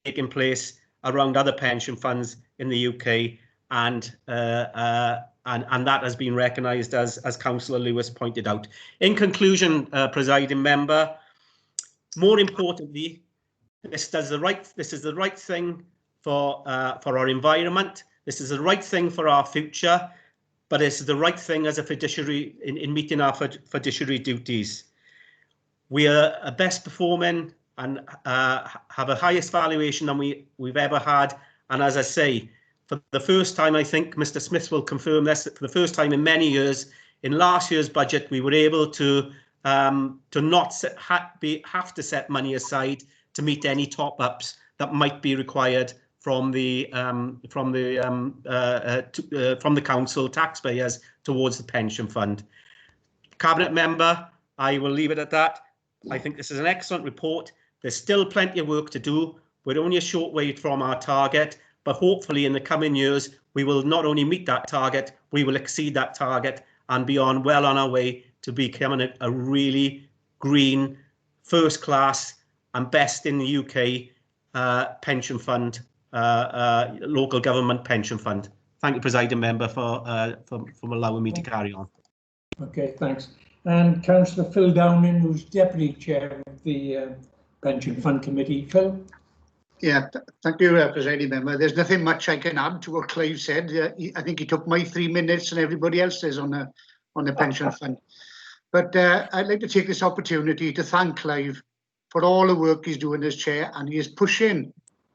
taking place around other pension funds in the UK, and that has been recognised, as Councillor Lewis pointed out. In conclusion, presiding member, more importantly, this is the right thing for our environment. This is the right thing for our future, but it's the right thing as a fiduciary in meeting our fiduciary duties. We are a best performing and have a highest valuation than we've ever had. And as I say, for the first time, I think Mr. Smith will confirm this, for the first time in many years, in last year's budget, we were able to not have to set money aside to meet any top-ups that might be required from the council taxpayers towards the pension fund. Cabinet member, I will leave it at that. I think this is an excellent report. There's still plenty of work to do. We're only a short way from our target, but hopefully in the coming years, we will not only meet that target, we will exceed that target and be well on our way to becoming a really green, first class and best in the UK pension fund, local government pension fund. Thank you, presiding member, for allowing me to carry on. Okay, thanks. And Councillor Phil Downing, who's Deputy Chair of the Pension Fund Committee. Phil? Yeah, thank you, presiding member. There's nothing much I can add to what Clive said. I think he took my 3 minutes and everybody else's on the pension fund. But I'd like to take this opportunity to thank Clive for all the work he's doing as chair, and he is pushing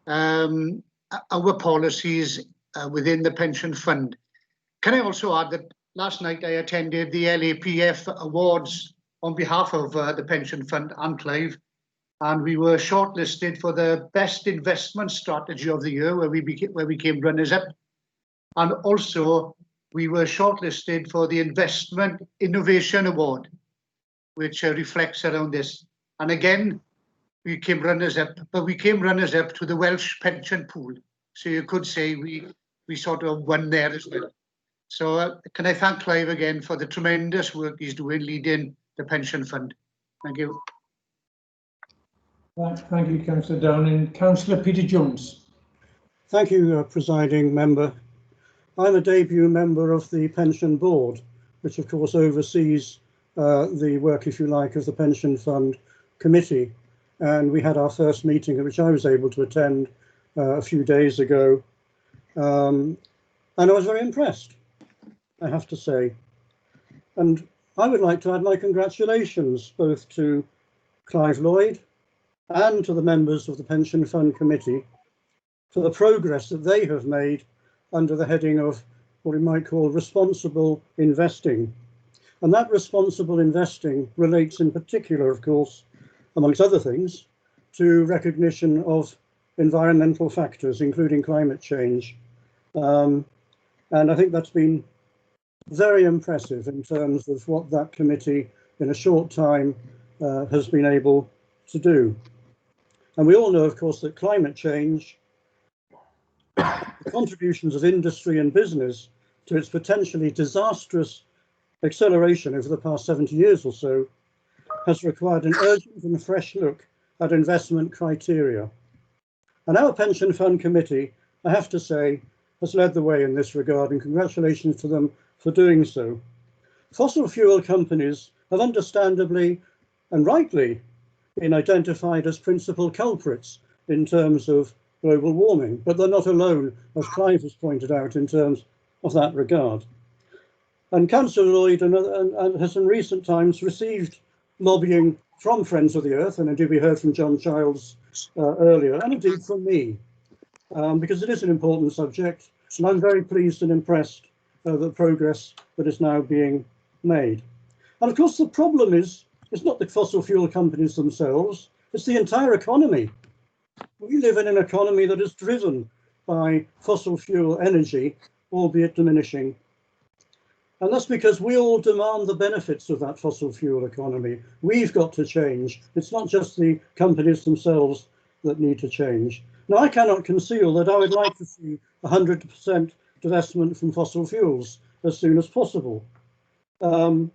our policies within the pension fund. Can I also add that last night I attended the LAPF Awards on behalf of the pension fund and Clive, and we were shortlisted for the best investment strategy of the year, where we became runners-up, and also we were shortlisted for the Investment Innovation Award, which reflects around this. And again, we came runners-up, but we came runners-up to the Welsh pension pool. So you could say we sort of won there as well. So can I thank Clive again for the tremendous work he's doing leading the pension fund. Thank you. Thank you, Councillor Downing. Councillor Peter Jones. Thank you, presiding member. I'm a debut member of the Pension Board, which of course oversees the work, if you like, of the Pension Fund Committee. And we had our first meeting, which I was able to attend a few days ago. And I was very impressed, I have to say. And I would like to add my congratulations both to Clive Lloyd and to the members of the Pension Fund Committee for the progress that they have made under the heading of what we might call responsible investing. And that responsible investing relates in particular, of course, amongst other things, to recognition of environmental factors, including climate change. And I think that's been very impressive in terms of what that committee in a short time has been able to do. And we all know, of course, that climate change, the contributions of industry and business to its potentially disastrous acceleration over the past 70 years or so, has required an urgent and fresh look at investment criteria. And our Pension Fund Committee, I have to say, has led the way in this regard, and congratulations to them for doing so. Fossil fuel companies have understandably and rightly been identified as principal culprits in terms of global warming, but they're not alone, as Clive has pointed out, in terms of that regard. And Councillor Lloyd has in recent times received lobbying from Friends of the Earth, and indeed we heard from John Childs earlier, and indeed from me, because it is an important subject, and I'm very pleased and impressed with the progress that is now being made. And of course the problem is, it's not the fossil fuel companies themselves, it's the entire economy. We live in an economy that is driven by fossil fuel energy, albeit diminishing. And that's because we all demand the benefits of that fossil fuel economy. We've got to change. It's not just the companies themselves that need to change. Now, I cannot conceal that I would like to see 100% divestment from fossil fuels as soon as possible. And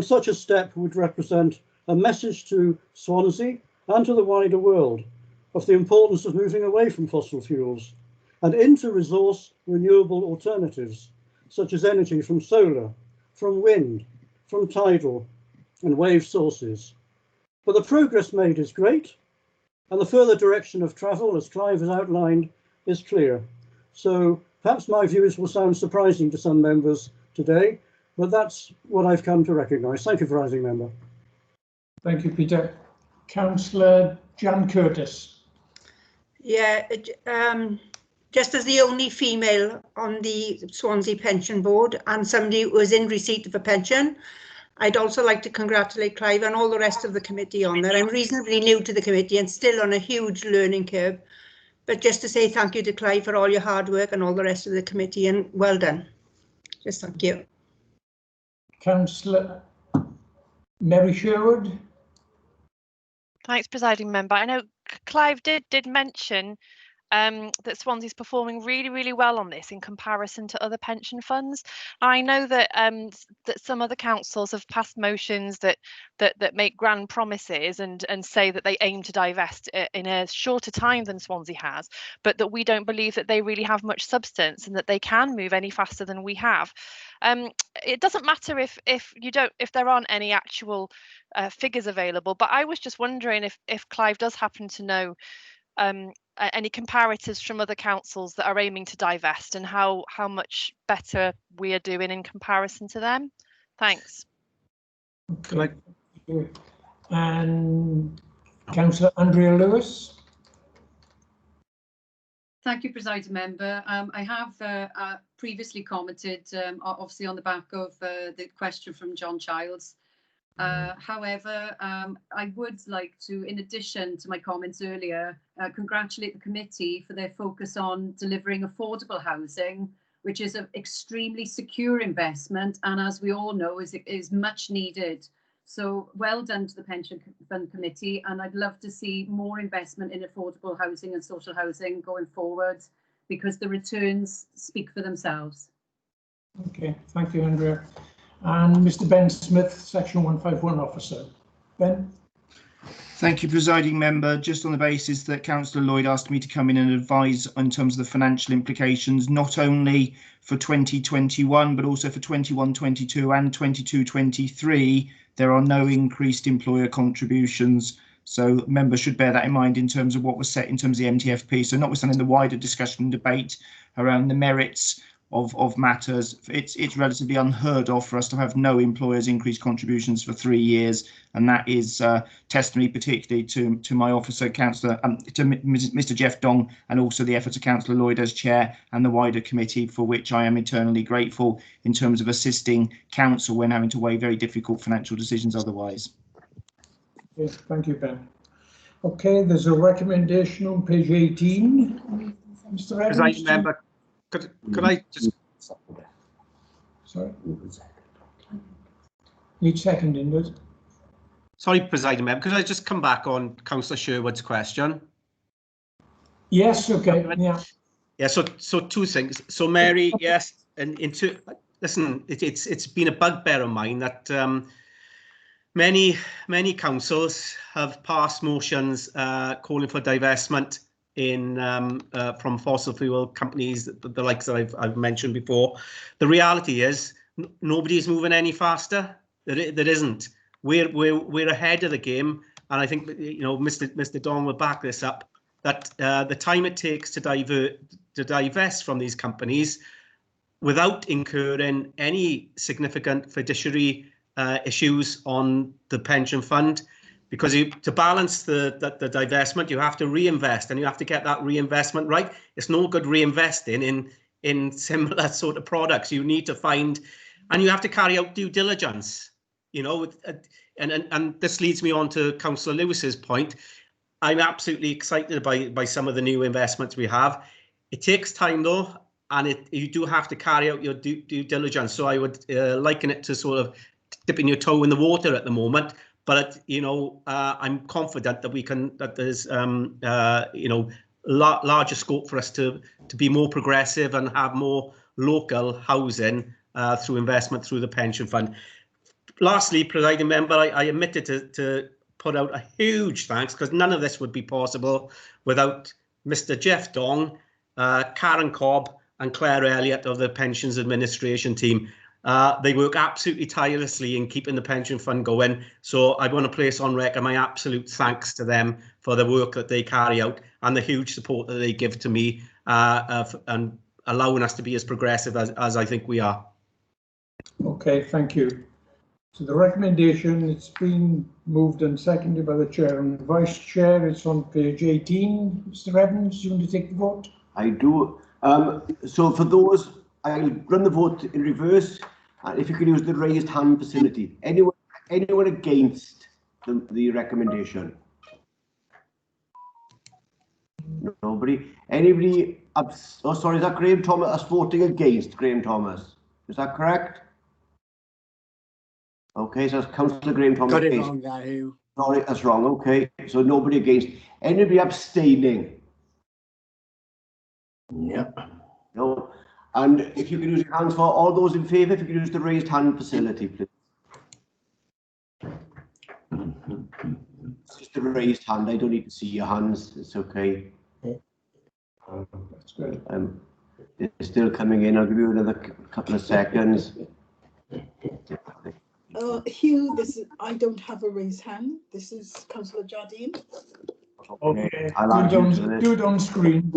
such a step would represent a message to Swansea and to the wider world of the importance of moving away from fossil fuels and into resource renewable alternatives, such as energy from solar, from wind, from tidal and wave sources. But the progress made is great, and the further direction of travel, as Clive has outlined, is clear. So perhaps my views will sound surprising to some members today, but that's what I've come to recognise. Thank you, Presiding Member. Thank you, Peter. Councillor Jan Curtis. Yeah, just as the only female on the Swansea Pension Board and somebody who was in receipt of a pension, I'd also like to congratulate Clive and all the rest of the committee on that. I'm reasonably new to the committee and still on a huge learning curve, but just to say thank you to Clive for all your hard work and all the rest of the committee, and well done. Just thank you. Councillor Mary Sherwood. Thanks, Presiding Member. I know Clive did mention that Swansea's performing really well on this in comparison to other pension funds. I know that that some other councils have passed motions that make grand promises and say that they aim to divest in a shorter time than Swansea has, but that we don't believe that they really have much substance and that they can move any faster than we have. It doesn't matter if there aren't any actual figures available, but I was just wondering if Clive does happen to know any comparators from other councils that are aiming to divest and how much better we are doing in comparison to them. Thanks. Okay. And Councillor Andrea Lewis. Thank you, Presiding Member. I have previously commented, obviously on the back of the question from John Childs. However, I would like to, in addition to my comments earlier, congratulate the committee for their focus on delivering affordable housing, which is an extremely secure investment and, as we all know, is much needed. So well done to the Pension Fund Committee, and I'd love to see more investment in affordable housing and social housing going forward, because the returns speak for themselves. Okay, thank you, Andrea. And Mr. Ben Smith, Section 151 Officer. Ben? Thank you, Presiding Member. Just on the basis that Councillor Lloyd asked me to come in and advise in terms of the financial implications, not only for 2021, but also for 21-22 and 22-23, there are no increased employer contributions. So members should bear that in mind in terms of what was set in terms of the MTFP. So notwithstanding the wider discussion and debate around the merits of matters, it's relatively unheard of for us to have no employers increase contributions for 3 years, and that is testimony particularly to my officer, Councillor, to Mr. Jeff Dong, and also the efforts of Councillor Lloyd as chair and the wider committee, for which I am eternally grateful in terms of assisting council when having to weigh very difficult financial decisions otherwise. Yes, thank you, Ben. Okay, there's a recommendation on page 18. Mr. Evans. Member, could I just... Sorry? Need seconding it. Sorry, Presiding Member, could I just come back on Councillor Sherwood's question? Yes, okay, yeah. Yeah, so two things. So Mary, yes, and listen, it's been a bugbear of mine that many councils have passed motions calling for divestment from fossil fuel companies, the likes that I've mentioned before. The reality is nobody's moving any faster. There isn't. We're ahead of the game, and I think Mr. Dong will back this up. That the time it takes to divest from these companies without incurring any significant fiduciary issues on the pension fund, because to balance the divestment, you have to reinvest, and you have to get that reinvestment right. It's no good reinvesting in similar sort of products. You need to find, and you have to carry out due diligence. And this leads me on to Councillor Lewis's point. I'm absolutely excited by some of the new investments we have. It takes time though, and you do have to carry out your due diligence. So I would liken it to sort of dipping your toe in the water at the moment. But I'm confident that there's larger scope for us to be more progressive and have more local housing through investment through the pension fund. Lastly, Presiding Member, I omitted to put out a huge thanks, because none of this would be possible without Mr. Jeff Dong, Karen Cobb and Claire Elliott of the Pensions Administration team. They work absolutely tirelessly in keeping the pension fund going. So I want to place on record my absolute thanks to them for the work that they carry out and the huge support that they give to me and allowing us to be as progressive as I think we are. Okay, thank you. So the recommendation, it's been moved and seconded by the chair and the vice chair. It's on page 18. Mr. Evans, do you want to take the vote? I do. So for those, I'll run the vote in reverse. If you could use the raised hand facility. Anyone against the recommendation? Nobody. Anybody? Oh, sorry, is that Graham Thomas? That's voting against Graham Thomas. Is that correct? Okay, so that's Councillor Graham Thomas. Got it wrong there, Hugh. Sorry, that's wrong. Okay, so nobody against. Anybody abstaining? Yep. No. And if you could use your hands for all those in favour, if you could use the raised hand facility, please. It's just a raised hand. I don't need to see your hands. It's okay. That's good. It's still coming in. I'll give you another couple of seconds. Hugh, I don't have a raised hand. This is Councillor Jardine. Okay, do it on screen.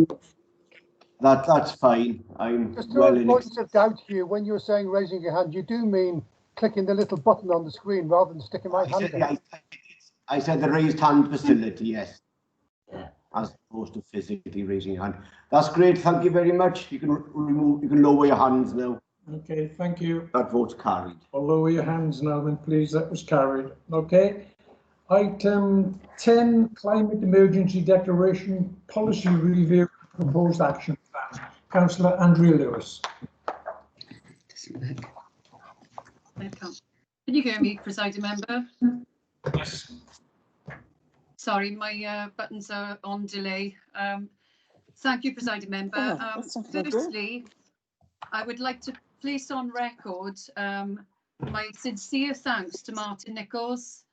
That's fine. I'm Just well a in. point of doubt here, when you're saying raising your hand, you do mean clicking the little button on the screen rather than sticking my hand in. I said the raised hand facility, yes. Yeah. As opposed to physically raising your hand. That's great. Thank you very much. You can lower your hands now. Okay, thank you. That vote's carried. I'll lower your hands now then, please. That was carried. Okay. Item 10, Climate Emergency Declaration Policy Review Proposed Action Plan. Councillor Andrea Lewis. Can you hear me, Presiding Member? Yes. Sorry, my buttons are on delay. Thank you, Presiding Member. Firstly, I would like to place on record my sincere thanks to Martin Nichols,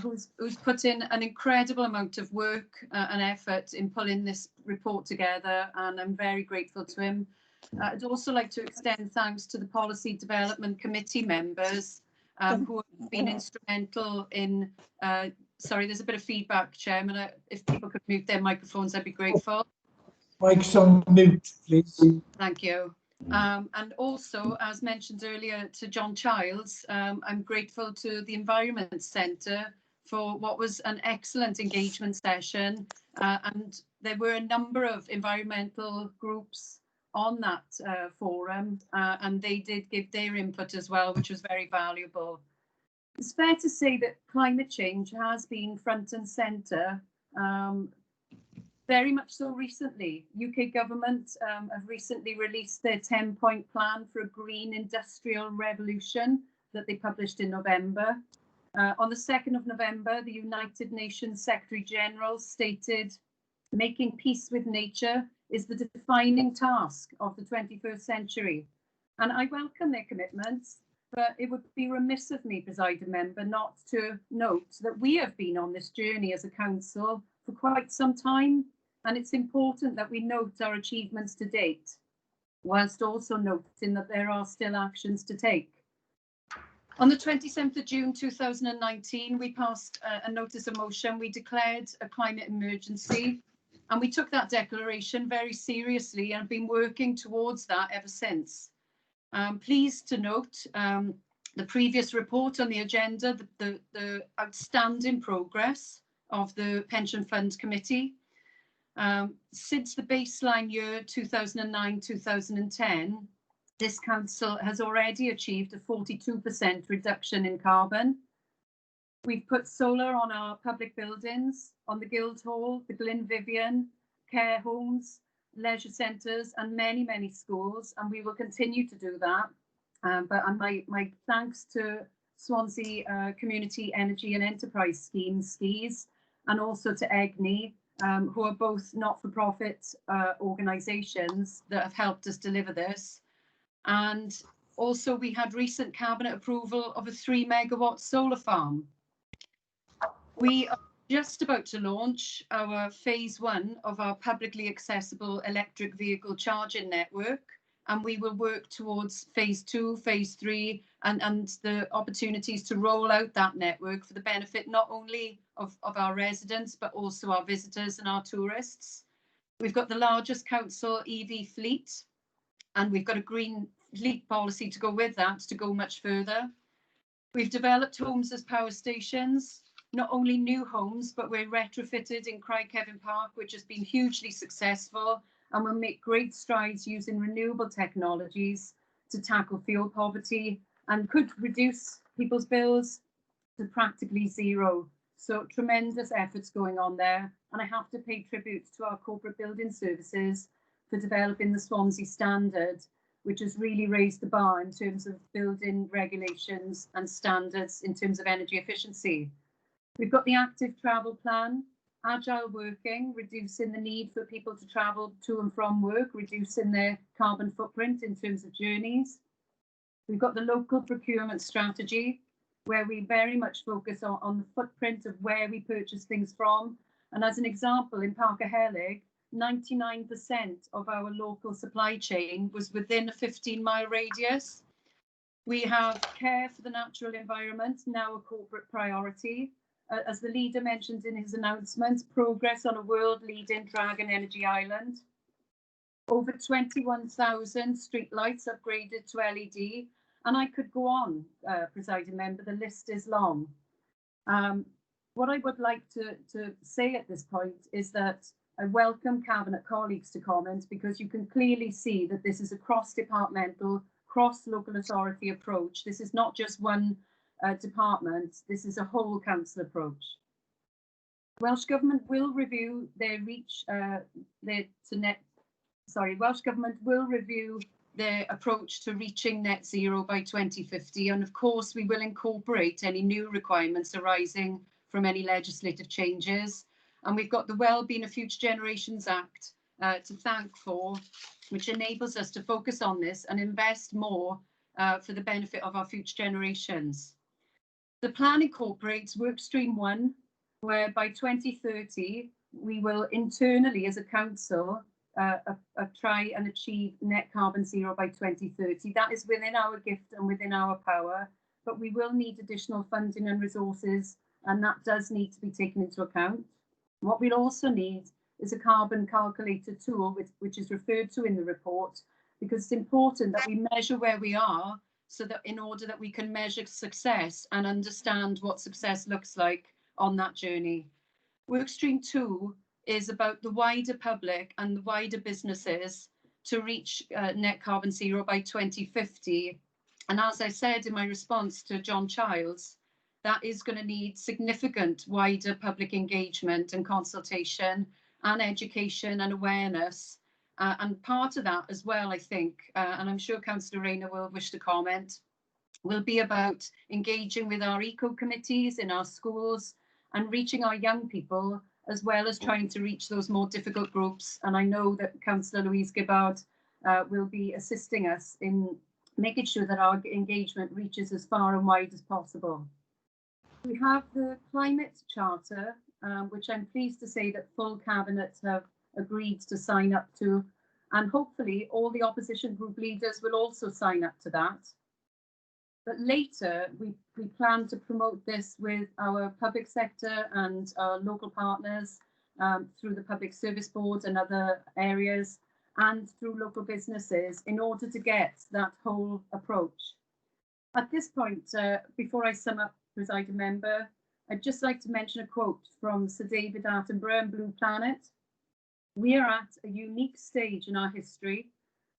who's put in an incredible amount of work and effort in pulling this report together, and I'm very grateful to him. I'd also like to extend thanks to the Policy Development Committee members who have been instrumental in, sorry, there's a bit of feedback, Chairman. If people could mute their microphones, I'd be grateful. Mic's on mute, please. Thank you. And also, as mentioned earlier to John Childs, I'm grateful to the Environment Centre for what was an excellent engagement session. And there were a number of environmental groups on that forum, and they did give their input as well, which was very valuable. It's fair to say that climate change has been front and centre, very much so recently. UK government have recently released their 10-point plan for a green industrial revolution that they published in November. On the 2nd of November, the United Nations Secretary General stated, "Making peace with nature is the defining task of the 21st century." And I welcome their commitments, but it would be remiss of me, Presiding Member, not to note that we have been on this journey as a council for quite some time, and it's important that we note our achievements to date, whilst also noting that there are still actions to take. On the 27th of June 2019, we passed a notice of motion. We declared a climate emergency, and we took that declaration very seriously and have been working towards that ever since. Pleased to note the previous report on the agenda, the outstanding progress of the Pension Fund Committee. Since the baseline year 2009-2010, this council has already achieved a 42% reduction in carbon. We've put solar on our public buildings, on the Guildhall, the Glenvivian, care homes, leisure centres, and many, many schools, and we will continue to do that. But my thanks to Swansea Community Energy and Enterprise Scheme, SCEES, and also to EGNI, who are both not-for-profit organisations that have helped us deliver this. And also we had recent cabinet approval of a 3 megawatt solar farm. We are just about to launch our phase 1 of our publicly accessible electric vehicle charging network, and we will work towards phase 2, phase 3, and the opportunities to roll out that network for the benefit not only of our residents, but also our visitors and our tourists. We've got the largest council EV fleet, and we've got a green fleet policy to go with that, to go much further. We've developed homes as power stations, not only new homes, but we're retrofitted in Craigkevin Park, which has been hugely successful, and will make great strides using renewable technologies to tackle fuel poverty and could reduce people's bills to practically zero. So tremendous efforts going on there. And I have to pay tribute to our corporate building services for developing the Swansea standard, which has really raised the bar in terms of building regulations and standards in terms of energy efficiency. We've got the active travel plan, agile working, reducing the need for people to travel to and from work, reducing their carbon footprint in terms of journeys. We've got the local procurement strategy, where we very much focus on the footprint of where we purchase things from. And as an example, in Parker Helig, 99% of our local supply chain was within a 15-mile radius. We have care for the natural environment, now a corporate priority. As the leader mentioned in his announcement, progress on a world-leading Dragon Energy Island. Over 21,000 streetlights upgraded to LED, and I could go on, presiding member, the list is long. What I would like to say at this point is that I welcome Cabinet colleagues to comment, because you can clearly see that this is a cross-departmental, cross-local authority approach. This is not just one department, this is a whole council approach. Welsh Government will review their Welsh Government will review their approach to reaching net zero by 2050, and of course we will incorporate any new requirements arising from any legislative changes. And we've got the Wellbeing of Future Generations Act to thank for, which enables us to focus on this and invest more for the benefit of our future generations. The plan incorporates work stream 1, where by 2030 we will internally as a council try and achieve net carbon zero by 2030. That is within our gift and within our power, but we will need additional funding and resources, and that does need to be taken into account. What we'll also need is a carbon calculator tool, which is referred to in the report, because it's important that we measure where we are, so that in order that we can measure success and understand what success looks like on that journey. Workstream 2 is about the wider public and the wider businesses to reach net carbon zero by 2050. And as I said in my response to John Childs, that is going to need significant wider public engagement and consultation and education and awareness. And part of that as well, I think, and I'm sure Councillor Rayner will wish to comment, will be about engaging with our eco committees in our schools and reaching our young people, as well as trying to reach those more difficult groups. And I know that Councillor Louise Gibbard will be assisting us in making sure that our engagement reaches as far and wide as possible. We have the Climate Charter, which I'm pleased to say that full Cabinet have agreed to sign up to, and hopefully all the opposition group leaders will also sign up to that. But later, we plan to promote this with our public sector and our local partners through the Public Service Board and other areas, and through local businesses, in order to get that whole approach. At this point, before I sum up, presiding member, I'd just like to mention a quote from Sir David Attenborough in Blue Planet. "We are at a unique stage in our history.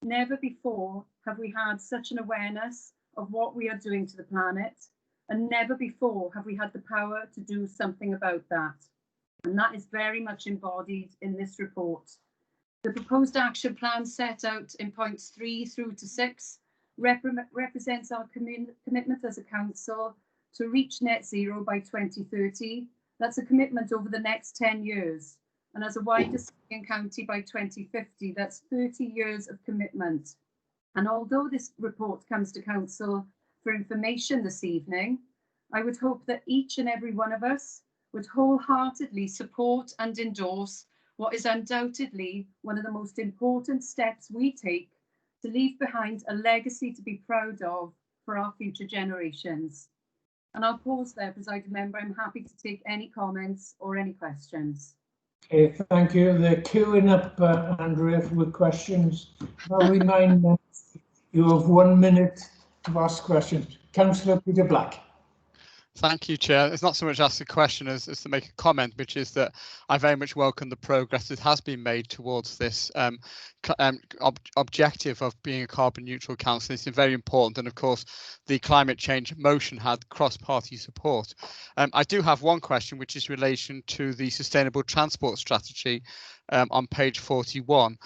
Never before have we had such an awareness of what we are doing to the planet, and never before have we had the power to do something about that." And that is very much embodied in this report. The proposed action plan set out in points 3 through to 6 represents our commitment as a council to reach net zero by 2030. That's a commitment over the next 10 years. And as a wider county by 2050, that's 30 years of commitment. And although this report comes to council for information this evening, I would hope that each and every one of us would wholeheartedly support and endorse what is undoubtedly one of the most important steps we take to leave behind a legacy to be proud of for our future generations. And I'll pause there, Presiding Member. I'm happy to take any comments or any questions. Okay, thank you. They're queuing up, Andrea, with questions. I'll remind them you have 1 minute to ask questions. Councillor Peter Black. Thank you, Chair. It's not so much ask a question as to make a comment, which is that I very much welcome the progress that has been made towards this objective of being a carbon neutral council. It's very important, and of course the climate change motion had cross-party support. I do have one question, which is in relation to the sustainable transport strategy on page 41.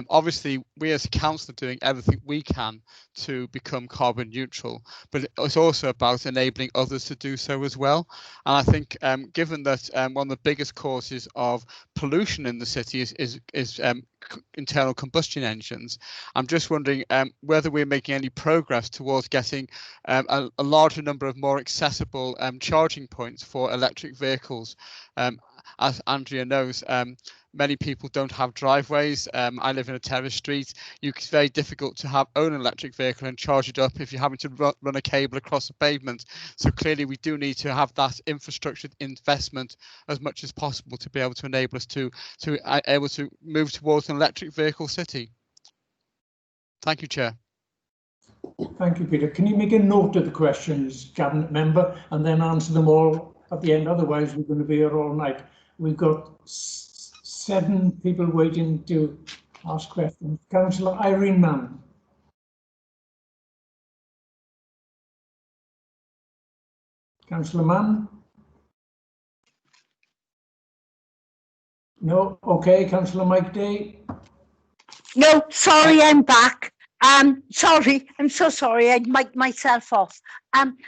Obviously, we as a council are doing everything we can to become carbon neutral, but it's also about enabling others to do so as well. And I think given that one of the biggest causes of pollution in the city is internal combustion engines, I'm just wondering whether we're making any progress towards getting a larger number of more accessible charging points for electric vehicles. As Andrea knows, many people don't have driveways. I live in a terrace street. It's very difficult to own an electric vehicle and charge it up if you're having to run a cable across the pavement. So clearly we do need to have that infrastructure investment as much as possible to be able to enable us to move towards an electric vehicle city. Thank you, Chair. Thank you, Peter. Can you make a note of the questions, Cabinet Member, and then answer them all at the end? Otherwise, we're going to be here all night. We've got 7 people waiting to ask questions. Councillor Irene Mann. Councillor Mann? No? Okay. Councillor Mike Day? No, sorry, I'm back. Sorry, I'm so sorry, I'd mic'd myself off.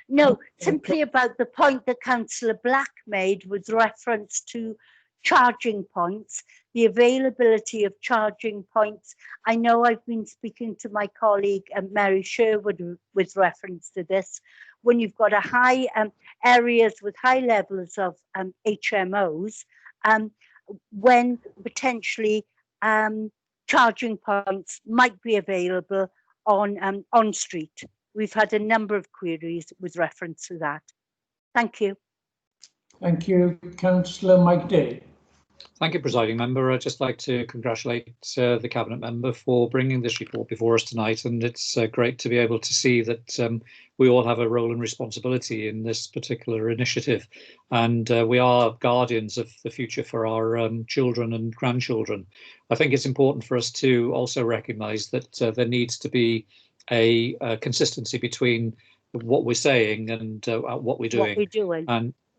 No, simply about the point that Councillor Black made with reference to charging points, the availability of charging points. I know I've been speaking to my colleague Mary Sherwood with reference to this. When you've got a high areas with high levels of HMOs, when potentially charging points might be available on street. We've had a number of queries with reference to that. Thank you. Thank you. Councillor Mike Day. Thank you, Presiding Member. I'd just like to congratulate the Cabinet Member for bringing this report before us tonight, and it's great to be able to see that we all have a role and responsibility in this particular initiative, and we are guardians of the future for our children and grandchildren. I think it's important for us to also recognise that there needs to be a consistency between what we're saying and what we're doing.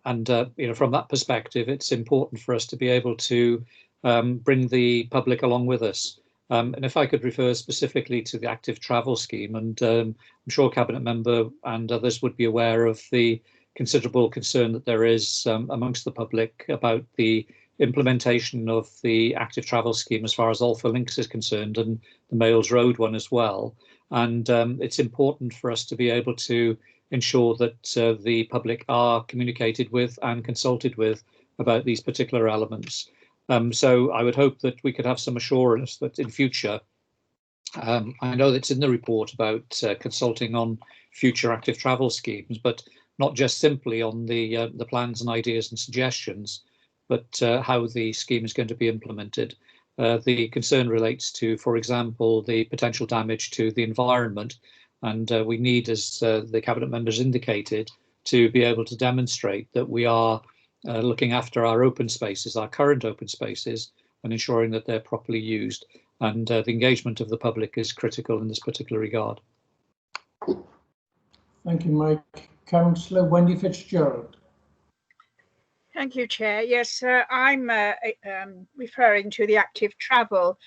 And you know, from that perspective, it's important for us to be able to bring the public along with us. And if I could refer specifically to the active travel scheme, and I'm sure Cabinet Member and others would be aware of the considerable concern that there is amongst the public about the implementation of the active travel scheme as far as Alpha Links is concerned, and the Males Road one as well. And it's important for us to be able to ensure that the public are communicated with and consulted with about these particular elements. So I would hope that we could have some assurance that in future, I know that's in the report about consulting on future active travel schemes, but not just simply on the plans and ideas and suggestions, but how the scheme is going to be implemented. The concern relates to, for example, the potential damage to the environment. And we need, as the Cabinet members indicated, to be able to demonstrate that we are looking after our open spaces, our current open spaces, and ensuring that they're properly used. And the engagement of the public is critical in this particular regard. Thank you, Mike. Councillor Wendy Fitzgerald. Thank you, Chair. Yes, I'm referring to the active travel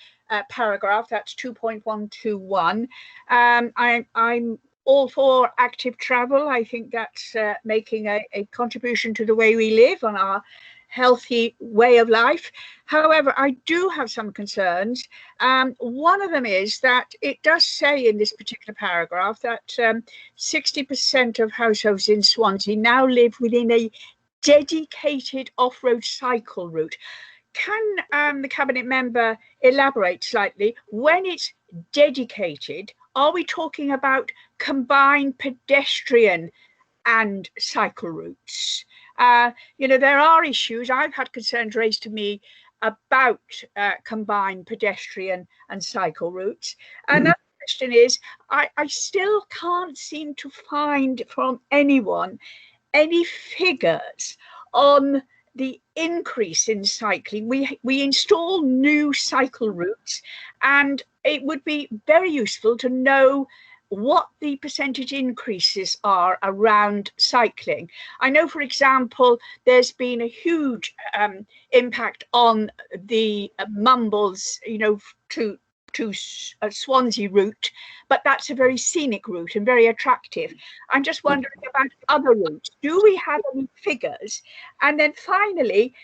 paragraph. That's 2.121. I'm all for active travel. I think that's making a contribution to the way we live on our healthy way of life. However, I do have some concerns. One of them is that it does say in this particular paragraph that 60% of households in Swansea now live within a dedicated off-road cycle route. Can the Cabinet member elaborate slightly? When it's dedicated, are we talking about combined pedestrian and cycle routes? You know, there are issues. I've had concerns raised to me about combined pedestrian and cycle routes. Another question is, I still can't seem to find from anyone any figures on the increase in cycling. We install new cycle routes, and it would be very useful to know what the percentage increases are around cycling. I know, for example, there's been a huge impact on the Mumbles, you know, to Swansea route, but that's a very scenic route and very attractive. I'm just wondering about other routes. Do we have any figures? And then finally,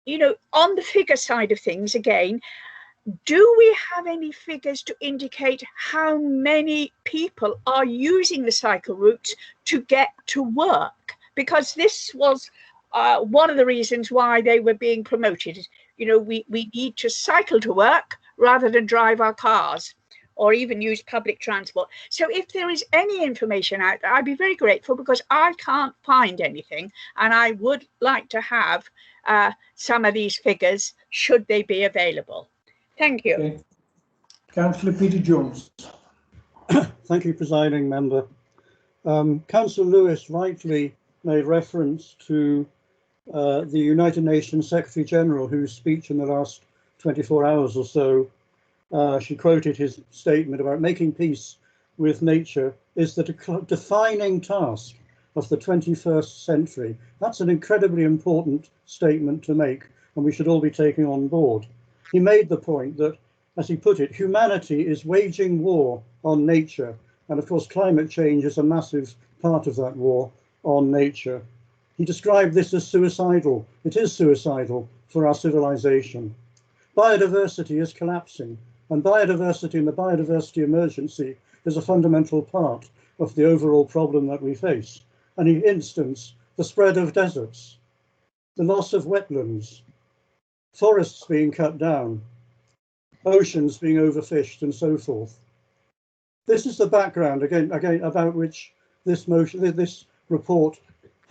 you know, on the figure side of things again, do we have any figures to indicate how many people are using the cycle routes to get to work? Because this was one of the reasons why they were being promoted. You know, we need to cycle to work rather than drive our cars or even use public transport. So if there is any information out there, I'd be very grateful, because I can't find anything, and I would like to have some of these figures should they be available. Thank you. Okay. Councillor Peter Jones. Thank you, presiding member. Councillor Lewis rightly made reference to the United Nations Secretary General, whose speech in the last 24 hours or so, she quoted his statement about making peace with nature is the defining task of the 21st century. That's an incredibly important statement to make, and we should all be taking on board. He made the point that, as he put it, humanity is waging war on nature, and of course climate change is a massive part of that war on nature. He described this as suicidal. It is suicidal for our civilization. Biodiversity is collapsing, and biodiversity and the biodiversity emergency is a fundamental part of the overall problem that we face. And in instance, the spread of deserts, the loss of wetlands, forests being cut down, oceans being overfished, and so forth. This is the background again about which this report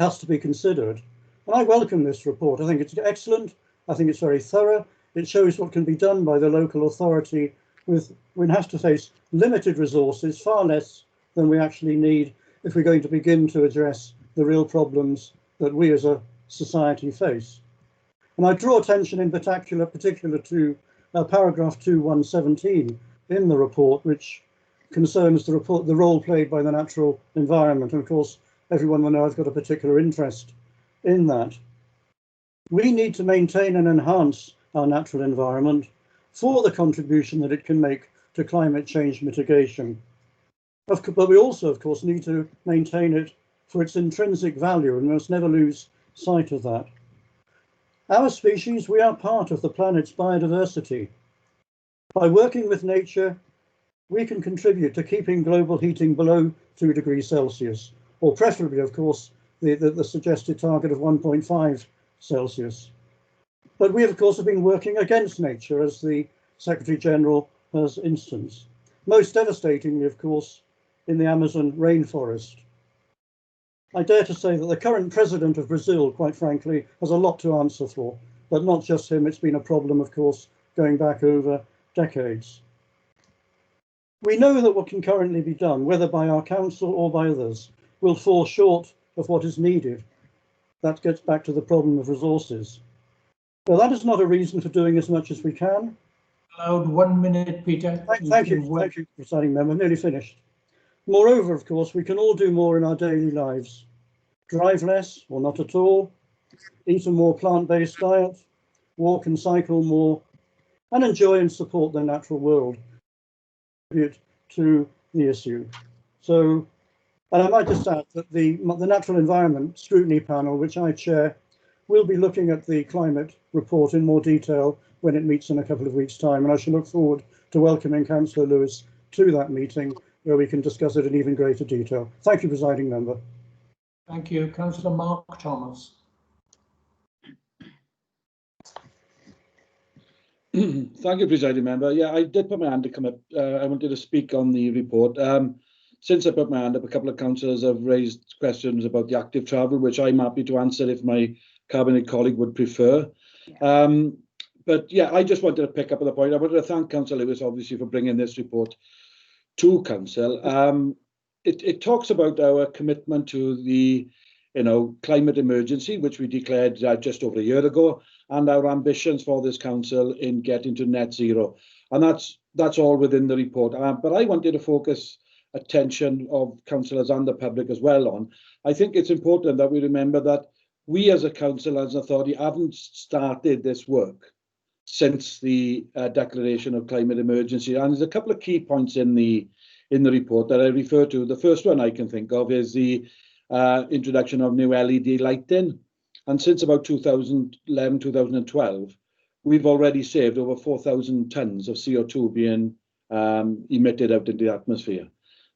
has to be considered. And I welcome this report. I think it's excellent. I think it's very thorough. It shows what can be done by the local authority with, we have to face limited resources, far less than we actually need if we're going to begin to address the real problems that we as a society face. And I draw attention in particular to paragraph 2.117 in the report, which concerns the role played by the natural environment. And of course, everyone will know I've got a particular interest in that. We need to maintain and enhance our natural environment for the contribution that it can make to climate change mitigation. But we also, of course, need to maintain it for its intrinsic value, and we must never lose sight of that. Our species, we are part of the planet's biodiversity. By working with nature, we can contribute to keeping global heating below 2 degrees Celsius, or preferably, of course, the suggested target of 1.5 Celsius. But we, of course, have been working against nature, as the Secretary General has instanced. Most devastatingly, of course, in the Amazon rainforest. I dare to say that the current president of Brazil, quite frankly, has a lot to answer for, but not just him. It's been a problem, of course, going back over decades. We know that what can currently be done, whether by our council or by others, will fall short of what is needed. That gets back to the problem of resources. Well, that is not a reason for doing as much as we can. Allowed 1 minute, Peter. Thank you, presiding member. I'm nearly finished. Moreover, of course, we can all do more in our daily lives. Drive less or not at all, eat a more plant-based diet, walk and cycle more, and enjoy and support the natural world. Contribute to the issue. So, and I might just add that the Natural Environment Scrutiny Panel, which I chair, will be looking at the climate report in more detail when it meets in a couple of weeks' time, and I shall look forward to welcoming Councillor Lewis to that meeting, where we can discuss it in even greater detail. Thank you, presiding member. Thank you. Councillor Mark Thomas. Thank you, Presiding Member. Yeah, I did put my hand to come up. I wanted to speak on the report. Since I put my hand up, a couple of councillors have raised questions about the active travel, which I'm happy to answer if my Cabinet colleague would prefer. Yeah. But yeah, I just wanted to pick up on the point. I wanted to thank Councillor Lewis, obviously, for bringing this report to Council. It talks about our commitment to the climate emergency, which we declared just over a year ago, and our ambitions for this council in getting to net zero. And that's all within the report. But I wanted to focus attention of councillors and the public as well on. I think it's important that we remember that we as a council, as an authority, haven't started this work since the declaration of climate emergency. And there's a couple of key points in the report that I refer to. The first one I can think of is the introduction of new LED lighting. And since about 2011, 2012, we've already saved over 4,000 tonnes of CO2 being emitted out into the atmosphere.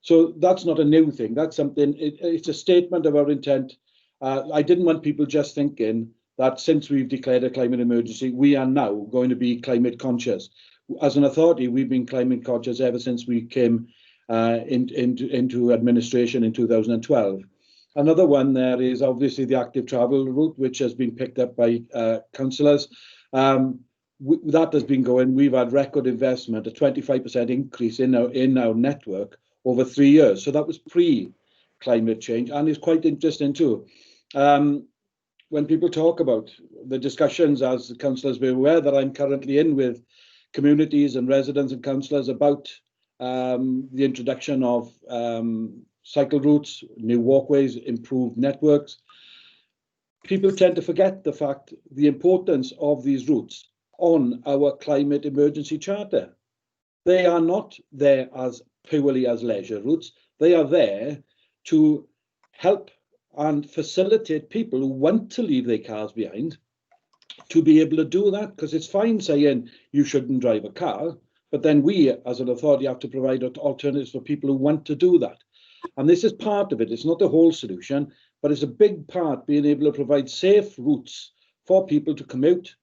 So that's not a new thing. That's something, it's a statement of our intent. I didn't want people just thinking that since we've declared a climate emergency, we are now going to be climate conscious. As an authority, we've been climate conscious ever since we came into administration in 2012. Another one there is obviously the active travel route, which has been picked up by councillors. That has been going. We've had record investment, a 25% increase in our network over 3 years. So that was pre-climate change, and it's quite interesting too. When people talk about the discussions, as the councillors be aware, that I'm currently in with communities and residents and councillors about the introduction of cycle routes, new walkways, improved networks. People tend to forget the importance of these routes on our climate emergency charter. They are not there as purely as leisure routes. They are there to help and facilitate people who want to leave their cars behind to be able to do that, because it's fine saying you shouldn't drive a car, but then we as an authority have to provide alternatives for people who want to do that. And this is part of it. It's not the whole solution, but it's a big part, being able to provide safe routes for people to commute,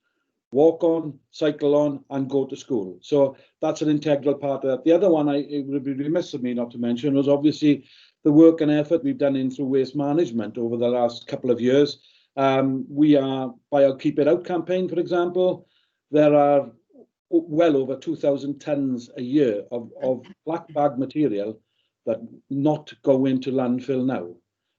walk on, cycle on, and go to school. So that's an integral part of that. The other one, it would be remiss of me not to mention, was obviously the work and effort we've done in through waste management over the last couple of years. We are, by our Keep It Out campaign, for example, there are well over 2,000 tonnes a year of black bag material that not go into landfill now.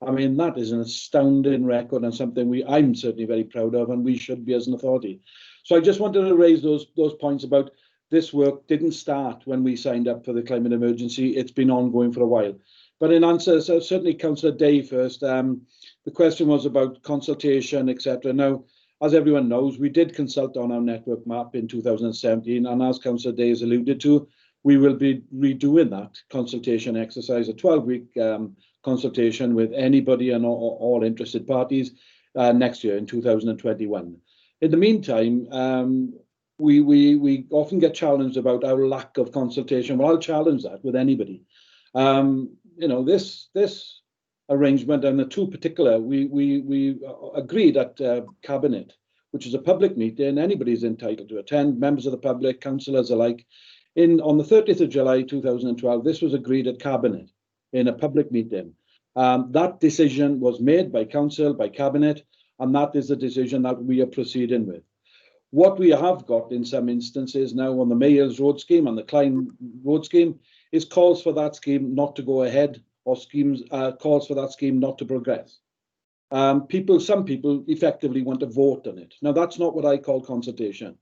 I mean, that is an astounding record and something I'm certainly very proud of, and we should be as an authority. So I just wanted to raise those points about this work didn't start when we signed up for the climate emergency. It's been ongoing for a while. But in answer, so certainly Councillor Day first, the question was about consultation, etc. Now, as everyone knows, we did consult on our network map in 2017, and as Councillor Day has alluded to, we will be redoing that consultation exercise, a 12-week consultation with anybody and all interested parties next year in 2021. In the meantime, we often get challenged about our lack of consultation. Well, I'll challenge that with anybody. This arrangement and the two particular, we agreed at Cabinet, which is a public meeting, anybody's entitled to attend, members of the public, councillors alike. On the 30th of July 2012, this was agreed at Cabinet in a public meeting. That decision was made by Council, by Cabinet, and that is the decision that we are proceeding with. What we have got in some instances now on the Mayor's Road Scheme and the Klein Road Scheme is calls for that scheme not to go ahead, or calls for that scheme not to progress. Some people effectively want to vote on it. Now, that's not what I call consultation.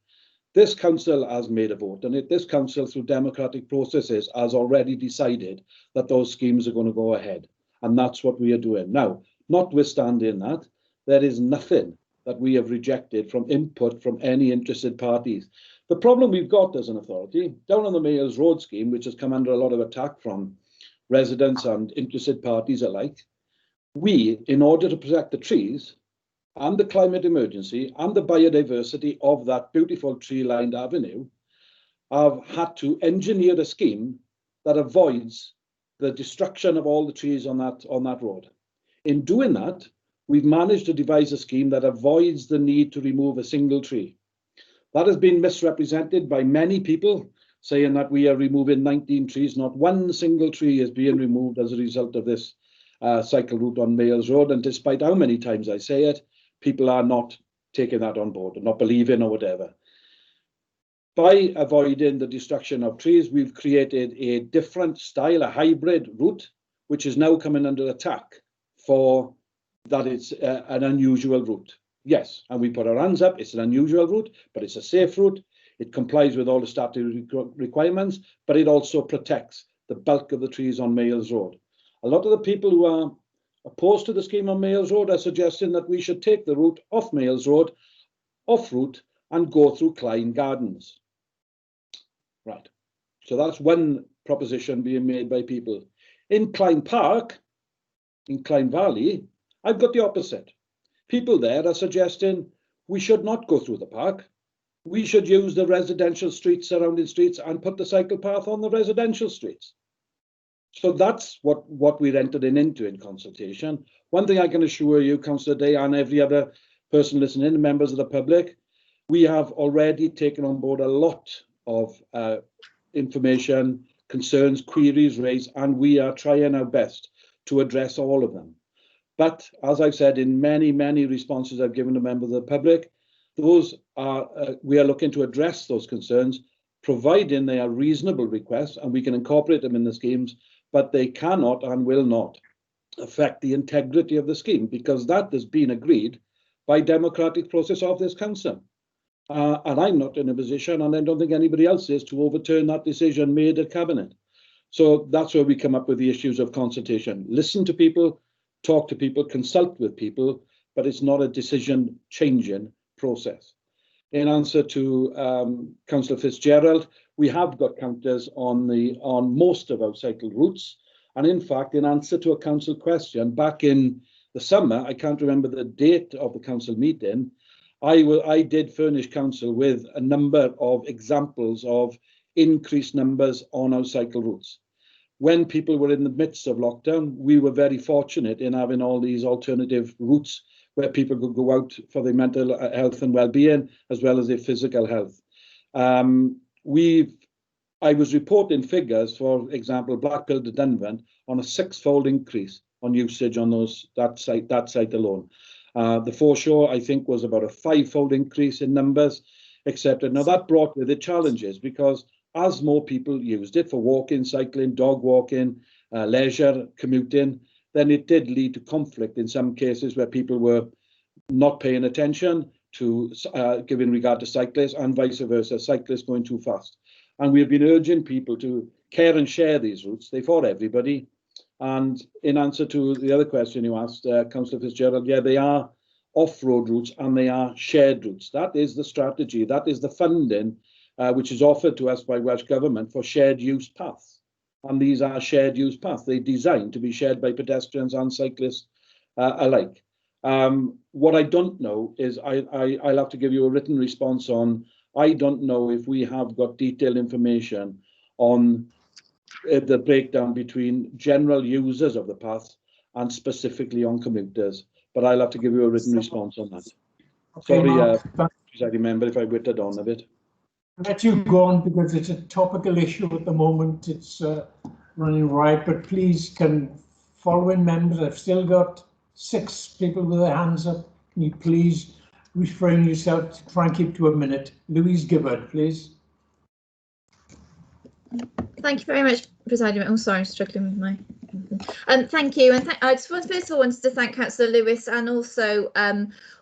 This council has made a vote on it. This council, through democratic processes, has already decided that those schemes are going to go ahead. And that's what we are doing. Now, notwithstanding that, there is nothing that we have rejected from input from any interested parties. The problem we've got as an authority, down on the Mayor's Road Scheme, which has come under a lot of attack from residents and interested parties alike, we, in order to protect the trees and the climate emergency and the biodiversity of that beautiful tree-lined avenue, have had to engineer a scheme that avoids the destruction of all the trees on that road. In doing that, we've managed to devise a scheme that avoids the need to remove a single tree. That has been misrepresented by many people, saying that we are removing 19 trees. Not one single tree is being removed as a result of this cycle route on Mayors Road. And despite how many times I say it, people are not taking that on board, or not believing or whatever. By avoiding the destruction of trees, we've created a different style, a hybrid route, which is now coming under attack for that it's an unusual route. Yes, and we put our hands up, it's an unusual route, but it's a safe route. It complies with all the statutory requirements, but it also protects the bulk of the trees on Mayors Road. A lot of the people who are opposed to the scheme on Mayors Road are suggesting that we should take the route off Mayors Road, off route, and go through Klein Gardens. Right, so that's one proposition being made by people. In Klein Park, in Klein Valley, I've got the opposite. People there are suggesting we should not go through the park. We should use the residential streets, surrounding streets, and put the cycle path on the residential streets. So that's what we're entering into in consultation. One thing I can assure you, Councillor Day, and every other person listening, members of the public, we have already taken on board a lot of information, concerns, queries raised, and we are trying our best to address all of them. But as I've said in many, many responses I've given to members of the public, those are we are looking to address those concerns, providing they are reasonable requests and we can incorporate them in the schemes, but they cannot and will not affect the integrity of the scheme, because that has been agreed by democratic process of this council. And I'm not in a position, and I don't think anybody else is, to overturn that decision made at Cabinet. So that's where we come up with the issues of consultation. Listen to people, talk to people, consult with people, but it's not a decision-changing process. In answer to Councillor Fitzgerald, we have got counters on most of our cycle routes. And in fact, in answer to a council question back in the summer, I can't remember the date of the council meeting, I did furnish council with a number of examples of increased numbers on our cycle routes. When people were in the midst of lockdown, we were very fortunate in having all these alternative routes where people could go out for their mental health and well-being, as well as their physical health. I was reporting figures, for example, Blackpill to Dunvant, on a 6-fold increase on usage on that site alone. The foreshore, I think, was about a 5-fold increase in numbers, etc. Now that brought with it challenges, because as more people used it for walking, cycling, dog walking, leisure, commuting, then it did lead to conflict in some cases where people were not paying attention to giving regard to cyclists, and vice versa, cyclists going too fast. And we've been urging people to care and share these routes. They're for everybody. And in answer to the other question you asked, Councillor Fitzgerald, yeah, they are off-road routes and they are shared routes. That is the strategy. That is the funding which is offered to us by Welsh Government for shared use paths. And these are shared use paths. They're designed to be shared by pedestrians and cyclists alike. What I don't know is I'll have to give you a written response on. I don't know if we have got detailed information on the breakdown between general users of the path and specifically on commuters, but I'll have to give you a written response on that. Okay, sorry, I remember if I whittled on a bit. I'll let you go on because it's a topical issue at the moment. It's running riot, but please, can following members, I've still got 6 people with their hands up. Can you please refrain yourself to try and keep to a minute? Louise Gibbard, please. Thank you very much, Presiding. I'm sorry, I'm struggling with my. Thank you, and I just first of all wanted to thank Councillor Lewis and also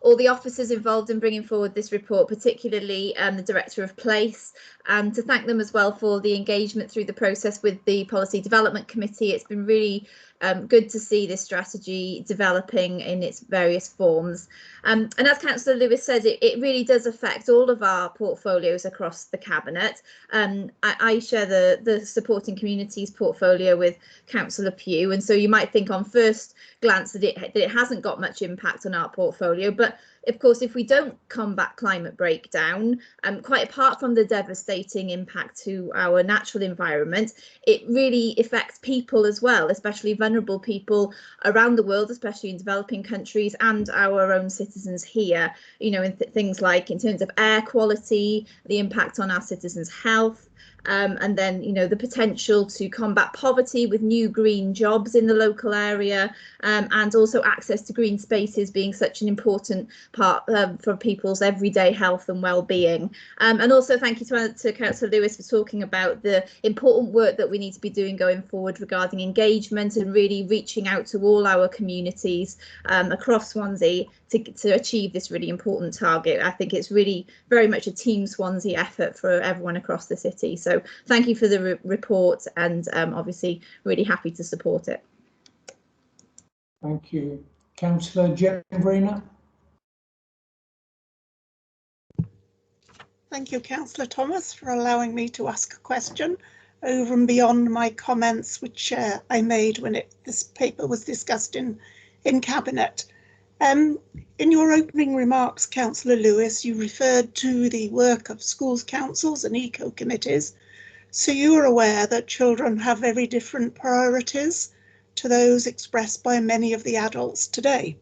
all the officers involved in bringing forward this report, particularly the Director of Place, and to thank them as well for the engagement through the process with the Policy Development Committee. It's been really good to see this strategy developing in its various forms. And as Councillor Lewis says, it really does affect all of our portfolios across the Cabinet. I share the supporting communities portfolio with Councillor Pugh, and so you might think on first glance that it hasn't got much impact on our portfolio, but of course, if we don't combat climate breakdown, quite apart from the devastating impact to our natural environment, it really affects people as well, especially vulnerable people around the world, especially in developing countries, and our own citizens here, you know, in things like in terms of air quality, the impact on our citizens' health, and then, you know, the potential to combat poverty with new green jobs in the local area, and also access to green spaces being such an important part for people's everyday health and well-being. And also thank you to Councillor Lewis for talking about the important work that we need to be doing going forward regarding engagement and really reaching out to all our communities across Swansea to achieve this really important target. I think it's really very much a Team Swansea effort for everyone across the city. So thank you for the report, and obviously really happy to support it. Thank you. Councillor Gembrina. Thank you, Councillor Thomas, for allowing me to ask a question over and beyond my comments which I made when this paper was discussed in Cabinet. In your opening remarks, Councillor Lewis, you referred to the work of schools councils and eco committees. So you are aware that children have very different priorities to those expressed by many of the adults today.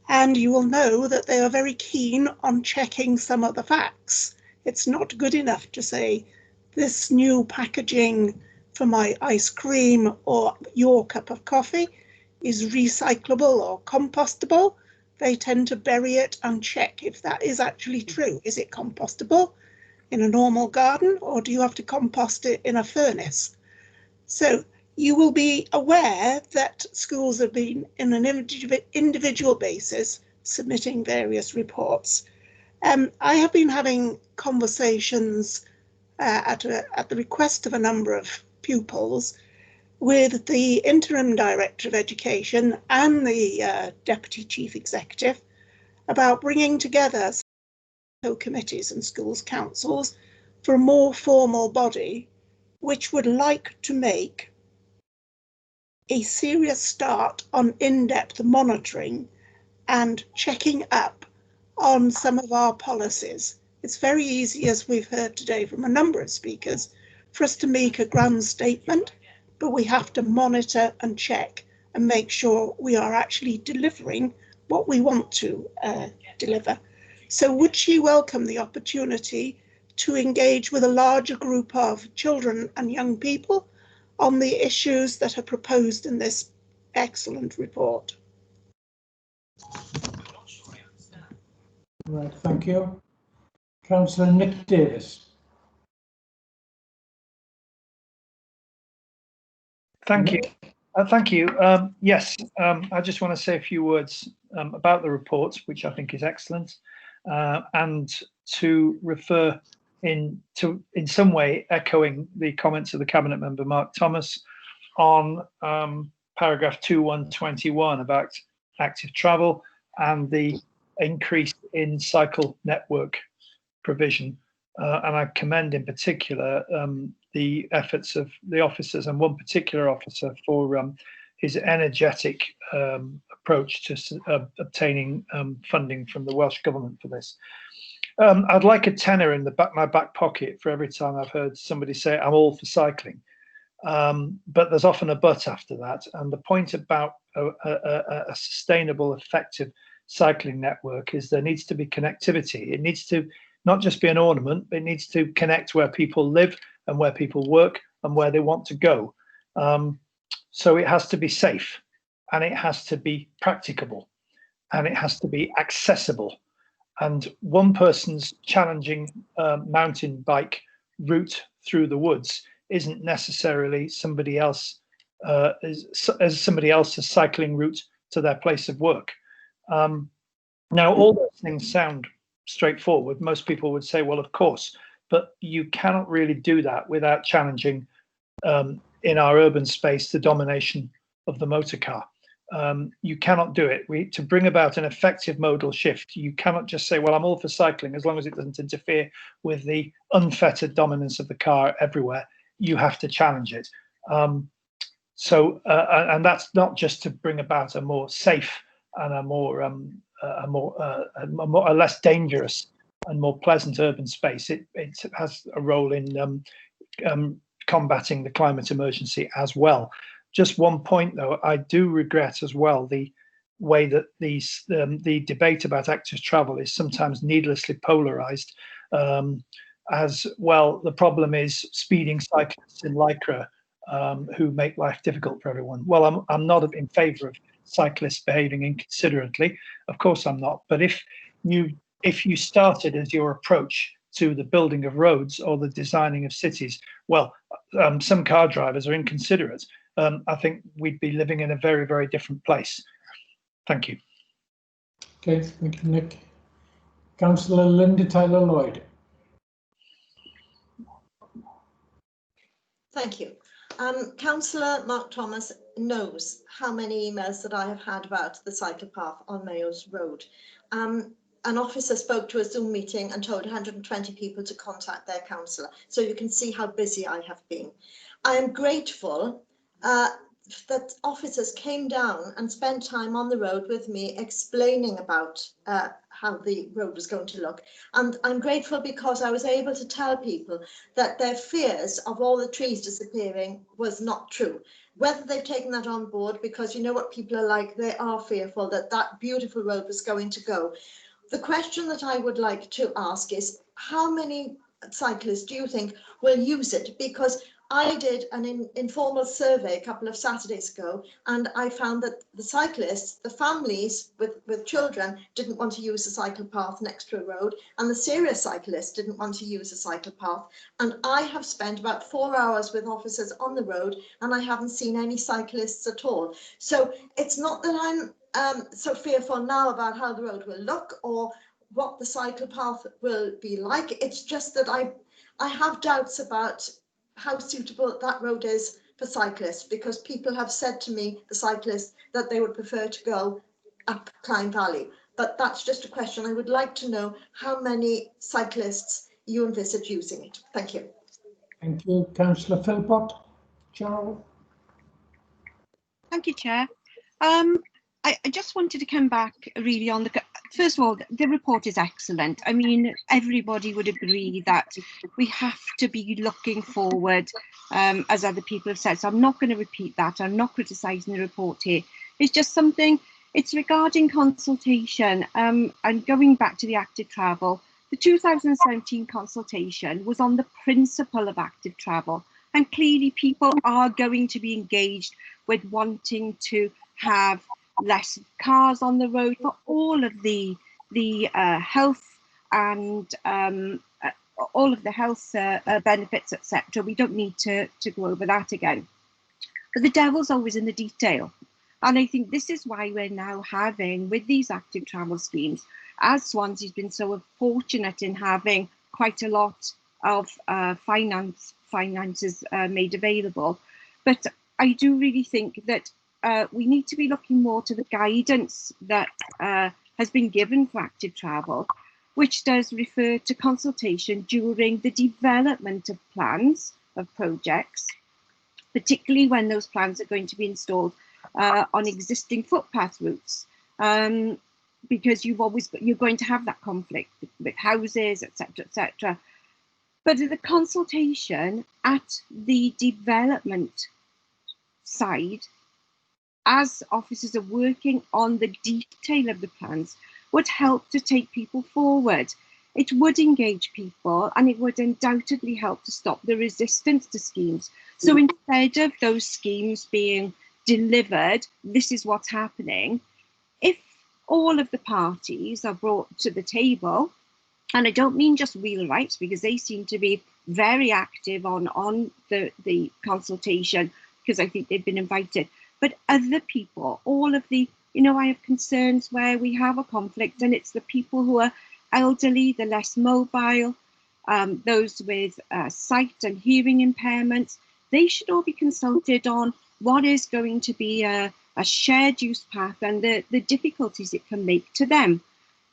And you will know that they are very keen on checking some of the facts. It's not good enough to say this new packaging for my ice cream or your cup of coffee is recyclable or compostable. They tend to bury it and check if that is actually true. Is it compostable in a normal garden, or do you have to compost it in a furnace? So you will be aware that schools have been, in an individual basis, submitting various reports. I have been having conversations at the request of a number of pupils with the Interim Director of Education and the Deputy Chief Executive about bringing together committees and schools councils for a more formal body which would like to make a serious start on in-depth monitoring and checking up on some of our policies. It's very easy, as we've heard today from a number of speakers, for us to make a grand statement, but we have to monitor and check and make sure we are actually delivering what we want to deliver. So would she welcome the opportunity to engage with a larger group of children and young people on the issues that are proposed in this excellent report? Right, thank you. Councillor Nick Davis. Thank you. Thank you. Yes, I just want to say a few words about the report, which I think is excellent, and to refer in some way echoing the comments of the Cabinet Member Mark Thomas on paragraph 2.1.21 about active travel and the increase in cycle network provision. And I commend in particular the efforts of the officers, and one particular officer, for his energetic approach to obtaining funding from the Welsh Government for this. I'd like a tenner in my back pocket for every time I've heard somebody say, I'm all for cycling. But there's often a but after that. And the point about a sustainable, effective cycling network is there needs to be connectivity. It needs to not just be an ornament, but it needs to connect where people live and where people work and where they want to go. So it has to be safe, and it has to be practicable, and it has to be accessible. And one person's challenging mountain bike route through the woods isn't necessarily somebody else as somebody else's cycling route to their place of work. Now, all those things sound straightforward. Most people would say, well, of course, but you cannot really do that without challenging in our urban space the domination of the motor car. You cannot do it. To bring about an effective modal shift, you cannot just say, well, I'm all for cycling as long as it doesn't interfere with the unfettered dominance of the car everywhere. You have to challenge it. And that's not just to bring about a more safe and a more a less dangerous and more pleasant urban space, it has a role in combating the climate emergency as well. Just one point though, I do regret as well the way that the debate about active travel is sometimes needlessly polarized. As well, the problem is speeding cyclists in Lycra who make life difficult for everyone. Well, I'm not in favour of cyclists behaving inconsiderately. Of course I'm not. But if you started as your approach to the building of roads or the designing of cities, well, some car drivers are inconsiderate. I think we'd be living in a very, very different place. Thank you. Okay, thank you, Nick. Councillor Linda Taylor-Lloyd. Thank you. Councillor Mark Thomas knows how many emails that I have had about the cycle path on Mayors Road. An officer spoke to a Zoom meeting and told 120 people to contact their councillor. So you can see how busy I have been. I am grateful that officers came down and spent time on the road with me explaining about how the road was going to look. And I'm grateful because I was able to tell people that their fears of all the trees disappearing was not true. Whether they've taken that on board, because you know what people are like, they are fearful that that beautiful road was going to go. The question that I would like to ask is, how many cyclists do you think will use it? Because I did an informal survey a couple of Saturdays ago, and I found that the cyclists, the families with children, didn't want to use the cycle path next to a road, and the serious cyclists didn't want to use the cycle path. And I have spent about 4 hours with officers on the road, and I haven't seen any cyclists at all. So it's not that I'm so fearful now about how the road will look or what the cycle path will be like. It's just that I have doubts about how suitable that road is for cyclists, because people have said to me, the cyclists, that they would prefer to go up Clyne Valley. But that's just a question. I would like to know how many cyclists you envisage using it. Thank you. Thank you. Councillor Philpott. Cheryl. Thank you, Chair. I just wanted to come back really on first of all, the report is excellent. I mean, everybody would agree that we have to be looking forward, as other people have said. So I'm not going to repeat that. I'm not criticising the report here. It's just something, it's regarding consultation. And going back to the active travel, the 2017 consultation was on the principle of active travel. And clearly people are going to be engaged with wanting to have less cars on the road for all of the health and all of the health benefits, etc. We don't need to go over that again. But the devil's always in the detail. And I think this is why we're now having, with these active travel schemes, as Swansea's been so fortunate in having quite a lot of finances made available. But I do really think that we need to be looking more to the guidance that has been given for active travel, which does refer to consultation during the development of plans of projects, particularly when those plans are going to be installed on existing footpath routes, because you're going to have that conflict with houses, etc., etc. But the consultation at the development side, as officers are working on the detail of the plans, would help to take people forward. It would engage people, and it would undoubtedly help to stop the resistance to schemes. So instead of those schemes being delivered, this is what's happening, if all of the parties are brought to the table, and I don't mean just Wheelwrights, because they seem to be very active on the consultation, because I think they've been invited, but other people, all of the, I have concerns where we have a conflict, and it's the people who are elderly, the less mobile, those with sight and hearing impairments. They should all be consulted on what is going to be a shared use path and the difficulties it can make to them.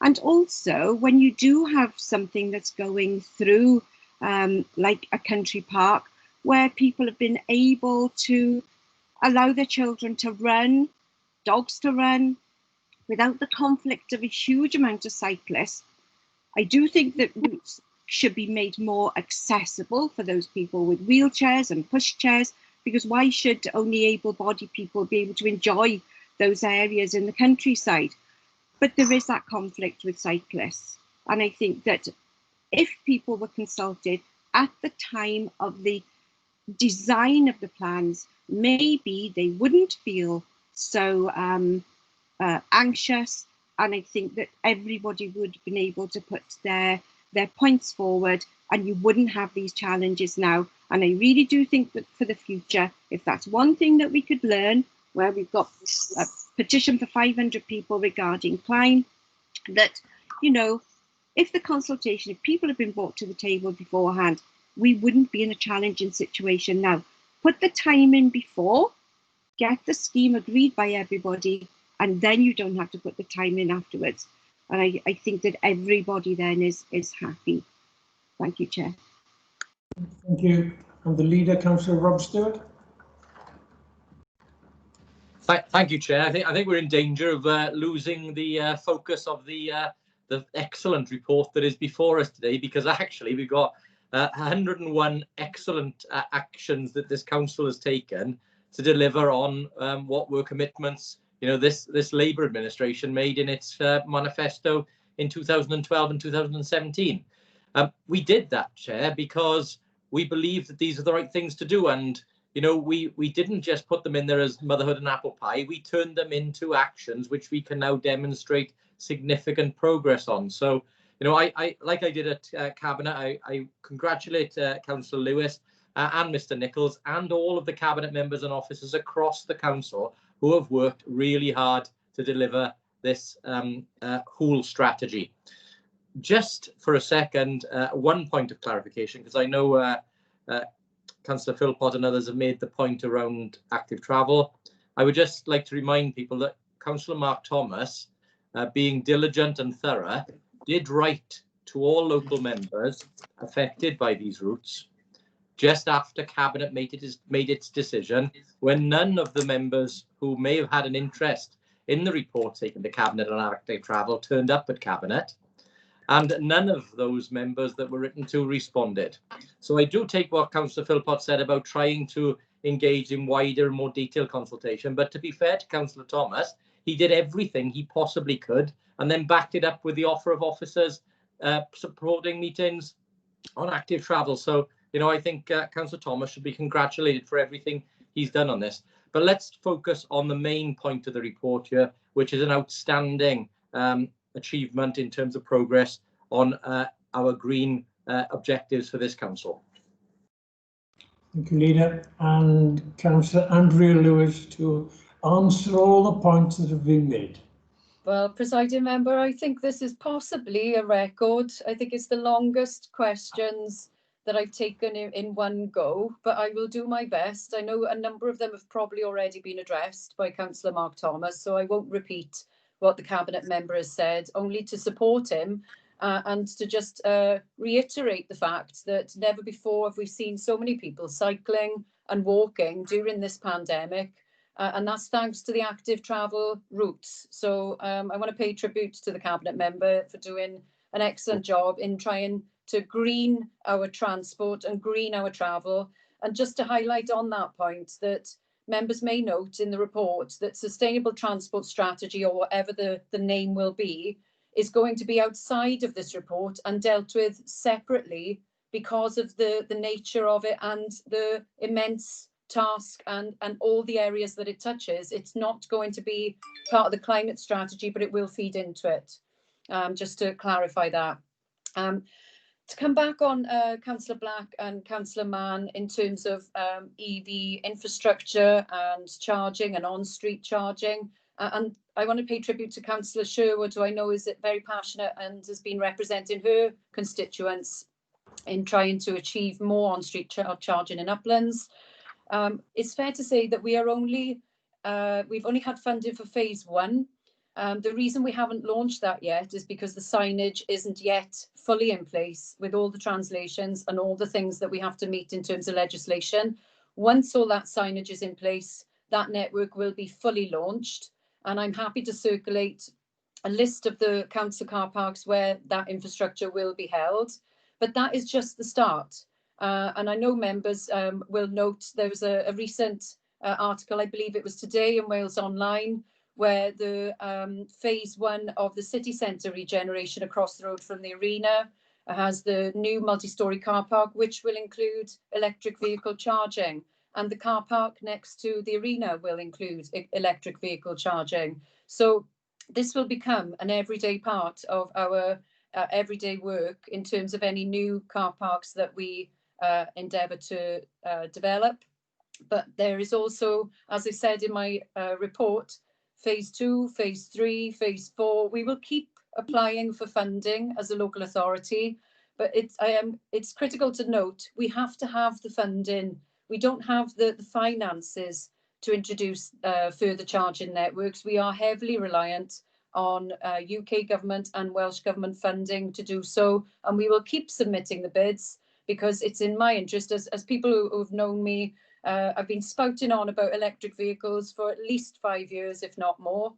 And also, when you do have something that's going through, like a country park, where people have been able to allow their children to run, dogs to run, without the conflict of a huge amount of cyclists. I do think that routes should be made more accessible for those people with wheelchairs and pushchairs, because why should only able-bodied people be able to enjoy those areas in the countryside? But there is that conflict with cyclists. And I think that if people were consulted at the time of the design of the plans, maybe they wouldn't feel so anxious, and I think that everybody would have been able to put their points forward, and you wouldn't have these challenges now. And I really do think that for the future, if that's one thing that we could learn, where we've got a petition for 500 people regarding Clyne, that, you know, if the consultation, if people have been brought to the table beforehand, we wouldn't be in a challenging situation now. Put the time in before, get the scheme agreed by everybody, and then you don't have to put the time in afterwards. And I think that everybody then is happy. Thank you, Chair. Thank you. And the leader, Councillor Rob Stewart. Thank you, Chair. I think we're in danger of losing the focus of the excellent report that is before us today, because actually we've got 101 excellent actions that this council has taken to deliver on what were commitments, you know, this Labour administration made in its manifesto in 2012 and 2017. We did that, Chair, because we believe that these are the right things to do. And, you know, we didn't just put them in there as motherhood and apple pie. We turned them into actions which we can now demonstrate significant progress on. So, you know, I like I did at Cabinet, I congratulate Councillor Lewis and Mr Nichols and all of the Cabinet members and officers across the council who have worked really hard to deliver this whole strategy. Just for a second, one point of clarification, because I know Councillor Philpott and others have made the point around active travel. I would just like to remind people that Councillor Mark Thomas, being diligent and thorough, did write to all local members affected by these routes just after Cabinet made its decision, when none of the members who may have had an interest in the report taken to Cabinet on active travel turned up at Cabinet, and none of those members that were written to responded. So I do take what Councillor Philpott said about trying to engage in wider and more detailed consultation, but to be fair to Councillor Thomas, he did everything he possibly could and then backed it up with the offer of officers supporting meetings on active travel. So, you know, I think Councillor Thomas should be congratulated for everything he's done on this. But let's focus on the main point of the report here, which is an outstanding achievement in terms of progress on our green objectives for this council. Thank you, Leader. And Councillor Andrea Lewis to answer all the points that have been made. Well, Presiding Member, I think this is possibly a record. I think it's the longest questions that I've taken in one go, but I will do my best. I know a number of them have probably already been addressed by Councillor Mark Thomas, so I won't repeat what the Cabinet member has said, only to support him and to just reiterate the fact that never before have we seen so many people cycling and walking during this pandemic. And that's thanks to the active travel routes. So I want to pay tribute to the Cabinet member for doing an excellent job in trying to green our transport and green our travel. And just to highlight on that point, that members may note in the report that sustainable transport strategy, or whatever the name will be, is going to be outside of this report and dealt with separately because of the nature of it and the immense task and all the areas that it touches. It's not going to be part of the climate strategy, but it will feed into it. Just to clarify that. To come back on Councillor Black and Councillor Mann in terms of EV infrastructure and charging and on-street charging, and I want to pay tribute to Councillor Sherwood, who I know is very passionate and has been representing her constituents in trying to achieve more on-street charging in uplands. It's fair to say that we've only had funding for phase 1. The reason we haven't launched that yet is because the signage isn't yet fully in place with all the translations and all the things that we have to meet in terms of legislation. Once all that signage is in place, that network will be fully launched. And I'm happy to circulate a list of the council car parks where that infrastructure will be held, but that is just the start. And I know members will note there was a recent article, I believe it was today in Wales Online, where the phase 1 of the city centre regeneration across the road from the arena has the new multi-storey car park, which will include electric vehicle charging. And the car park next to the arena will include electric vehicle charging. So this will become an everyday part of our everyday work in terms of any new car parks that we endeavour to develop. But there is also, as I said in my report, phase 2, phase 3, phase 4. We will keep applying for funding as a local authority, but it's critical to note we have to have the funding. We don't have the finances to introduce further charging networks. We are heavily reliant on UK government and Welsh government funding to do so, and we will keep submitting the bids because it's in my interest. As people who've known me, I've been spouting on about electric vehicles for at least 5 years, if not more,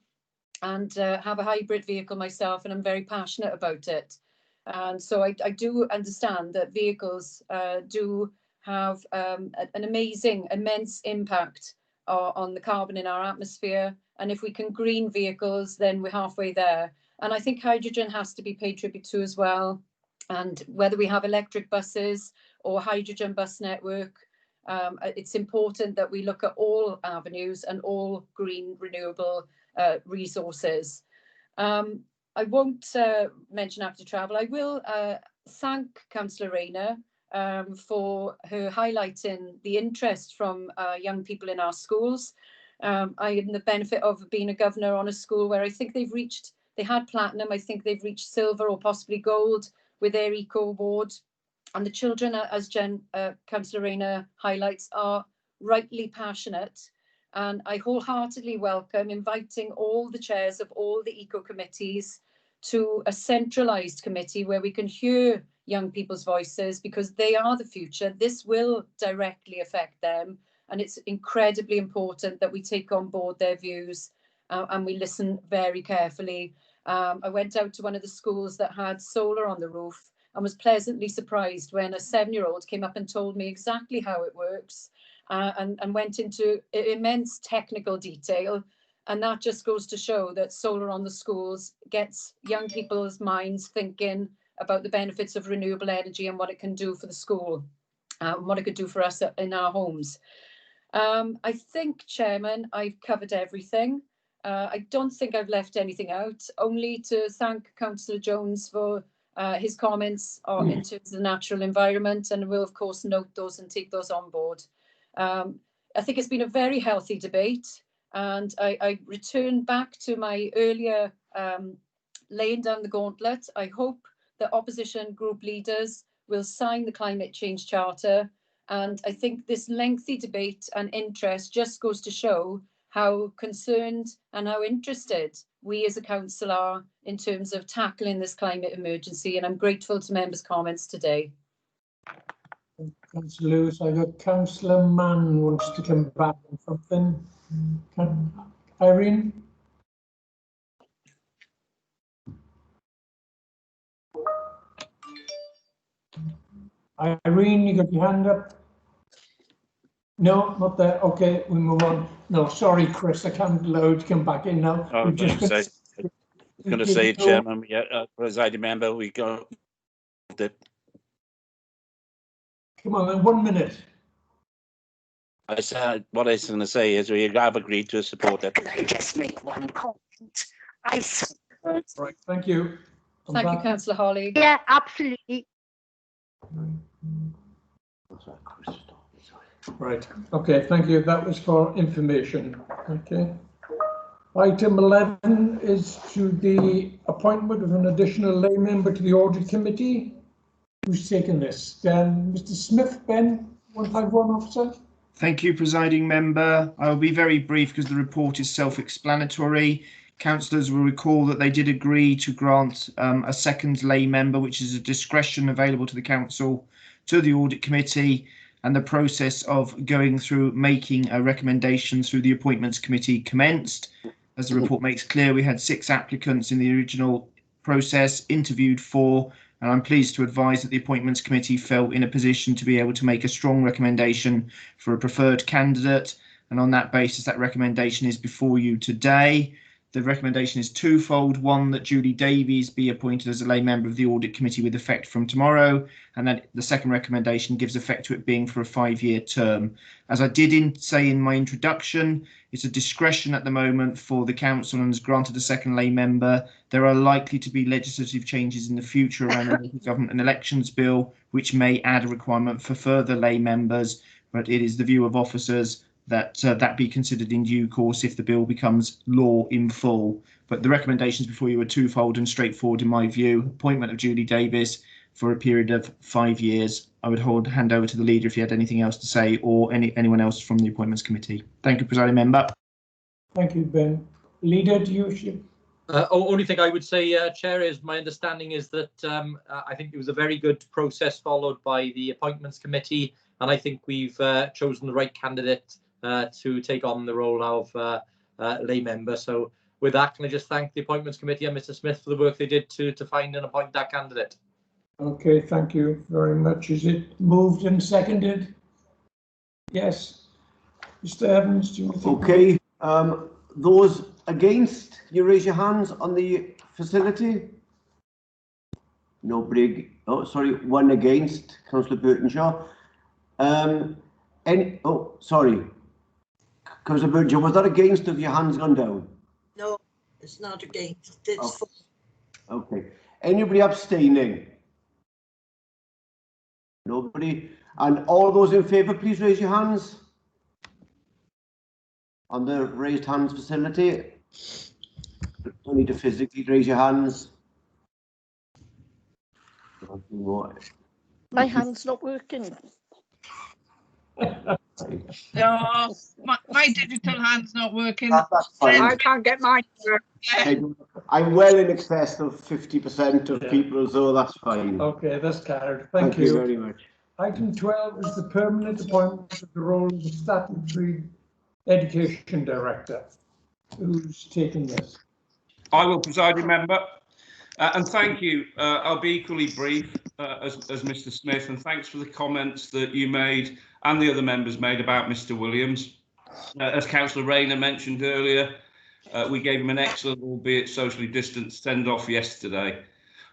and have a hybrid vehicle myself, and I'm very passionate about it. And so I do understand that vehicles do have an amazing, immense impact on the carbon in our atmosphere. And if we can green vehicles, then we're halfway there. And I think hydrogen has to be paid tribute to as well. And whether we have electric buses or hydrogen bus network, it's important that we look at all avenues and all green renewable resources. I won't mention active travel. I will thank Councillor Rayner for her highlighting the interest from young people in our schools. I had the benefit of being a governor on a school where I think they had platinum, I think they've reached silver or possibly gold with their eco award. And the children, as Councillor Rayner highlights, are rightly passionate. And I wholeheartedly welcome inviting all the chairs of all the eco committees to a centralised committee where we can hear young people's voices, because they are the future. This will directly affect them. And it's incredibly important that we take on board their views and we listen very carefully. I went out to one of the schools that had solar on the roof and was pleasantly surprised when a 7-year-old came up and told me exactly how it works and went into immense technical detail. And that just goes to show that solar on the schools gets young people's minds thinking about the benefits of renewable energy and what it can do for the school, what it could do for us in our homes. I think, Chairman, I've covered everything. I don't think I've left anything out, only to thank Councillor Jones for his comments in terms of the natural environment, and we'll of course note those and take those on board. I think it's been a very healthy debate, and I return back to my earlier laying down the gauntlet. I hope that opposition group leaders will sign the Climate Change Charter, and I think this lengthy debate and interest just goes to show how concerned and how interested we as a council are in terms of tackling this climate emergency, and I'm grateful to members' comments today. Councillor Lewis, I got Councillor Mann wants to come back on something. Irene? Irene, you got your hand up? No, not there. Okay, we move on. No, sorry, Chris, I can't allow you to come back in now. I was going to say, Chairman, presiding member, we go. Come on, then, 1 minute. I said what I was going to say is we have agreed to support it. Can I just make one comment? Right, thank you. Thank you, Councillor Holly. Yeah, absolutely. Right, okay, thank you. That was for information. Okay. Item 11 is to the appointment of an additional lay member to the audit committee. Who's taken this? Mr. Smith, Ben, 151 officer. Thank you, presiding member. I will be very brief because the report is self-explanatory. Councillors will recall that they did agree to grant a second lay member, which is a discretion available to the council, to the audit committee, and the process of going through making a recommendation through the appointments committee commenced. as the report makes clear, we had 6 applicants in the original process, interviewed 4, and I'm pleased to advise that the Appointments Committee felt in a position to be able to make a strong recommendation for a preferred candidate, and on that basis that recommendation is before you today. The recommendation is twofold: one, that Julie Davies be appointed as a lay member of the Audit Committee with effect from tomorrow, and then the second recommendation gives effect to it being for a 5-year term. As I did say in my introduction, it's a discretion at the moment for the council and has granted a second lay member. There are likely to be legislative changes in the future around the Local Government and Elections Bill, which may add a requirement for further lay members, but it is the view of officers that that be considered in due course if the bill becomes law in full. But the recommendations before you are twofold and straightforward in my view. Appointment of Julie Davies for a period of 5 years. I would hand over to the leader if you had anything else to say, or anyone else from the Appointments Committee. Thank you, Presiding Member. Thank you, Ben. Leader, do you? Only thing I would say, Chair, is my understanding is that I think it was a very good process followed by the Appointments Committee, and I think we've chosen the right candidate to take on the role of lay member. So with that, can I just thank the Appointments Committee and Mr. Smith for the work they did to find and appoint that candidate. Okay, thank you very much. Is it moved and seconded? Yes. Mr. Evans, do you want to think? Okay, those against, can you raise your hands on the facility? Nobody. Oh, sorry, one against, Councillor Burtonshaw. Sorry, Councillor Burtonshaw, was that against, or have your hands gone down? No, it's not against. It's for. Okay. Anybody abstaining? Nobody. And all those in favour, please raise your hands on the raised hands facility. Don't need to physically raise your hands. My hand's not working. No, my digital hand's not working. That's fine. I can't get mine to work. I'm well in excess of 50% of people, so that's fine. Okay, that's carried. Thank you very much. Item 12 is the permanent appointment of the role of the Statutory Education Director. Who's taking this? I will, Presiding Member. And thank you. I'll be equally brief as Mr. Smith, and thanks for the comments that you made and the other members made about Mr. Williams. As Councillor Rayner mentioned earlier, we gave him an excellent, albeit socially distanced, send-off yesterday.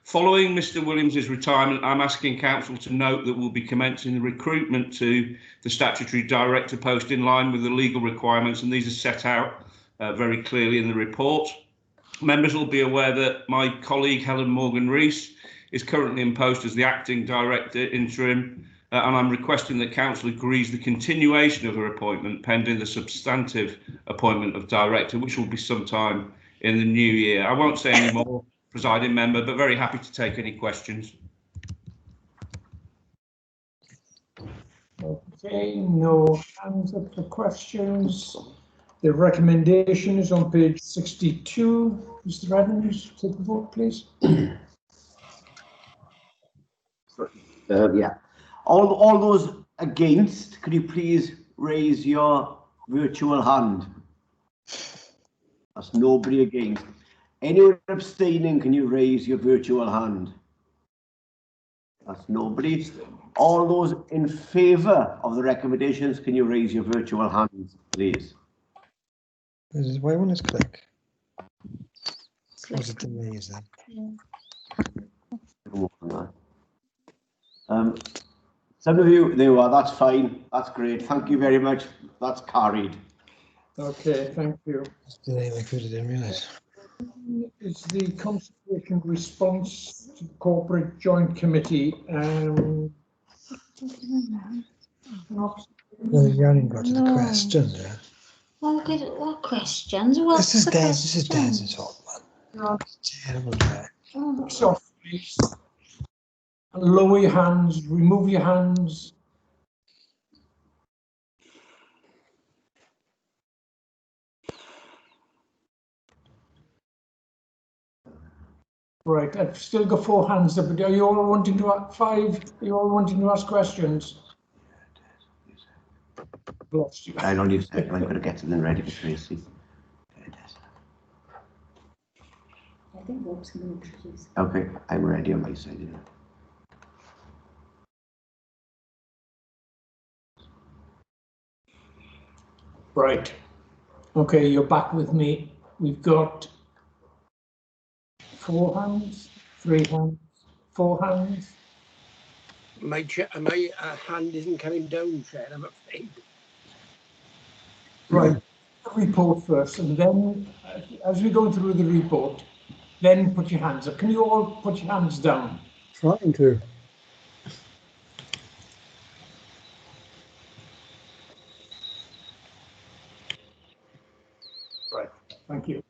Following Mr. Williams' retirement, I'm asking Council to note that we'll be commencing the recruitment to the Statutory Director post in line with the legal requirements, and these are set out very clearly in the report. Members will be aware that my colleague Helen Morgan-Rees is currently in post as the Acting Director Interim, and I'm requesting that Council agrees the continuation of her appointment pending the substantive appointment of Director, which will be sometime in the new year. I won't say any more, Presiding Member, but very happy to take any questions. Okay, no hands up for questions. The recommendation is on page 62. Mr. Evans, take the vote, please. Yeah. All those against, could you please raise your virtual hand? That's nobody against. Anyone abstaining, can you raise your virtual hand? That's nobody. All those in favour of the recommendations, can you raise your virtual hands, please? Why won't it click? Was it the maze then? Some of you, there you are, that's fine, that's great, thank you very much, that's carried. Okay, thank you. The name I didn't realise. It's the consultation response to the Corporate Joint Committee. No, you haven't got to the questions yet. What questions? This is Des' hot one. Terrible guy. Soft, please. Lower your hands, remove your hands. Right, I've still got 4 hands up. Are you all wanting to ask 5? Are you all wanting to ask questions? Lost you. Hang on a second, I'm going to get them ready for Tracy. think Rob's going to introduce. Okay, I'm ready on my side. Yeah. Right. Okay, you're back with me. We've got 4 hands, 3 hands, 4 hands. My hand isn't coming down, Chair, I'm afraid. Right. The report first, and then as we go through the report, then put your hands up. Can you all put your hands down? Trying to. Right. Thank you.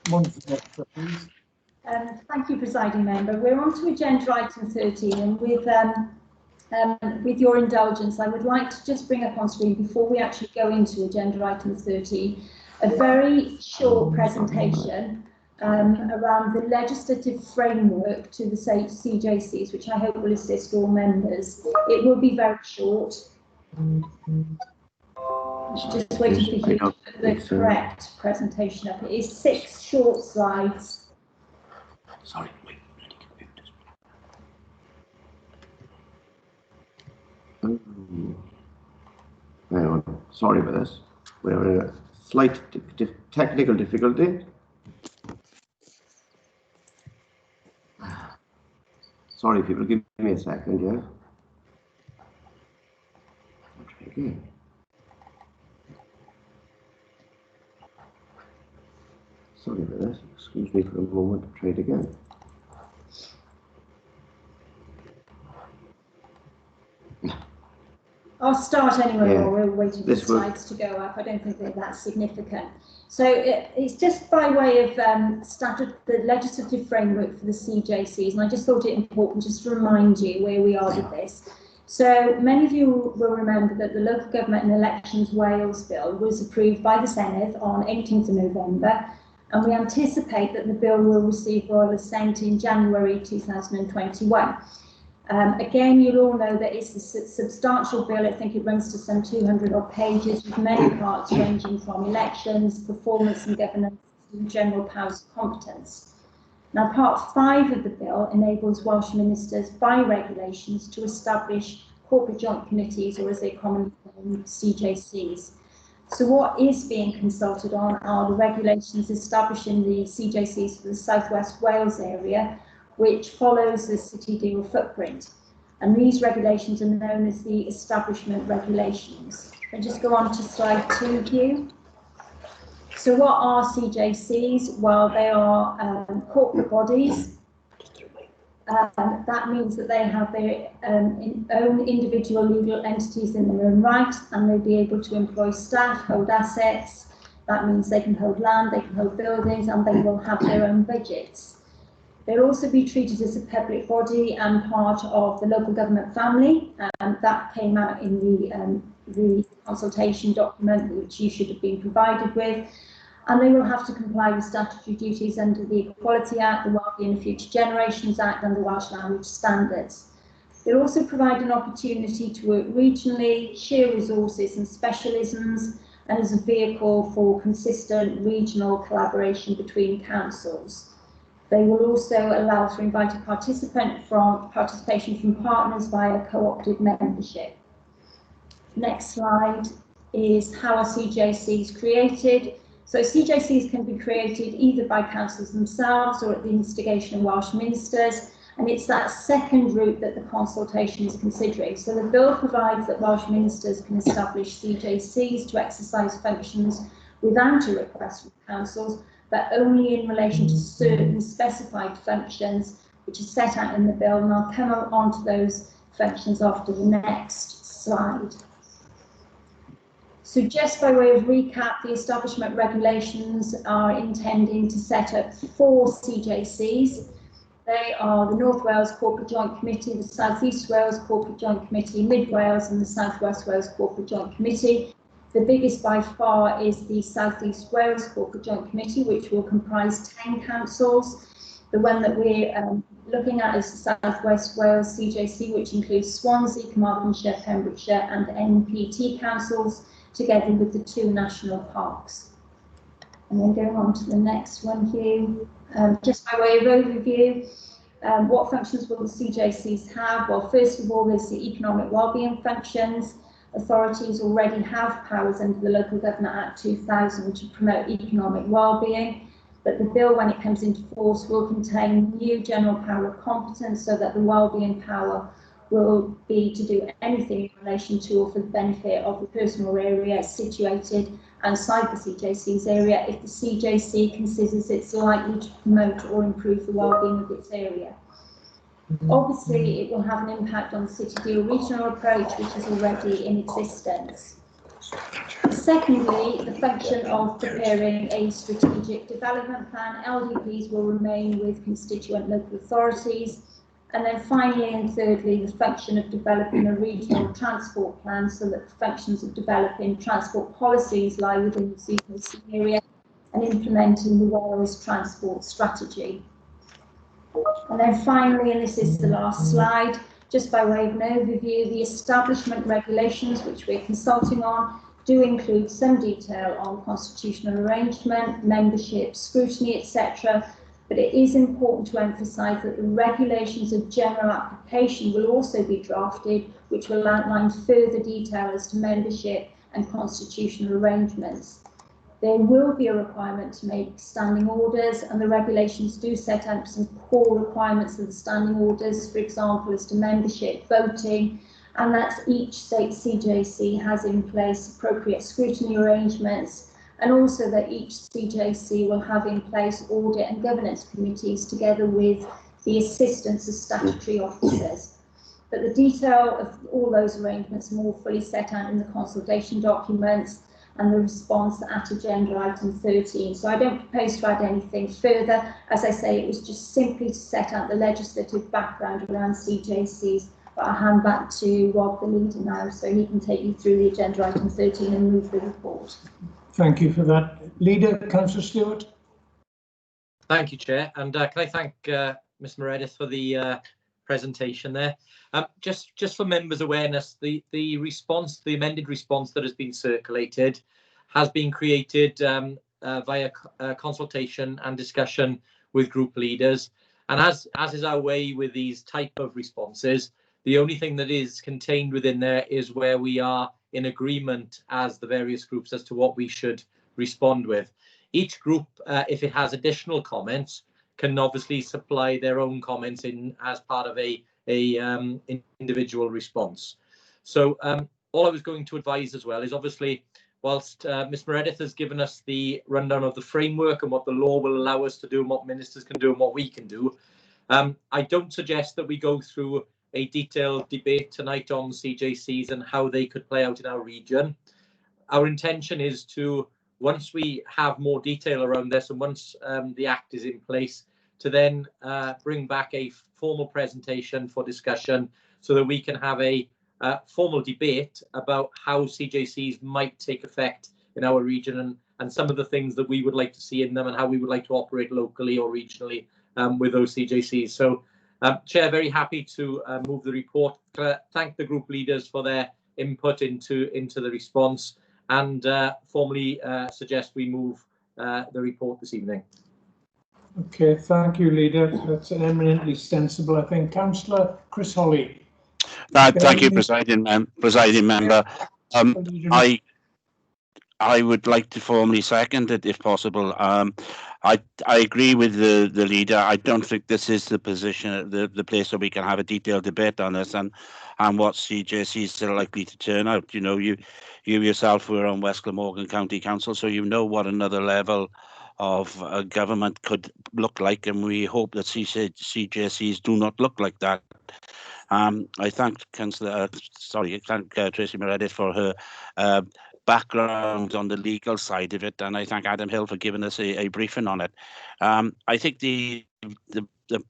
Monster, please. Thank you, Presiding Member. We're on to agenda item 13, and with your indulgence, I would like to just bring up on screen, before we actually go into agenda item 13, a very short presentation around the legislative framework to the CJCs, which I hope will assist all members. It will be very short. Just waiting for you to put the correct presentation up. It is 6 short slides. Sorry, wait. Hang on. Sorry for this. We're having a slight technical difficulty. Sorry, people, give me a second, yeah? I'll try again. Sorry for this. Excuse me for a moment. I'll try it again. I'll start anyway Yeah. while we're waiting for the slides to go up. I don't think that that's significant. So it's just by way of the legislative framework for the CJCs, and I just thought it important just to remind you where we are with this. So many of you will remember that the Local Government and Elections Wales Bill was approved by the Senedd on 18th of November, and we anticipate that the bill will receive royal assent in January 2021. Again, you'll all know that it's a substantial bill. I think it runs to some 200 odd pages, with many parts ranging from elections, performance and governance, and general powers of competence. Now, part 5 of the bill enables Welsh ministers by regulations to establish corporate joint committees, or as they commonly call them, CJCs. So what is being consulted on are the regulations establishing the CJCs for the South West Wales area, which follows the city deal footprint. And these regulations are known as the establishment regulations. I'll just go on to slide 2 here. So what are CJCs? Well, they are corporate bodies. That means that they have their own individual legal entities in their own right, and they'll be able to employ staff, hold assets. That means they can hold land, they can hold buildings, and they will have their own budgets. They'll also be treated as a public body and part of the local government family, and that came out in the consultation document, which you should have been provided with. And they will have to comply with statutory duties under the Equality Act, the Wellbeing and Future Generations Act, and the Welsh Language Standards. They'll also provide an opportunity to work regionally, share resources and specialisms, and as a vehicle for consistent regional collaboration between councils. They will also allow for invited participation from partners via co-opted membership. Next slide is how are CJCs created. So CJCs can be created either by councils themselves or at the instigation of Welsh ministers, and it's that second route that the consultation is considering. So the bill provides that Welsh ministers can establish CJCs to exercise functions without a request from councils, but only in relation to certain specified functions which are set out in the bill, and I'll come on to those functions after the next slide. So just by way of recap, the establishment regulations are intending to set up 4 CJCs. They are the North Wales Corporate Joint Committee, the South East Wales Corporate Joint Committee, Mid Wales and the South West Wales Corporate Joint Committee. The biggest by far is the South East Wales Corporate Joint Committee, which will comprise 10 councils. The one that we're looking at is the South West Wales CJC, which includes Swansea, Carmarthenshire, Pembrokeshire and NPT councils, together with the 2 national parks. And then going on to the next one, Hugh, just by way of overview, what functions will the CJCs have? Well, first of all, there's the economic wellbeing functions. Authorities already have powers under the Local Government Act 2000 to promote economic wellbeing, but the bill, when it comes into force, will contain new general power of competence so that the wellbeing power will be to do anything in relation to or for the benefit of the personal area situated outside the CJC's area if the CJC considers it's likely to promote or improve the wellbeing of its area. Obviously, it will have an impact on the city deal regional approach, which is already in existence. Secondly, the function of preparing a strategic development plan. LDPs will remain with constituent local authorities. And then finally and thirdly, the function of developing a regional transport plan so that the functions of developing transport policies lie within the CJC area and implementing the Wales transport strategy. And then finally, and this is the last slide, just by way of an overview, the establishment regulations which we're consulting on do include some detail on constitutional arrangement, membership, scrutiny, etc. But it is important to emphasise that the regulations of general application will also be drafted, which will outline further detail as to membership and constitutional arrangements. There will be a requirement to make standing orders, and the regulations do set out some core requirements of the standing orders, for example, as to membership, voting, and that each state CJC has in place appropriate scrutiny arrangements, and also that each CJC will have in place audit and governance committees together with the assistance of statutory officers. But the detail of all those arrangements are more fully set out in the consultation documents and the response at agenda item 13. So I don't propose to add anything further. As I say, it was just simply to set out the legislative background around CJCs. But I'll hand back to Rob, the leader now, so he can take you through the agenda item 13 and move the report. Thank you for that. Leader, Councillor Stewart. Thank you, Chair. And can I thank Ms Meredith for the presentation there. Just for members' awareness, the response, the amended response that has been circulated has been created via consultation and discussion with group leaders. And as is our way with these type of responses, the only thing that is contained within there is where we are in agreement as the various groups as to what we should respond with. Each group, if it has additional comments, can obviously supply their own comments in as part of a individual response. So all I was going to advise as well is obviously, whilst Ms Meredith has given us the rundown of the framework and what the law will allow us to do and what ministers can do and what we can do, I don't suggest that we go through a detailed debate tonight on CJCs and how they could play out in our region. Our intention is to, once we have more detail around this and once the Act is in place, to then bring back a formal presentation for discussion so that we can have a formal debate about how CJCs might take effect in our region and some of the things that we would like to see in them and how we would like to operate locally or regionally with those CJCs. So, Chair, very happy to move the report. Thank the group leaders for their input into the response and formally suggest we move the report this evening. Okay, thank you, Leader. That's eminently sensible, I think. Councillor Chris Holly. Thank you, presiding member. I would like to formally second it, if possible. I agree with the leader. I don't think this is the position, the place where we can have a detailed debate on this and what CJCs are likely to turn out. You know, you yourself were on West Glamorgan County Council, so you know what another level of government could look like, and we hope that CJCs do not look like that. I thank Tracy Meredith for her background on the legal side of it, and I thank Adam Hill for giving us a briefing on it. I think the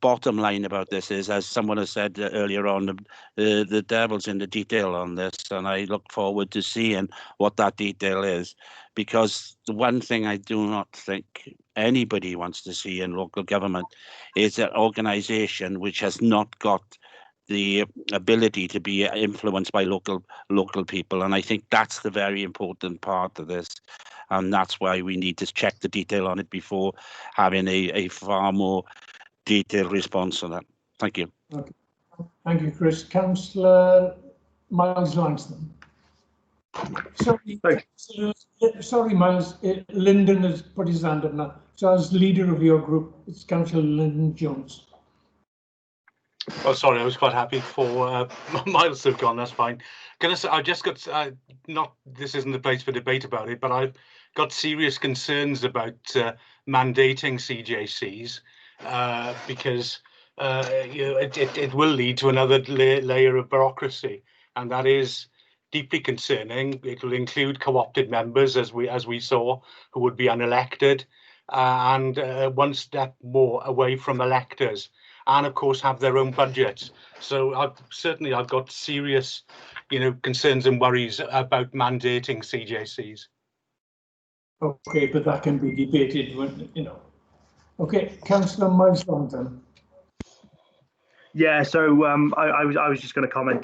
bottom line about this is, as someone has said earlier on, the devil's in the detail on this, and I look forward to seeing what that detail is, because the one thing I do not think anybody wants to see in local government is an organisation which has not got the ability to be influenced by local people, and I think that's the very important part of this. and that's why we need to check the detail on it before having a far more detailed response on that. Thank you. Okay. Thank you, Chris. Councillor Miles Langston. Sorry, Miles. Lyndon has put his hand up now. So as leader of your group, it's Councillor Lyndon Jones. Oh, sorry, I was quite happy for Miles to have gone. That's fine. Can I just got this isn't the place for debate about it, but I've got serious concerns about mandating CJCs because it will lead to another layer of bureaucracy, and that is deeply concerning. It will include co-opted members, as we saw, who would be unelected, and one step more away from electors, and of course have their own budgets. So I've got serious, concerns and worries about mandating CJCs. Okay, but that can be debated when, Okay, Councillor Miles Langston. Yeah, so I was just going to comment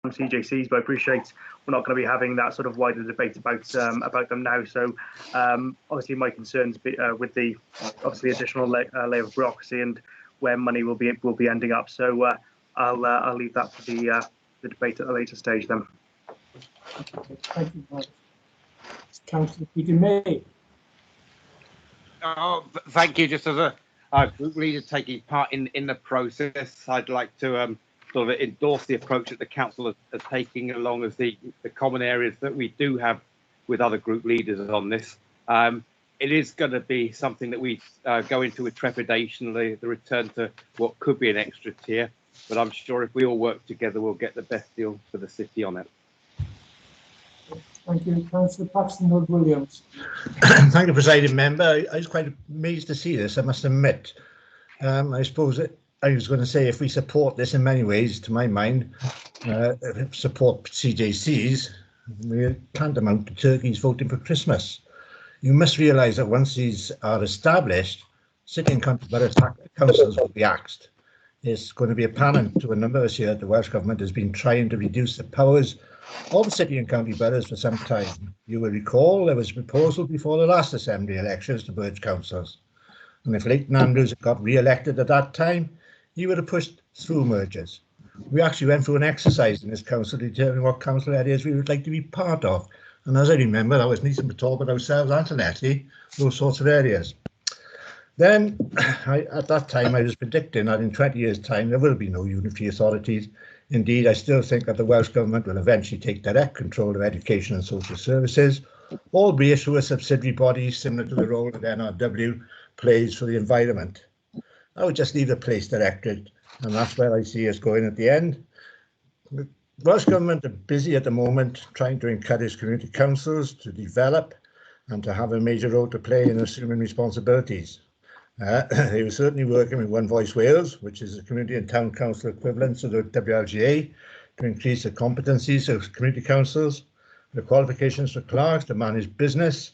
on CJCs, but I appreciate we're not going to be having that sort of wider debate about them now. So obviously my concerns with the obviously additional layer of bureaucracy and where money will be ending up. So I'll leave that for the debate at a later stage then. Thank you, Mike. Councillor Peter May. Oh, thank you. Just as a group leader taking part in the process, I'd like to sort of endorse the approach that the council is taking, along as the common areas that we do have with other group leaders on this. It is going to be something that we go into with trepidation, the return to what could be an extra tier, but I'm sure if we all work together, we'll get the best deal for the city on it. Thank you. Councillor Paxton Williams. Thank you, Presiding Member. I was quite amazed to see this, I must admit. I suppose I was going to say, if we support this in many ways, to my mind, support CJCs, we're tantamount to turkeys voting for Christmas. You must realise that once these are established, city and county borough councils will be axed. It's going to be apparent to a number of us here that the Welsh Government has been trying to reduce the powers of city and county boroughs for some time. You will recall there was a proposal before the last Assembly elections to merge councils. And if Leighton Andrews got re-elected at that time, he would have pushed through mergers. We actually went through an exercise in this council to determine what council areas we would like to be part of. And as I remember, that was Neeson, Talbot, ourselves, Antonetti, those sorts of areas. Then, at that time, I was predicting that in 20 years' time, there will be no unitary authorities. Indeed, I still think that the Welsh Government will eventually take direct control of education and social services, albeit through a subsidiary body similar to the role that NRW plays for the environment. I would just leave the Police Directorate, and that's where I see us going at the end. The Welsh Government are busy at the moment trying to encourage community councils to develop and to have a major role to play in assuming responsibilities. They were certainly working with One Voice Wales, which is the community and town council equivalent to the WLGA, to increase the competencies of community councils, the qualifications for clerks to manage business,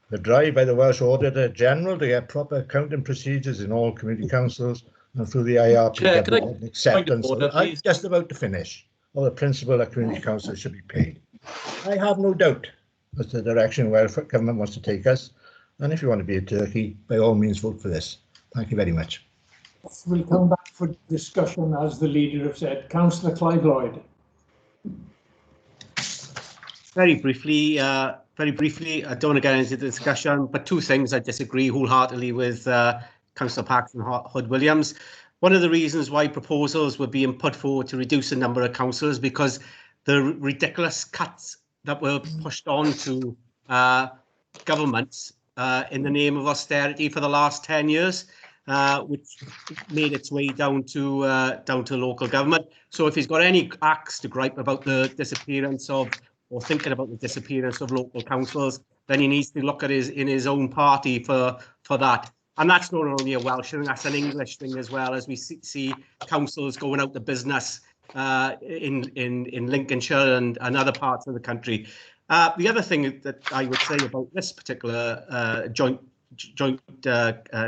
the drive by the Welsh Auditor General to get proper accounting procedures in all community councils, and through the IRP acceptance. I'm just about to finish. Or the principle that community councils should be paid. I have no doubt as to the direction where the government wants to take us. And if you want to be a turkey, by all means vote for this. Thank you very much. We'll come back for discussion, as the leader have said. Councillor Clive Lloyd. Very briefly, I don't want to get into the discussion, but two things I disagree wholeheartedly with Councillor Paxton Williams. One of the reasons why proposals were being put forward to reduce the number of councillors, because the ridiculous cuts that were pushed on to governments in the name of austerity for the last 10 years, which made its way down to local government. So if he's got any axe to gripe about the disappearance of, or thinking about the disappearance of local councils, then he needs to look at in his own party for that. And that's not only a Welsh thing, that's an English thing as well, as we see councils going out of business in Lincolnshire and other parts of the country. The other thing that I would say about this particular joint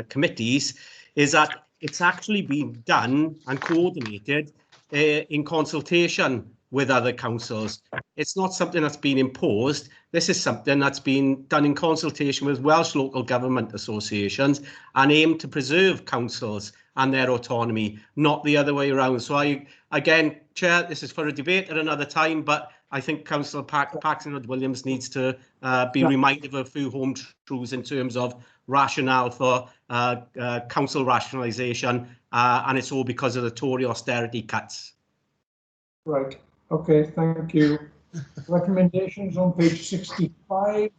committees is that it's actually been done and coordinated in consultation with other councils. It's not something that's been imposed. This is something that's been done in consultation with Welsh local government associations and aimed to preserve councils and their autonomy, not the other way around. So again, Chair, this is for a debate at another time, but I think Councillor Paxton Williams needs to be reminded of a few home truths in terms of rationale for council rationalisation, and it's all because of the Tory austerity cuts. Right. Okay, thank you. Recommendations on page 65.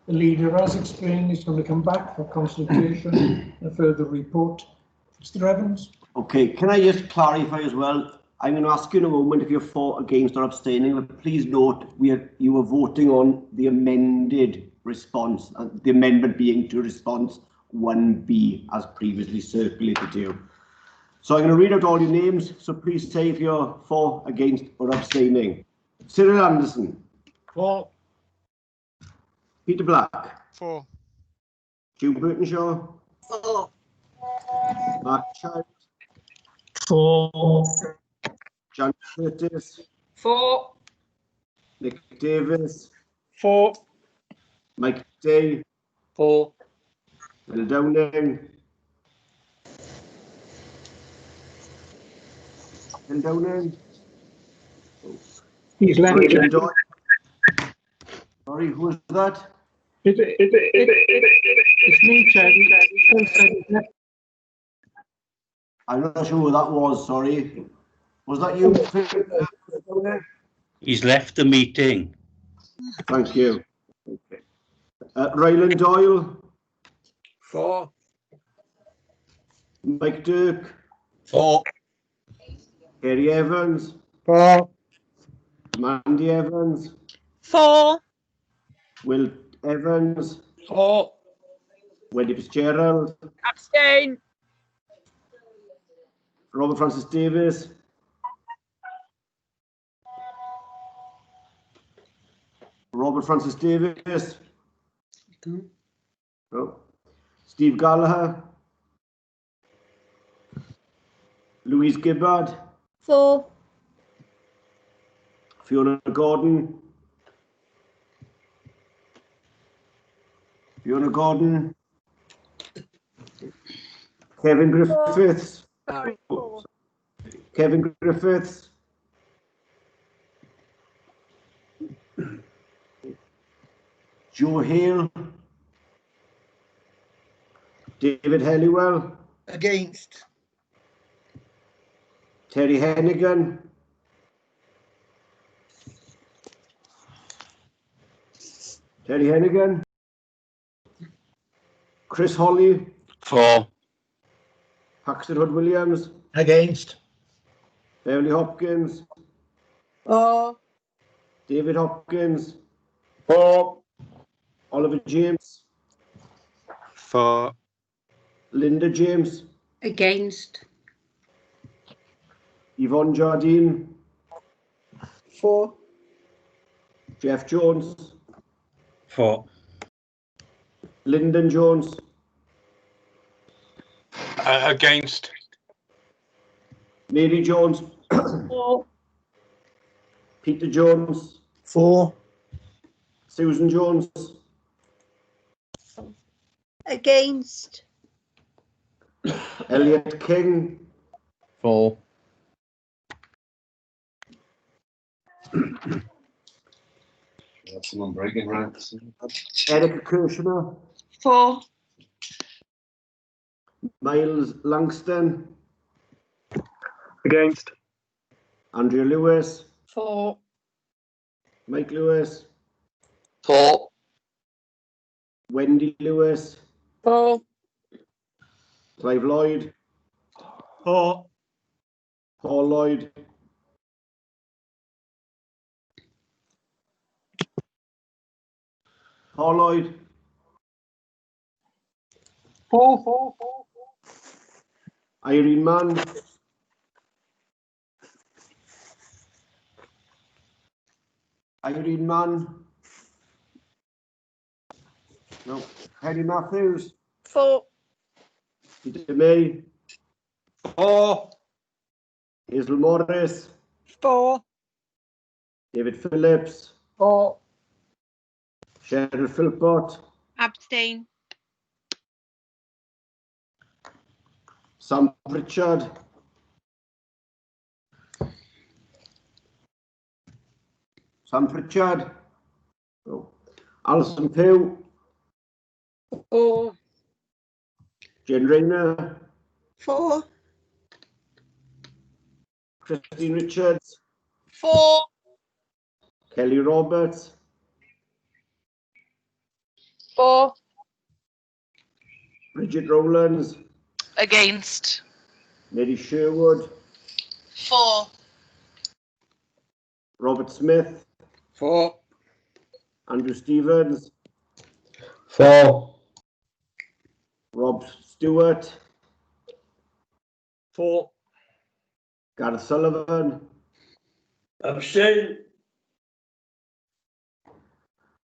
The leader, as explained, is going to come back for consultation and a further report. Mr. Evans. Okay, can I just clarify as well? I'm going to ask you in a moment if you're for, against, or abstaining, but please note you are voting on the amended response, the amendment being to response 1B as previously circulated to you. So I'm going to read out all your names, so please say if you're for, against, or abstaining. Cyril Anderson. For. Peter Black. For. Hugh Burtonshaw. For. Mark Child. For. John Curtis. For. Nick Davis. For. Mike Day. For. Phil Downing. Phil Downing. He's left. Sorry, who was that? It's me, Chair. I'm not sure who that was, sorry. Was that you? He's left the meeting. Thank you. Okay. Ryland Doyle. For. Mike Dirk. For. Kerry Evans. For. Mandy Evans. For. Will Evans. For. Wendy Fitzgerald. Abstain. Robert Francis Davis. Robert Francis Davis. No. Steve Gallagher. Louise Gibbard. For. Fiona Gordon. Fiona Gordon. Kevin Griffiths. Kevin Griffiths. Joe Hale. David Helliwell. Against. Terry Hennigan. Terry Hennigan. Chris Holly. For. Paxton Hood Williams. Against. Beverly Hopkins. For. David Hopkins. For. Oliver James. For. Linda James. Against. Yvonne Jardine. For. Jeff Jones. For. Lyndon Jones. Against. Mary Jones. For. Peter Jones. For. Susan Jones. Against. Elliot King. For. Someone breaking ranks. Erica Kirshner. For. Miles Langston. Against. Andrea Lewis. For. Mike Lewis. For. Wendy Lewis. For. Clive Lloyd. For. Paul Lloyd. Paul Lloyd. For. Irene Mann. Irene Mann. No. Henry Matthews. For. Peter May. For. Hazel Morris. For. David Phillips. For. Cheryl Philpott. Abstain. Sam Pritchard. Sam Pritchard. Oh. Alison Pugh. For. Jane Rayner. For. Christine Richards. For. Kelly Roberts. For. Bridget Rowlands. Against. Mary Sherwood. For. Robert Smith. For. Andrew Stevens. For. Rob Stewart. For. Gareth Sullivan. Abstain.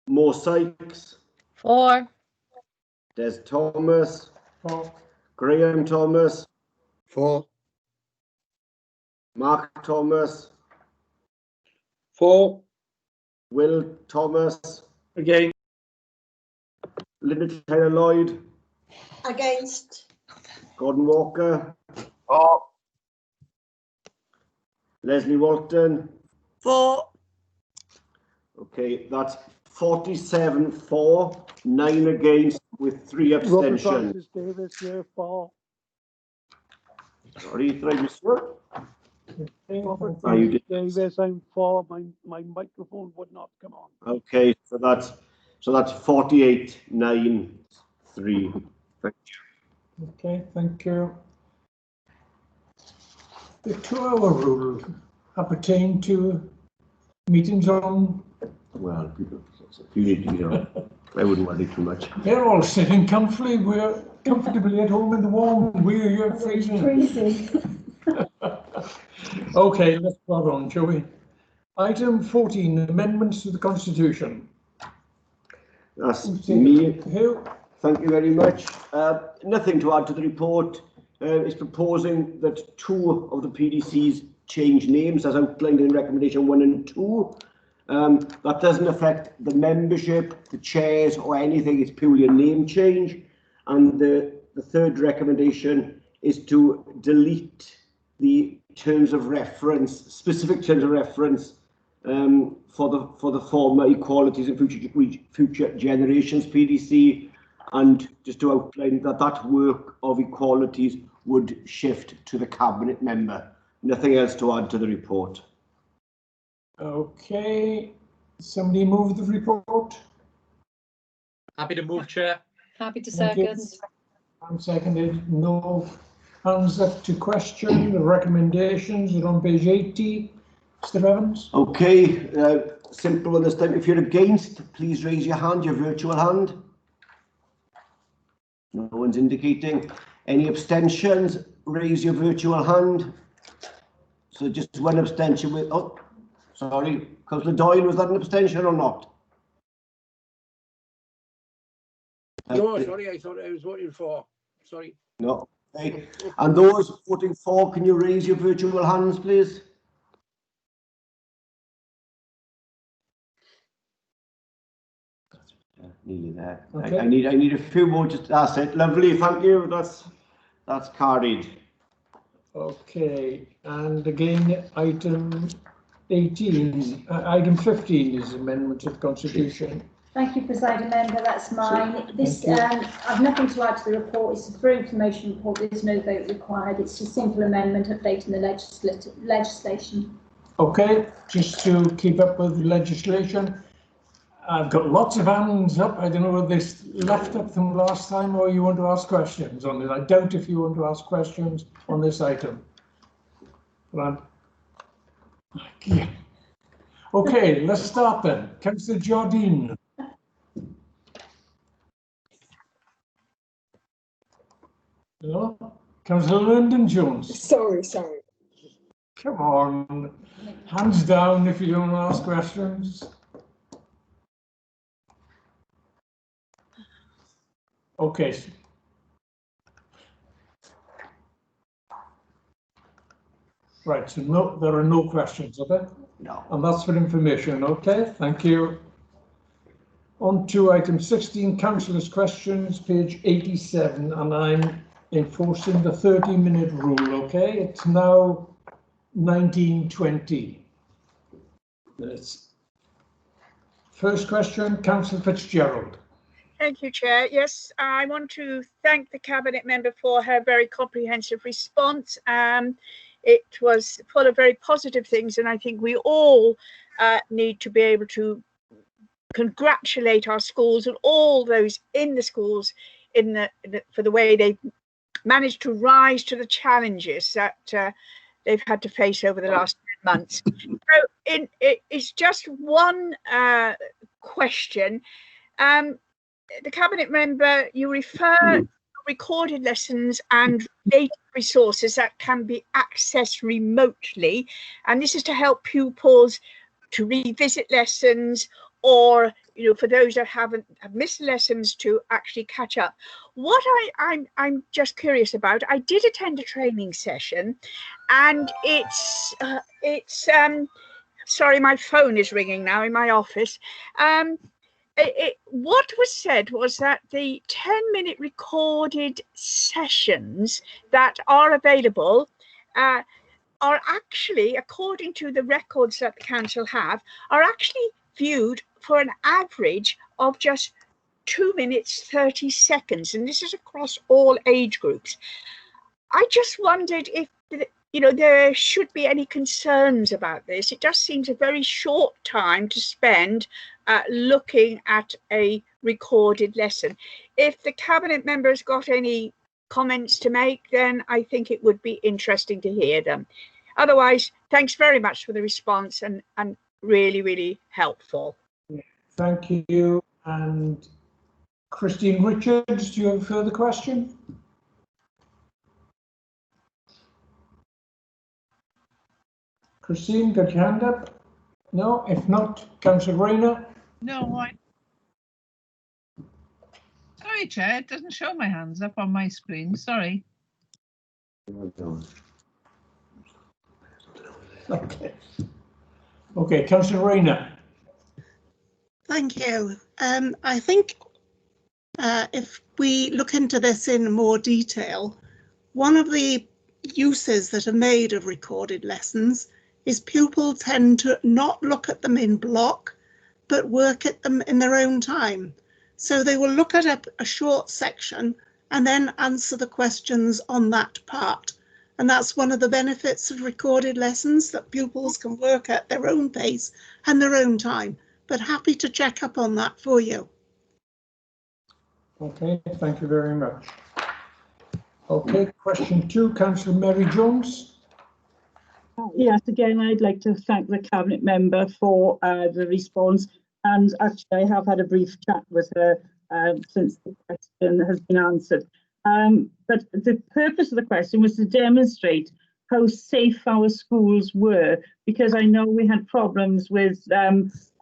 Mo Sykes. For. Des Thomas. For. Graham Thomas. For. Mark Thomas. For. Will Thomas. Again. Linda Taylor Lloyd. Against. Gordon Walker. For. Leslie Walton. For. Okay, that's 47 for, 9 against, with 3 Robert abstentions. Francis Davis, yeah, for. Sorry, did I miss one? Robert Oh, you Francis did. Davis, I'm for. My microphone would not come on. Okay, so that's 48, 9, 3. Thank you. Okay, thank you. The 2-hour rule appertain to meetings on. Well, people, you need to, you know, I wouldn't worry too much. They're all sitting comfortably. We're comfortably at home in the warm. We're here freezing. Okay, let's plod on, shall we? Item 14, amendments to the Constitution. That's me. Thank you very much. Nothing to add to the report. It's proposing that 2 of the PDCs change names as outlined in recommendation 1 and 2. That doesn't affect the membership, the chairs or anything. It's purely a name change. And the third recommendation is to delete the terms of reference, specific terms of reference for the former Equalities and Future Generations PDC, and just to outline that work of equalities would shift to the cabinet member. Nothing else to add to the report. Okay, somebody move the report? Happy to move, Chair. Happy to Thank you. second. I'm seconded. No hands up to question. The recommendations are on page 80. Mr. Evans? Okay, simple one this time. If you're against, please raise your hand, your virtual hand. No one's indicating. Any abstentions, raise your virtual hand. So just one abstention with, oh, sorry, Councillor Doyle, was that an abstention or not? No, sorry, I thought I was voting for. Sorry. No. Okay. And those voting for, can you raise your virtual hands, please? Nearly there. Okay. I need a few more. Just that's it. Lovely. Thank you. That's carried. Okay, and again, item 18, item 15 is amendment to the Constitution. Thank you, Presiding Member. That's mine. This I've nothing to add to the report. It's a through information report. There's no vote required. It's a simple amendment updating the legislation. Okay, just to keep up with the legislation. I've got lots of hands up. I don't know whether this left up from last time or you want to ask questions on it. I doubt if you want to ask questions on this item. Right. Okay, let's start then. Councillor Jardine. No? Councillor Lyndon Jones. Sorry. Come on. Hands down if you don't ask questions. Okay. Right, so no, there are no questions, are there? No. And that's for information. Okay, thank you. On to item 16, councillors' questions, page 87, and I'm enforcing the 30-minute rule. Okay, it's now 19:20 minutes. First question, Councillor Fitzgerald. Thank you, Chair. Yes, I want to thank the Cabinet member for her very comprehensive response. It was full of very positive things, and I think we all need to be able to congratulate our schools and all those in the schools for the way they've managed to rise to the challenges that they've had to face over the last 10 months. So it's just one question. The Cabinet member, you refer to recorded lessons and data resources that can be accessed remotely, and this is to help pupils to revisit lessons, or for those that have missed lessons, to actually catch up. What I'm just curious about, I did attend a training session, and it's sorry, my phone is ringing now in my office. What was said was that the 10-minute recorded sessions that are available are actually, according to the records that the council have, are actually viewed for an average of just 2 minutes 30 seconds, and this is across all age groups. I just wondered if there should be any concerns about this. It just seems a very short time to spend looking at a recorded lesson. If the Cabinet member's got any comments to make, then I think it would be interesting to hear them. Otherwise, thanks very much for the response, and really, really helpful. Thank you. And Christine Richards, do you have a further question? Christine, got your hand up? No, if not, Councillor Rayner. No, sorry, Chair, it doesn't show my hands up on my screen. Sorry. Okay, Councillor Rayner. Thank you. I think if we look into this in more detail, one of the uses that are made of recorded lessons is pupils tend to not look at them in block, but work at them in their own time. So they will look at a short section and then answer the questions on that part. And that's one of the benefits of recorded lessons, that pupils can work at their own pace and their own time. But happy to check up on that for you. Okay, thank you very much. Okay, question 2, Councillor Mary Jones. Yes, again, I'd like to thank the Cabinet member for the response. And actually, I have had a brief chat with her since the question has been answered. But the purpose of the question was to demonstrate how safe our schools were, because I know we had problems with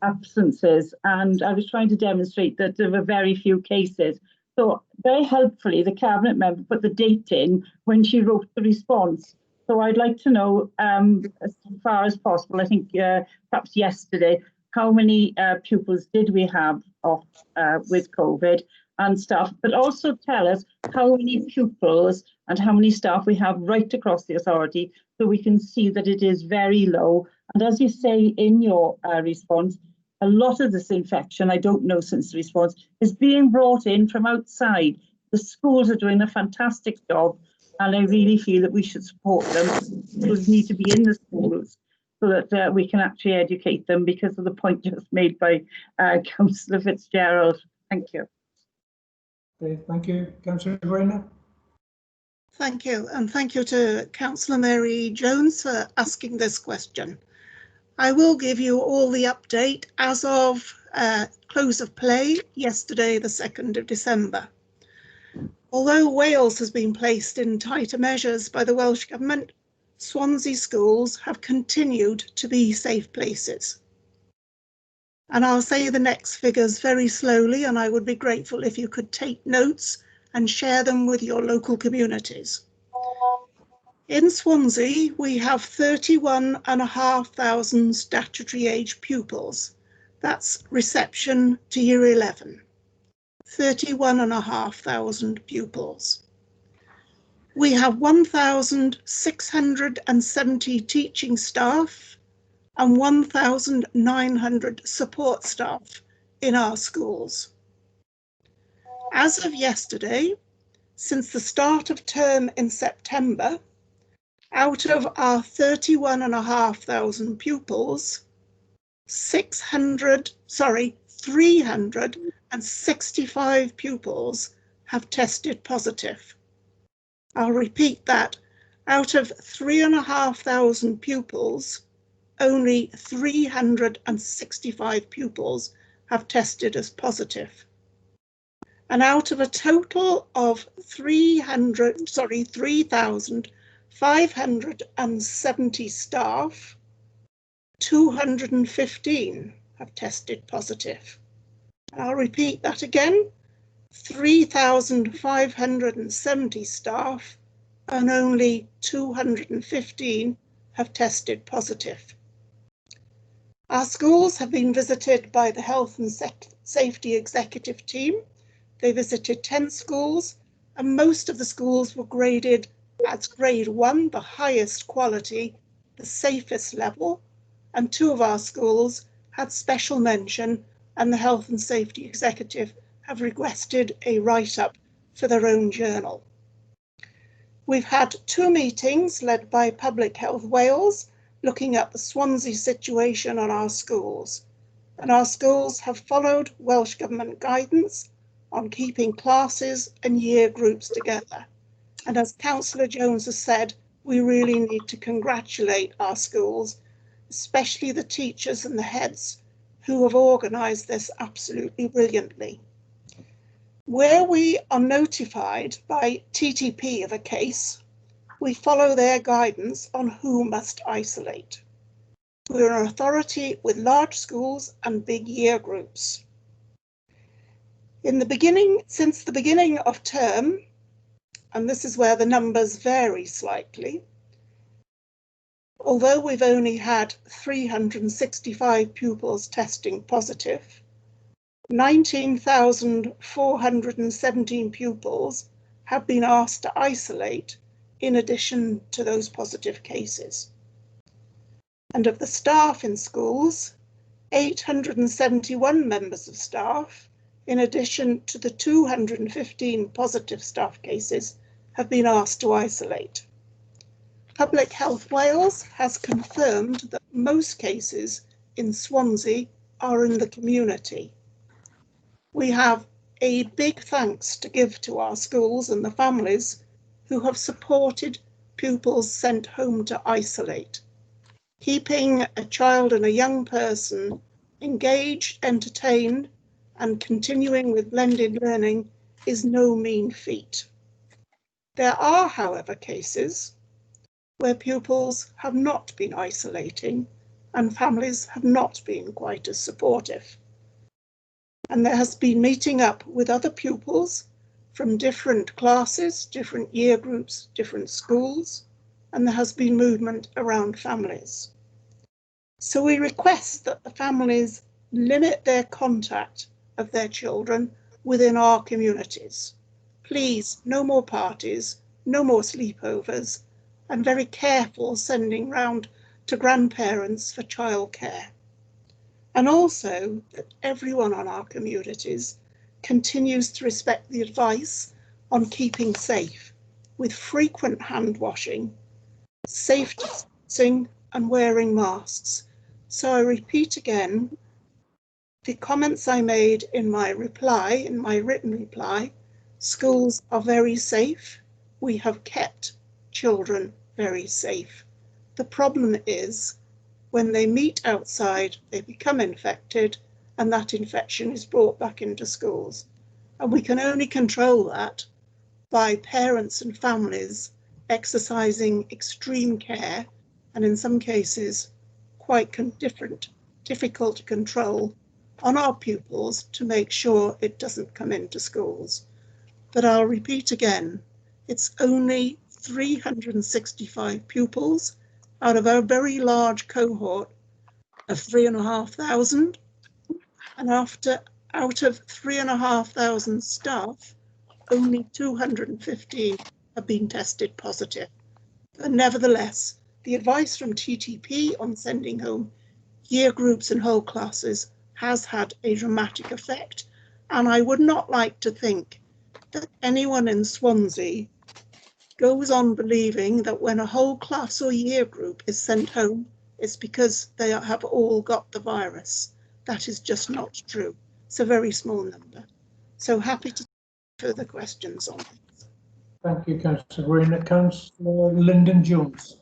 absences, and I was trying to demonstrate that there were very few cases. So very helpfully, the Cabinet member put the date in when she wrote the response. So I'd like to know, as far as possible, I think perhaps yesterday, how many pupils did we have off with COVID and stuff, but also tell us how many pupils and how many staff we have right across the authority, so we can see that it is very low. And as you say in your response, a lot of this infection, I don't know since the response, is being brought in from outside. The schools are doing a fantastic job, and I really feel that we should support them. Schools need to be in the schools so that we can actually educate them, because of the point just made by Councillor Fitzgerald. Thank you. Okay, thank you. Councillor Rayner. Thank you, and thank you to Councillor Mary Jones for asking this question. I will give you all the update as of close of play yesterday, the 2nd of December. Although Wales has been placed in tighter measures by the Welsh Government, Swansea schools have continued to be safe places. And I'll say the next figures very slowly, and I would be grateful if you could take notes and share them with your local communities. In Swansea, we have 31,500 statutory age pupils. That's reception to year 11. 31,500 pupils. We have 1,670 teaching staff and 1,900 support staff in our schools. As of yesterday, since the start of term in September, out of our 31,500 pupils, 365 pupils have tested positive. I'll repeat that. Out of 3,500 pupils, only 365 pupils have tested as positive. And out of a total of 3,570 staff, 215 have tested positive. And I'll repeat that again. 3,570 staff and only 215 have tested positive. Our schools have been visited by the Health and Safety Executive team. They visited 10 schools, and most of the schools were graded as grade 1, the highest quality, the safest level, and 2 of our schools had special mention, and the Health and Safety Executive have requested a write-up for their own journal. We've had 2 meetings led by Public Health Wales looking at the Swansea situation on our schools. And our schools have followed Welsh Government guidance on keeping classes and year groups together. And as Councillor Jones has said, we really need to congratulate our schools, especially the teachers and the heads who have organised this absolutely brilliantly. Where we are notified by TTP of a case, we follow their guidance on who must isolate. We're an authority with large schools and big year groups. Since the beginning of term, and this is where the numbers vary slightly, although we've only had 365 pupils testing positive, 19,417 pupils have been asked to isolate in addition to those positive cases. And of the staff in schools, 871 members of staff, in addition to the 215 positive staff cases, have been asked to isolate. Public Health Wales has confirmed that most cases in Swansea are in the community. We have a big thanks to give to our schools and the families who have supported pupils sent home to isolate. Keeping a child and a young person engaged, entertained, and continuing with blended learning is no mean feat. There are, however, cases where pupils have not been isolating and families have not been quite as supportive. And there has been meeting up with other pupils from different classes, different year groups, different schools, and there has been movement around families. So we request that the families limit their contact of their children within our communities. Please, no more parties, no more sleepovers, and very careful sending round to grandparents for childcare. And also that everyone on our communities continues to respect the advice on keeping safe with frequent hand washing, safe distancing and wearing masks. So I repeat again, the comments I made in my reply, in my written reply, schools are very safe. We have kept children very safe. The problem is when they meet outside, they become infected and that infection is brought back into schools. And we can only control that by parents and families exercising extreme care and in some cases quite difficult to control on our pupils to make sure it doesn't come into schools. But I'll repeat again, it's only 365 pupils out of a very large cohort of 3,500, and out of 3,500 staff, only 215 have been tested positive. But nevertheless, the advice from TTP on sending home year groups and whole classes has had a dramatic effect, and I would not like to think that anyone in Swansea goes on believing that when a whole class or year group is sent home, it's because they have all got the virus. That is just not true. It's a very small number. So happy to take further questions on this. Thank you, Councillor Green. Councillor Lyndon Jones.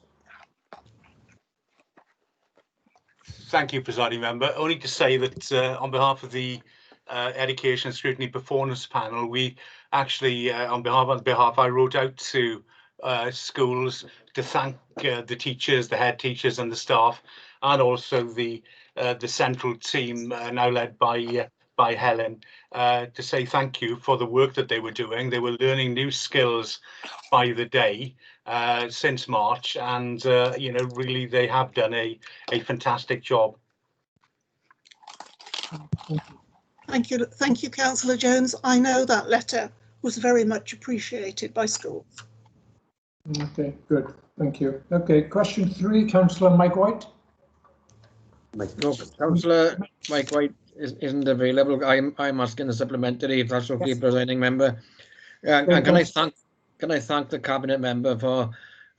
Thank you, Presiding Member. Only to say that on behalf of the Education and Scrutiny Performance Panel, we actually, on behalf, I wrote out to schools to thank the teachers, the head teachers and the staff, and also the central team now led by Helen, to say thank you for the work that they were doing. They were learning new skills by the day since March, and you know, really they have done a fantastic job. Thank you, Councillor Jones. I know that letter was very much appreciated by schools. Okay, good. Thank you. Okay, question 3, Councillor Mike White. No, Councillor Mike White isn't available. I'm asking a supplementary, if that's okay, yes. Presiding Member. And can I thank the Cabinet Member for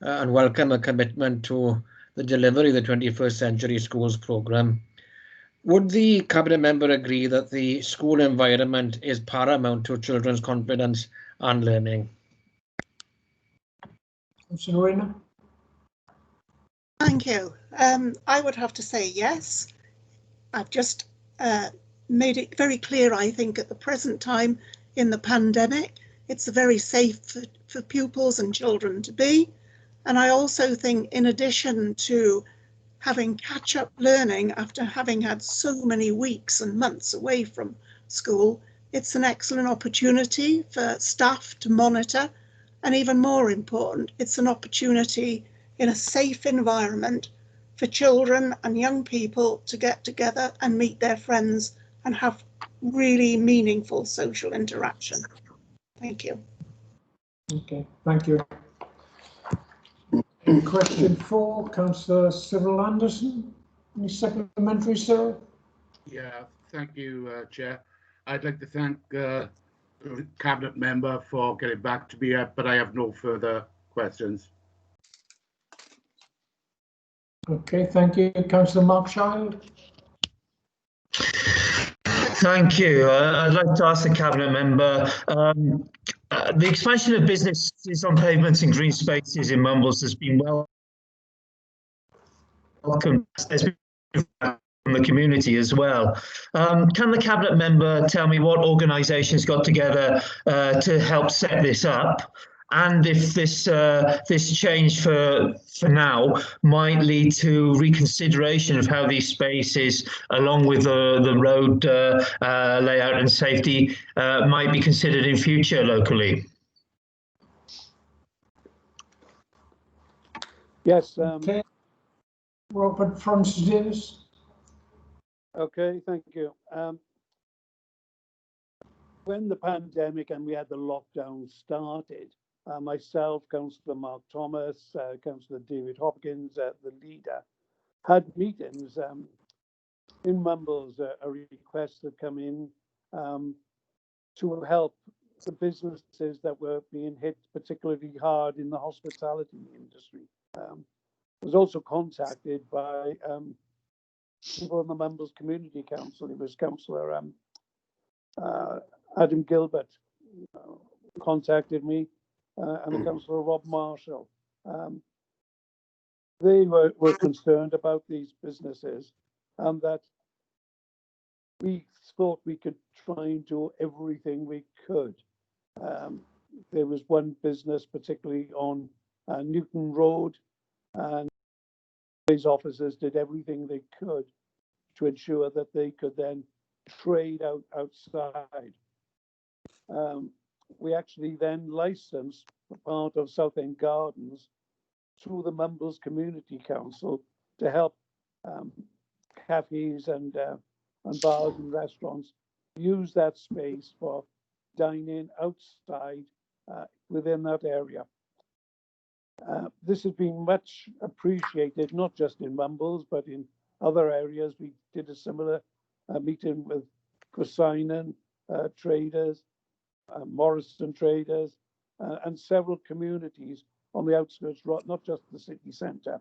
and welcome a commitment to the delivery of the 21st Century Schools programme. Would the Cabinet Member agree that the school environment is paramount to children's confidence and learning? Councillor Rayner. Thank you. I would have to say yes. I've just made it very clear, I think, at the present time in the pandemic, it's very safe for pupils and children to be. And I also think, in addition to having catch-up learning after having had so many weeks and months away from school, it's an excellent opportunity for staff to monitor, and even more important, it's an opportunity in a safe environment for children and young people to get together and meet their friends and have really meaningful social interaction. Thank you. Okay, thank you. Question 4, Councillor Cyril Anderson. Any supplementary, sir? Yeah, thank you, Chair. I'd like to thank the Cabinet Member for getting back to me, but I have no further questions. Okay, thank you. Councillor Mark Child. Thank you. I'd like to ask the Cabinet Member, the expansion of businesses on pavements and green spaces in Mumbles has been welcomed from the community as well. Can the Cabinet Member tell me what organisations got together to help set this up? And if this change for now might lead to reconsideration of how these spaces, along with the road layout and safety, might be considered in future locally. Yes. Okay. Robert Francis Davis. Okay, thank you. When the pandemic and we had the lockdown started, myself, Councillor Mark Thomas, Councillor David Hopkins, the leader, had meetings in Mumbles. A request had come in to help the businesses that were being hit particularly hard in the hospitality industry. I was also contacted by people in the Mumbles Community Council. It was Councillor Adam Gilbert contacted me. And the Councillor Rob Marshall. They were concerned about these businesses and that we thought we could try and do everything we could. There was one business particularly on Newton Road, and these officers did everything they could to ensure that they could then trade outside. we actually then licensed part of Southend Gardens through the Mumbles Community Council to help cafes and bars and restaurants use that space for dining outside within that area. This has been much appreciated, not just in Mumbles, but in other areas. We did a similar meeting with Crossinen traders, Morrison traders, and several communities on the outskirts, not just the city centre.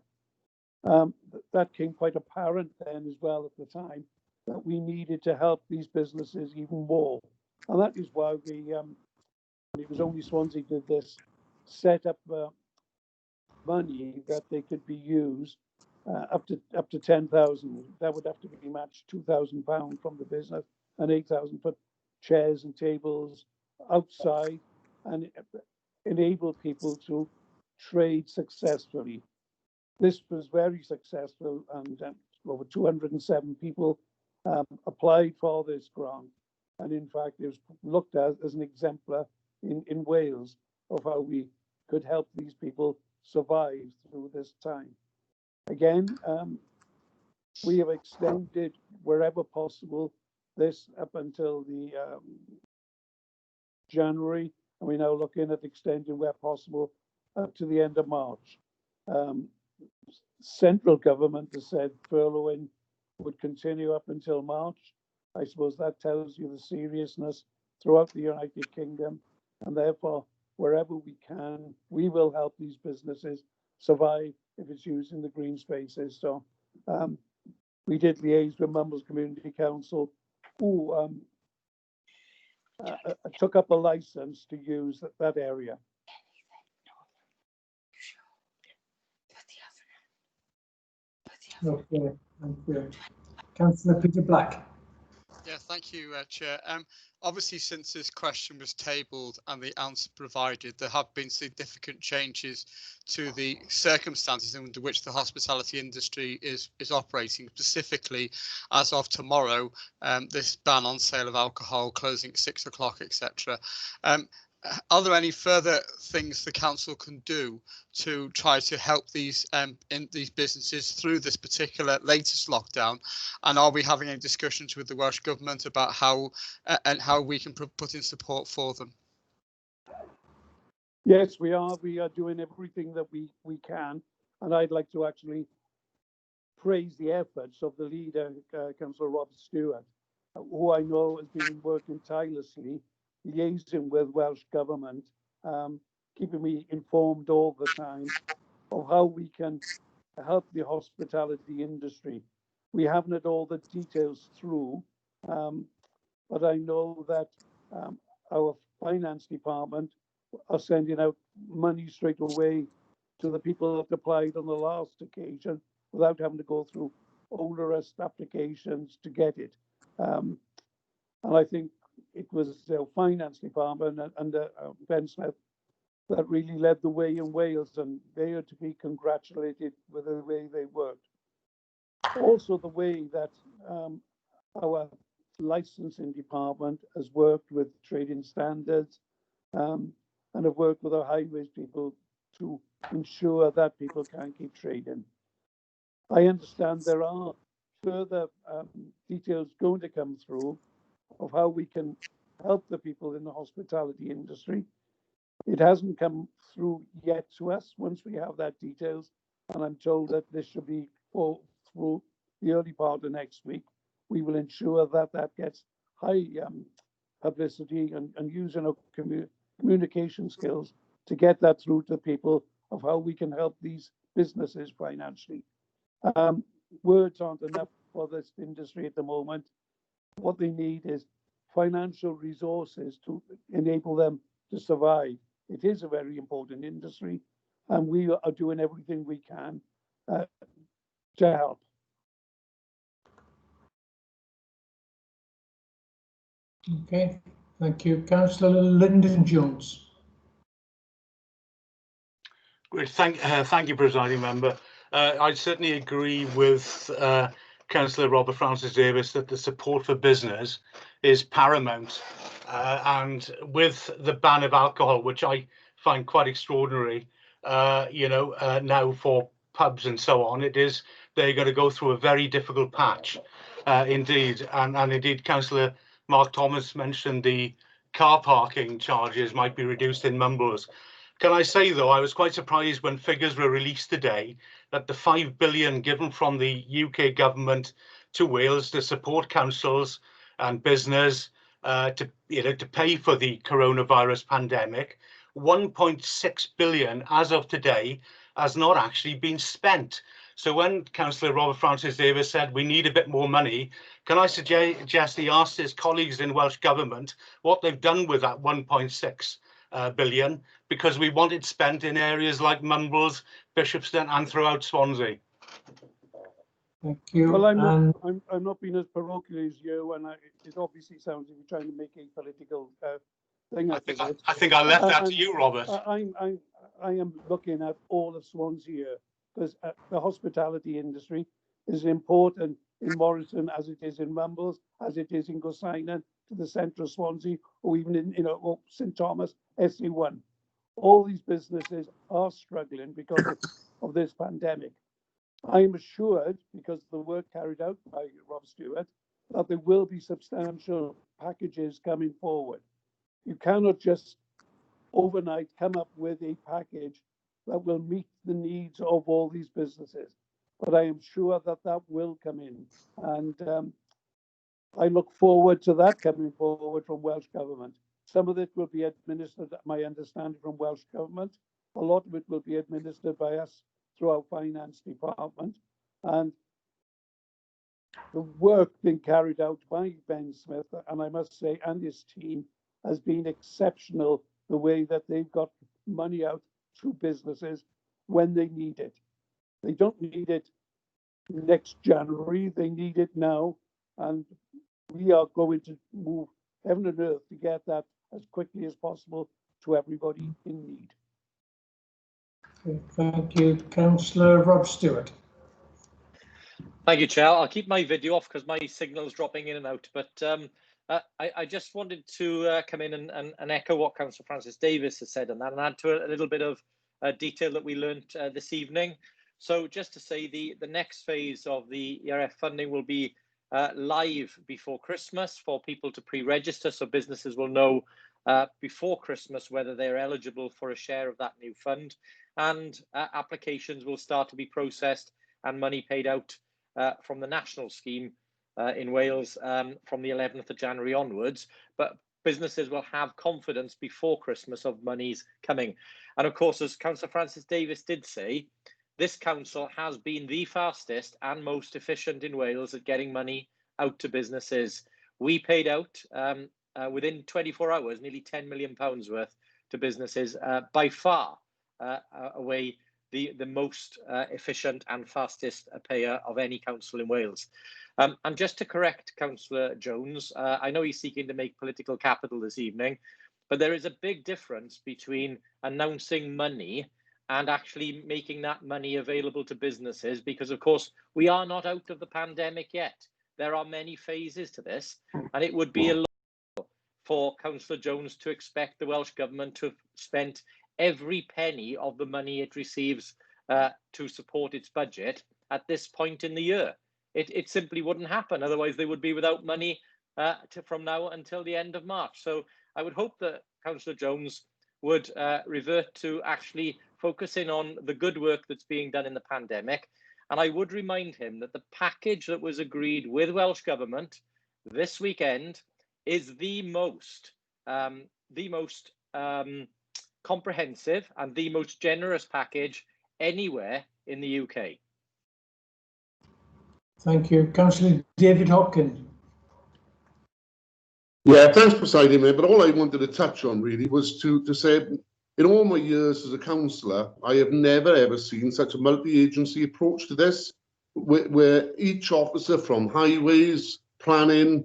That came quite apparent then as well at the time, that we needed to help these businesses even more. And that is why we, it was only Swansea did this, set up money that they could be used up to 10,000. That would have to be matched £2,000 from the business and 8,000 for chairs and tables outside, and enable people to trade successfully. This was very successful, and over 207 people applied for this grant. And in fact, it was looked at as an exemplar in Wales of how we could help these people survive through this time. Again, we have extended wherever possible this up until the January, and we're now looking at extending where possible up to the end of March. Central government has said furloughing would continue up until March. I suppose that tells you the seriousness throughout the United Kingdom, and therefore, wherever we can, we will help these businesses survive if it's using the green spaces. So we did liaise with Mumbles Community Council, who took up a license to use that area. Okay, thank you. Councillor Peter Black. Yeah, thank you, Chair. Obviously, since this question was tabled and the answer provided, there have been significant changes to the circumstances under which the hospitality industry is operating. Specifically, as of tomorrow, this ban on sale of alcohol, closing at 6 o'clock, etc. Are there any further things the council can do to try to help these businesses through this particular latest lockdown? And are we having any discussions with the Welsh Government about how we can put in support for them? Yes, we are. We are doing everything that we can, and I'd like to actually praise the efforts of the leader, Councillor Rob Stewart, who I know has been working tirelessly, liaising with Welsh Government, keeping me informed all the time of how we can help the hospitality industry. We haven't had all the details through, but I know that our finance department are sending out money straight away to the people that applied on the last occasion without having to go through onerous applications to get it. And I think it was the finance department and Ben Smith that really led the way in Wales, and they are to be congratulated with the way they worked. Also, the way that our licensing department has worked with trading standards and have worked with our highways people to ensure that people can keep trading. I understand there are further details going to come through of how we can help the people in the hospitality industry. It hasn't come through yet to us. Once we have that details, and I'm told that this should be through the early part of next week, we will ensure that that gets high publicity and using our communication skills to get that through to people of how we can help these businesses financially. Words aren't enough for this industry at the moment. What they need is financial resources to enable them to survive. It is a very important industry, and we are doing everything we can to help. Okay, thank you. Councillor Lyndon Jones. Great, thank you, Presiding Member. I certainly agree with Councillor Robert Francis Davis that the support for business is paramount. And with the ban of alcohol, which I find quite extraordinary, now for pubs and so on, they're going to go through a very difficult patch indeed. And indeed, Councillor Mark Thomas mentioned the car parking charges might be reduced in Mumbles. Can I say, though, I was quite surprised when figures were released today that the 5 billion given from the UK government to Wales to support councils and business to pay for the coronavirus pandemic, 1.6 billion as of today has not actually been spent. So when Councillor Robert Francis Davis said we need a bit more money, can I suggest he asked his colleagues in Welsh Government what they've done with that 1.6 billion, because we want it spent in areas like Mumbles, Bishopston and throughout Swansea. Thank you. Well, I'm not being as parochial as you, and it obviously sounds like you're trying to make a political thing out of it. I think I left that to you, Robert. I am looking at all of Swansea here, because the hospitality industry is important in Morrison as it is in Mumbles, as it is in Gorseinon, to the centre of Swansea, or even in St Thomas, SE1. All these businesses are struggling because of this pandemic. I am assured, because of the work carried out by Rob Stewart, that there will be substantial packages coming forward. You cannot just overnight come up with a package that will meet the needs of all these businesses. But I am sure that that will come in. And I look forward to that coming forward from Welsh Government. Some of it will be administered, my understanding, from Welsh Government. A lot of it will be administered by us through our finance department. And the work being carried out by Ben Smith, and I must say, and his team, has been exceptional, the way that they've got money out to businesses when they need it. They don't need it next January, they need it now. And we are going to move heaven and earth to get that as quickly as possible to everybody in need. Okay, thank you. Councillor Rob Stewart. Thank you, Chair. I'll keep my video off because my signal's dropping in and out. But I just wanted to come in and echo what Councillor Francis Davis has said, and add to a little bit of detail that we learnt this evening. So just to say, the next phase of the ERF funding will be live before Christmas for people to pre-register, so businesses will know before Christmas whether they're eligible for a share of that new fund, and applications will start to be processed and money paid out from the national scheme in Wales from the 11th of January onwards. But businesses will have confidence before Christmas of monies coming. And of course, as Councillor Francis Davis did say, this council has been the fastest and most efficient in Wales at getting money out to businesses. We paid out within 24 hours nearly £10 million worth to businesses, by far away the most efficient and fastest payer of any council in Wales. And just to correct Councillor Jones, I know he's seeking to make political capital this evening, but there is a big difference between announcing money and actually making that money available to businesses, because of course we are not out of the pandemic yet. There are many phases to this, and it would be a lot for Councillor Jones to expect the Welsh Government to have spent every penny of the money it receives to support its budget at this point in the year. It simply wouldn't happen. Otherwise they would be without money from now until the end of March. So I would hope that Councillor Jones would revert to actually focusing on the good work that's being done in the pandemic. And I would remind him that the package that was agreed with Welsh Government this weekend is the most comprehensive and the most generous package anywhere in the UK. Thank you. Councillor David Hopkins. Yeah, thanks, Presiding Mayor. But all I wanted to touch on really was to say, in all my years as a councillor, I have never ever seen such a multi-agency approach to this, where each officer from highways, planning,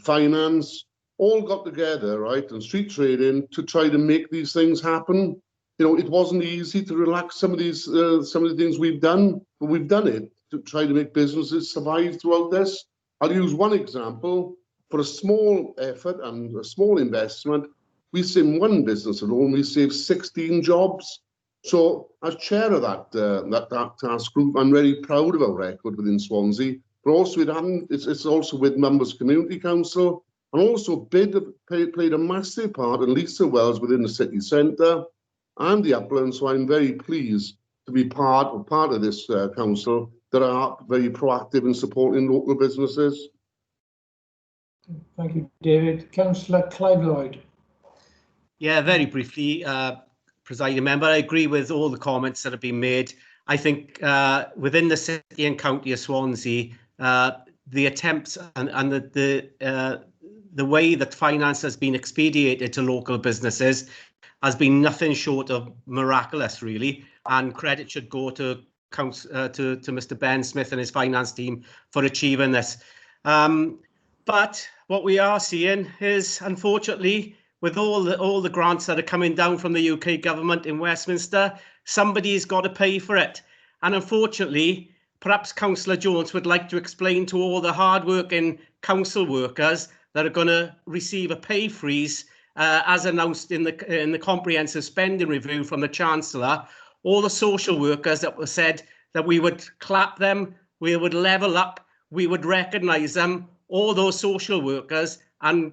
finance, all got together, right, and street trading to try to make these things happen. You know, it wasn't easy to relax some of the things we've done, but we've done it to try to make businesses survive throughout this. I'll use one example. For a small effort and a small investment, we in one business alone, we saved 16 jobs. So as chair of that task group, I'm very proud of our record within Swansea, but also it's also with Members Community Council, and also played a massive part in Lisa Wells within the city centre and the uplands. So I'm very pleased to be part of this council that are very proactive in supporting local businesses. Thank you, David. Councillor Clive Lloyd. Yeah, very briefly, Presiding Member, I agree with all the comments that have been made. I think within the city and county of Swansea, the attempts and the way that finance has been expedited to local businesses has been nothing short of miraculous, really. And credit should go to Mr. Ben Smith and his finance team for achieving this. But what we are seeing is, unfortunately, with all the grants that are coming down from the UK government in Westminster, somebody's got to pay for it. And unfortunately, perhaps Councillor Jones would like to explain to all the hard-working council workers that are going to receive a pay freeze, as announced in the comprehensive spending review from the Chancellor, all the social workers that were said that we would clap them, we would level up, we would recognise them, all those social workers and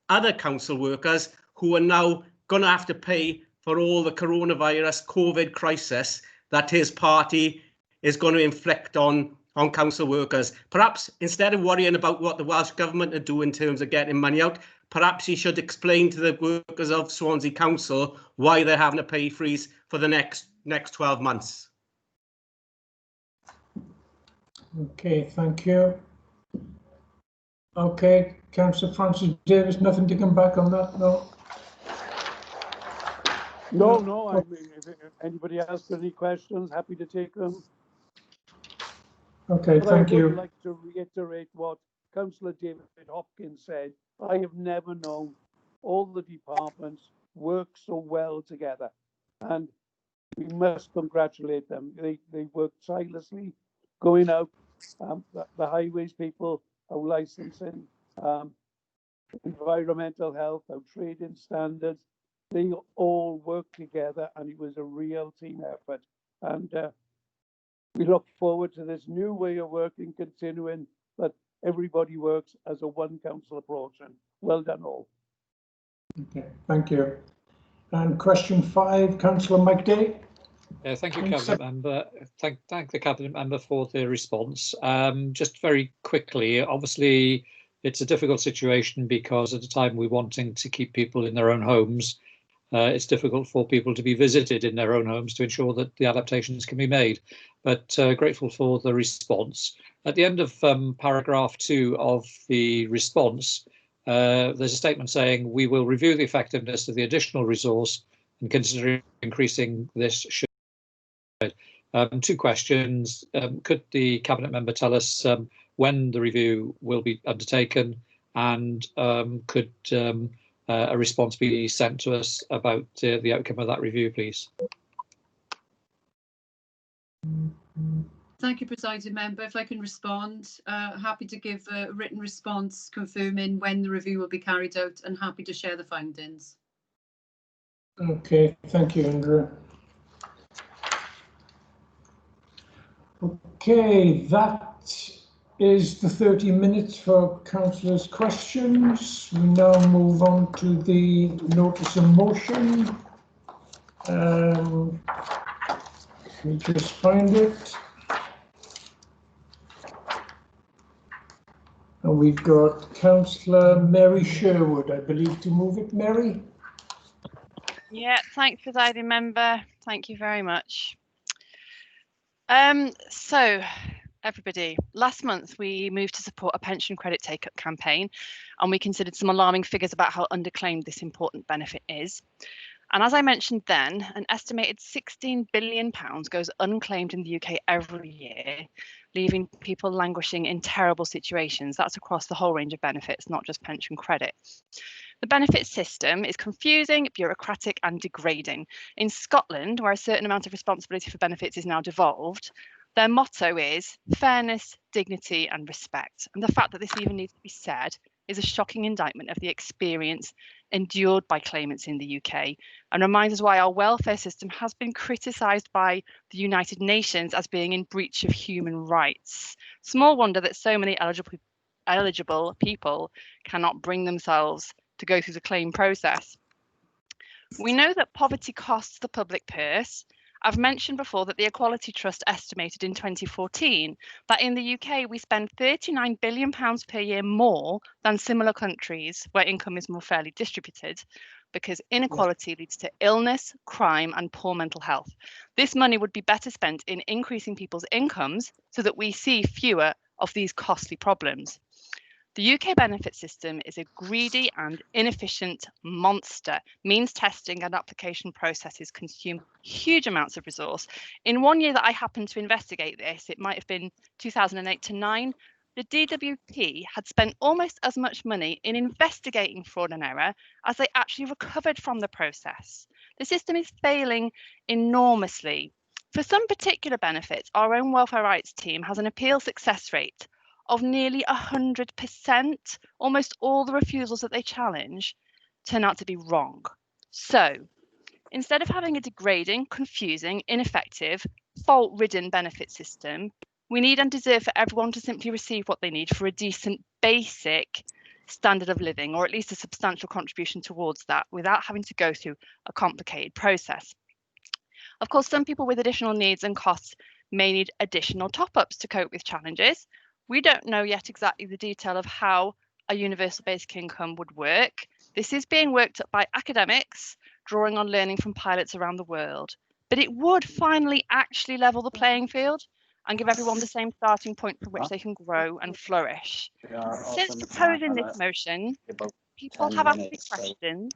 other council workers who are now going to have to pay for all the coronavirus COVID crisis that his party is going to inflict on council workers. Perhaps instead of worrying about what the Welsh Government are doing in terms of getting money out, perhaps he should explain to the workers of Swansea Council why they're having a pay freeze for the next 12 months. Okay, thank you. Okay, Councillor Francis Davis, nothing to come back on that, no? No, I mean, if anybody else got any questions, happy to take them. Okay, thank you. I would like to reiterate what Councillor David Hopkins said. I have never known all the departments work so well together, and we must congratulate them. They work tirelessly, going out, the highways people, our licensing, environmental health, our trading standards, they all work together, and it was a real team effort. And we look forward to this new way of working, continuing, that everybody works as a one council approach. And well done all. Okay, thank you. And question 5, Councillor Mike Day. Thank you, Cabinet Member. Thank the Cabinet Member for the response. Just very quickly, obviously, it's a difficult situation because at the time we're wanting to keep people in their own homes, it's difficult for people to be visited in their own homes to ensure that the adaptations can be made. But grateful for the response. At the end of paragraph 2 of the response, there's a statement saying we will review the effectiveness of the additional resource and consider increasing this. Two questions. Could the Cabinet Member tell us when the review will be undertaken, and could a response be sent to us about the outcome of that review, please? Thank you, Presiding Member. If I can respond, happy to give a written response confirming when the review will be carried out, and happy to share the findings. Okay, thank you, Andrew. Okay, that is the 30 minutes for councillors' questions. We now move on to the notice of motion. Let me just find it. And we've got Councillor Mary Sherwood, I believe, to move it. Mary? Yeah, thanks, Presiding Member. Thank you very much. So, everybody, last month we moved to support a pension credit take-up campaign, and we considered some alarming figures about how underclaimed this important benefit is. And as I mentioned then, an estimated £16 billion goes unclaimed in the UK every year, leaving people languishing in terrible situations. That's across the whole range of benefits, not just pension credits. The benefit system is confusing, bureaucratic and degrading. In Scotland, where a certain amount of responsibility for benefits is now devolved, Their motto is fairness, dignity and respect. And the fact that this even needs to be said is a shocking indictment of the experience endured by claimants in the UK and reminds us why our welfare system has been criticised by the United Nations as being in breach of human rights. Small wonder that so many eligible people cannot bring themselves to go through the claim process. We know that poverty costs the public purse. I've mentioned before that the Equality Trust estimated in 2014 that in the UK we spend £39 billion per year more than similar countries where income is more fairly distributed, because inequality leads to illness, crime and poor mental health. This money would be better spent in increasing people's incomes so that we see fewer of these costly problems. The UK benefit system is a greedy and inefficient monster. Means testing and application processes consume huge amounts of resource. In 1 year that I happened to investigate this, it might have been 2008 to 9, the DWP had spent almost as much money in investigating fraud and error as they actually recovered from the process. The system is failing enormously. For some particular benefits, our own welfare rights team has an appeal success rate of nearly 100%. Almost all the refusals that they challenge turn out to be wrong. So instead of having a degrading, confusing, ineffective, fault-ridden benefit system, we need and deserve for everyone to simply receive what they need for a decent, basic standard of living, or at least a substantial contribution towards that, without having to go through a complicated process. Of course, some people with additional needs and costs may need additional top-ups to cope with challenges. We don't know yet exactly the detail of how a universal basic income would work. This is being worked up by academics, drawing on learning from pilots around the world. But it would finally actually level the playing field and give everyone the same starting point from which they can grow and flourish. Since proposing this motion, people have asked me questions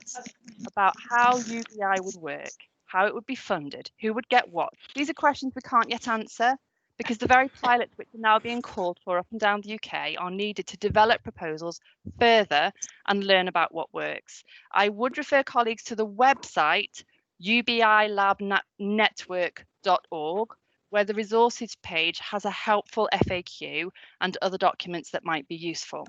about how UBI would work, how it would be funded, who would get what. These are questions we can't yet answer, because the very pilots which are now being called for up and down the UK are needed to develop proposals further and learn about what works. I would refer colleagues to the website ubilabnetwork.org, where the resources page has a helpful FAQ and other documents that might be useful.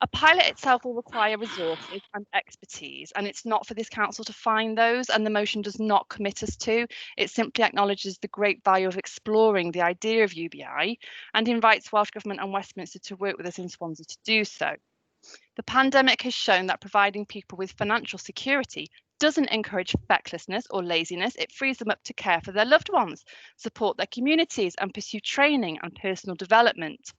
A pilot itself will require resources and expertise, and it's not for this council to find those, and the motion does not commit us to. It simply acknowledges the great value of exploring the idea of UBI and invites Welsh Government and Westminster to work with us in Swansea to do so. The pandemic has shown that providing people with financial security doesn't encourage fecklessness or laziness. It frees them up to care for their loved ones, support their communities and pursue training and personal development.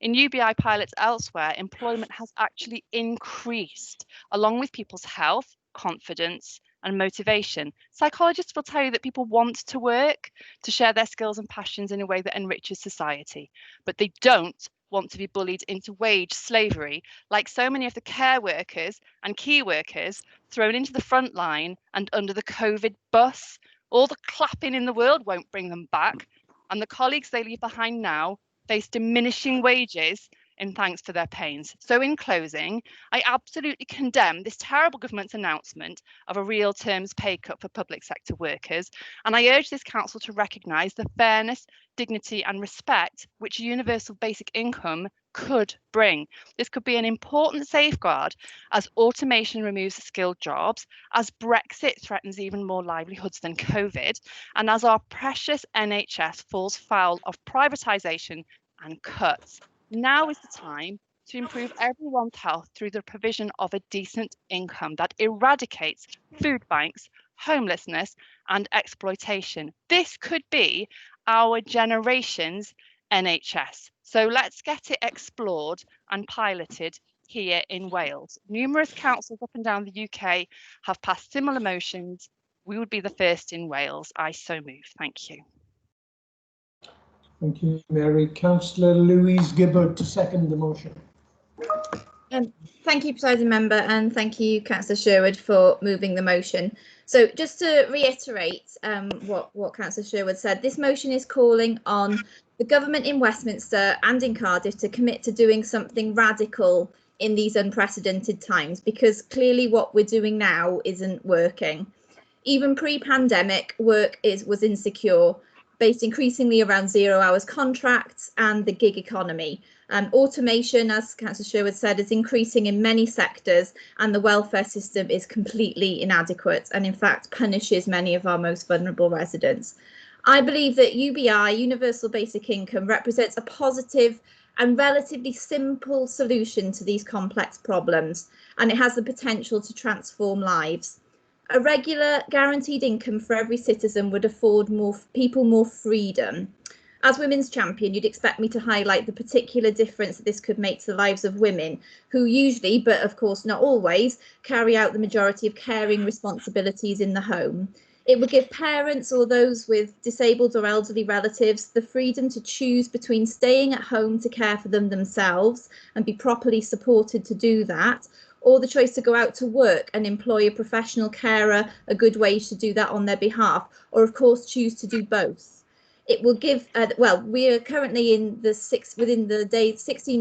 In UBI pilots elsewhere, employment has actually increased, along with people's health, confidence and motivation. Psychologists will tell you that people want to work, to share their skills and passions in a way that enriches society, but they don't want to be bullied into wage slavery, like so many of the care workers and key workers thrown into the front line and under the COVID bus. All the clapping in the world won't bring them back, and the colleagues they leave behind now face diminishing wages in thanks for their pains. So in closing, I absolutely condemn this terrible government's announcement of a real terms pay cut for public sector workers, and I urge this council to recognise the fairness, dignity and respect which a universal basic income could bring. This could be an important safeguard as automation removes skilled jobs, as Brexit threatens even more livelihoods than COVID, and as our precious NHS falls foul of privatisation and cuts. Now is the time to improve everyone's health through the provision of a decent income that eradicates food banks, homelessness and exploitation. This could be our generation's NHS. So let's get it explored and piloted here in Wales. Numerous councils up and down the UK have passed similar motions. We would be the first in Wales. I so move. Thank you. Thank you, Mary. Councillor Louise Gibbard to second the motion. Thank you, Presiding Member, and thank you, Councillor Sherwood, for moving the motion. So just to reiterate what Councillor Sherwood said, this motion is calling on the government in Westminster and in Cardiff to commit to doing something radical in these unprecedented times, because clearly what we're doing now isn't working. Even pre-pandemic, work was insecure. based increasingly around 0 hours contracts and the gig economy. Automation, as Councillor Sherwood said, is increasing in many sectors, and the welfare system is completely inadequate and in fact punishes many of our most vulnerable residents. I believe that UBI, Universal Basic Income, represents a positive and relatively simple solution to these complex problems, and it has the potential to transform lives. A regular guaranteed income for every citizen would afford people more freedom. As Women's Champion, you'd expect me to highlight the particular difference that this could make to the lives of women, who usually, but of course not always, carry out the majority of caring responsibilities in the home. It would give parents or those with disabled or elderly relatives the freedom to choose between staying at home to care for them themselves and be properly supported to do that, or the choice to go out to work and employ a professional carer, a good wage to do that on their behalf, or of course choose to do both. It will give, well, we are currently in the 16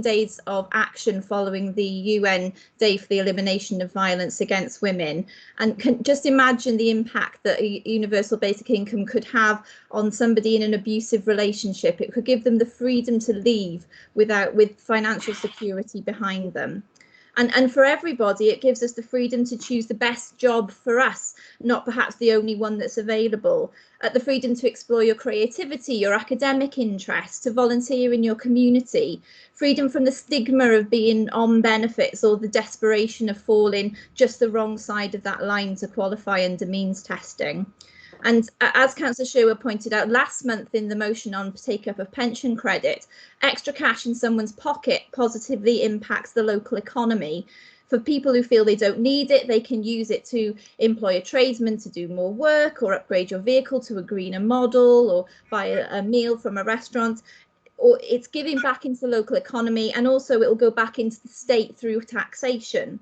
days of action following the UN Day for the Elimination of Violence Against Women. And can just imagine the impact that a universal basic income could have on somebody in an abusive relationship. It could give them the freedom to leave with financial security behind them. And for everybody, it gives us the freedom to choose the best job for us, not perhaps the only one that's available. The freedom to explore your creativity, your academic interests, to volunteer in your community. Freedom from the stigma of being on benefits or the desperation of falling just the wrong side of that line to qualify under means testing. And as Councillor Sherwood pointed out last month in the motion on take-up of pension credit, extra cash in someone's pocket positively impacts the local economy. For people who feel they don't need it, they can use it to employ a tradesman to do more work, or upgrade your vehicle to a greener model, or buy a meal from a restaurant. Or it's giving back into the local economy, and also it will go back into the state through taxation.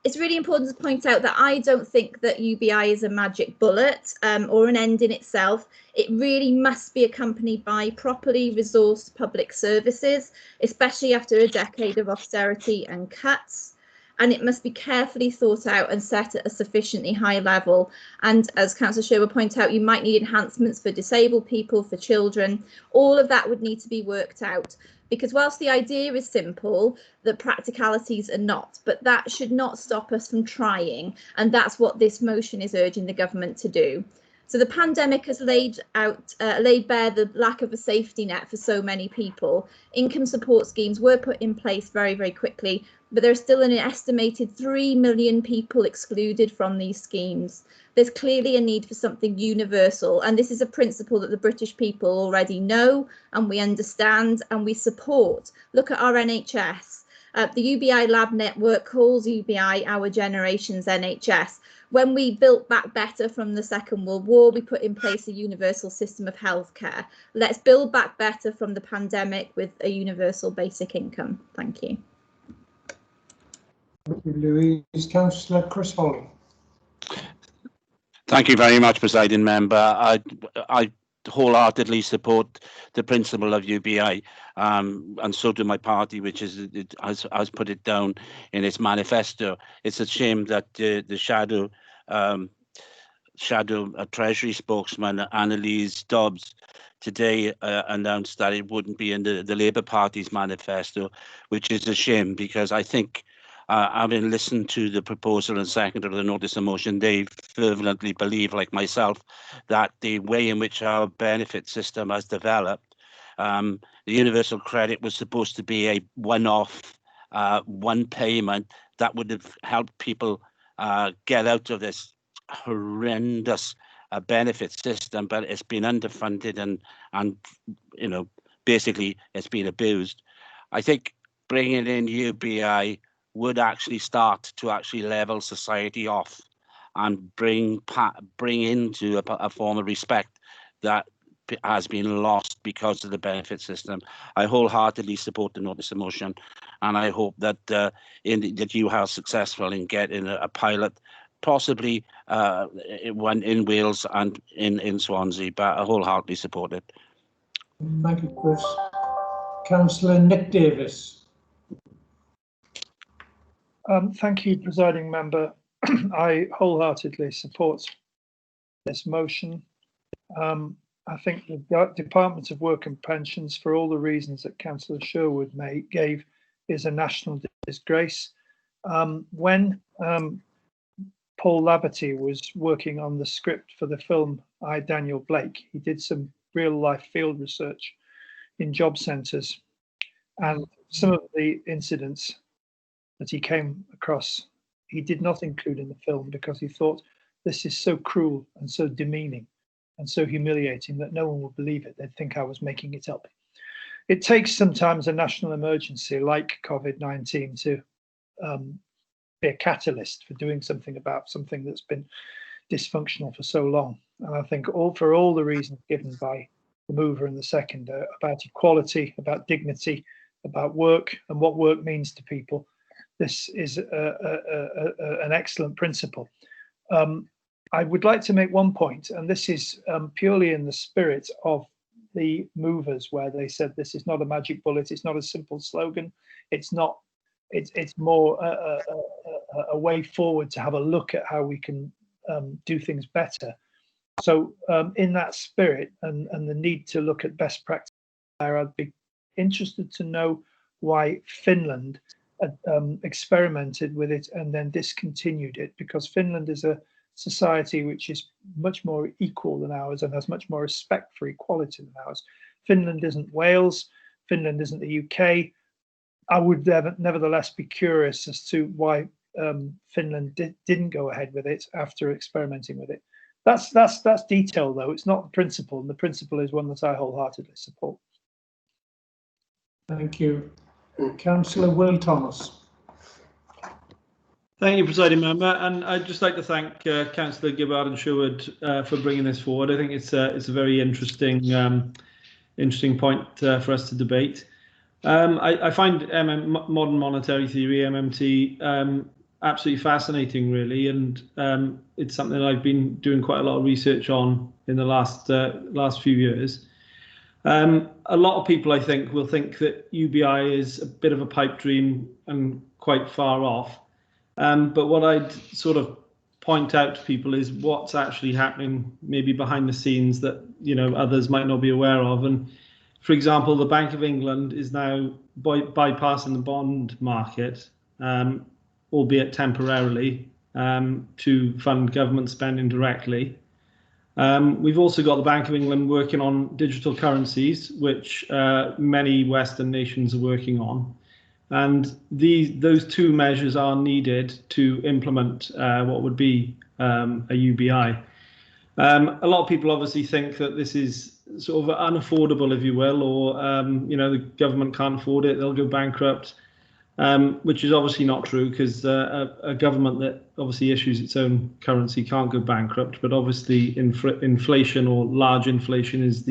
It's really important to point out that I don't think that UBI is a magic bullet or an end in itself. It really must be accompanied by properly resourced public services, especially after a decade of austerity and cuts. And it must be carefully thought out and set at a sufficiently high level. And as Councillor Sherwood pointed out, you might need enhancements for disabled people, for children. All of that would need to be worked out. Because whilst the idea is simple, the practicalities are not, but that should not stop us from trying. And that's what this motion is urging the government to do. So the pandemic has laid bare the lack of a safety net for so many people. Income support schemes were put in place very, very quickly, but there's still an estimated 3 million people excluded from these schemes. There's clearly a need for something universal, and this is a principle that the British people already know and we understand and we support. Look at our NHS. The UBI Lab Network calls UBI our generation's NHS. When we built back better from the Second World War, we put in place a universal system of healthcare. Let's build back better from the pandemic with a universal basic income. Thank you. Thank you, Louise. Councillor Chris Foley. Thank you very much, Presiding Member. I wholeheartedly support the principle of UBI, and so do my party, which has put it down in its manifesto. It's a shame that the shadow Treasury spokesman Annalise Dobbs today announced that it wouldn't be in the Labour Party's manifesto, which is a shame, because I think, having listened to the proposal and second of the notice of motion, they fervently believe, like myself, that the way in which our benefit system has developed, the universal credit was supposed to be a one-off, one payment that would have helped people get out of this horrendous benefit system, but it's been underfunded and you know, basically it's been abused. I think bringing in UBI would actually start to actually level society off and bring into a form of respect that has been lost because of the benefit system. I wholeheartedly support the notice of motion, and I hope that that you are successful in getting a pilot, possibly one in Wales and in Swansea, but I wholeheartedly support it. Thank you, Chris. Councillor Nick Davis. Thank you, Presiding Member. I wholeheartedly support this motion. I think the Department of Work and Pensions, for all the reasons that Councillor Sherwood gave, is a national disgrace. When Paul Laverty was working on the script for the film I, Daniel Blake, he did some real-life field research in job centres, and some of the incidents that he came across, he did not include in the film because he thought this is so cruel and so demeaning and so humiliating that no one would believe it. They'd think I was making it up. It takes sometimes a national emergency like COVID-19 to be a catalyst for doing something about something that's been dysfunctional for so long. And I think for all the reasons given by the mover and the seconder about equality, about dignity, about work and what work means to people, this is an excellent principle. I would like to make one point, and this is purely in the spirit of the movers, where they said this is not a magic bullet, it's not a simple slogan, it's more a way forward to have a look at how we can do things better. So in that spirit and the need to look at best practice, I'd be interested to know why Finland experimented with it and then discontinued it, because Finland is a society which is much more equal than ours and has much more respect for equality than ours. Finland isn't Wales, Finland isn't the UK. I would nevertheless be curious as to why Finland didn't go ahead with it after experimenting with it. That's detail though, it's not the principle, and the principle is one that I wholeheartedly support. Thank you. Councillor Will Thomas. Thank you, Presiding Member, and I'd just like to thank Councillor Gibbard and Sherwood for bringing this forward. I think it's a very interesting point for us to debate. I find modern monetary theory, MMT, absolutely fascinating, really, and it's something that I've been doing quite a lot of research on in the last few years. A lot of people, I think, will think that UBI is a bit of a pipe dream and quite far off. But what I'd sort of point out to people is what's actually happening maybe behind the scenes that others might not be aware of. And for example, the Bank of England is now bypassing the bond market, albeit temporarily, to fund government spending directly. We've also got the Bank of England working on digital currencies, which many Western nations are working on. And those two measures are needed to implement what would be a UBI. A lot of people obviously think that this is sort of unaffordable, if you will, or the government can't afford it, they'll go bankrupt, which is obviously not true, because a government that obviously issues its own currency can't go bankrupt. But obviously inflation, or large inflation, is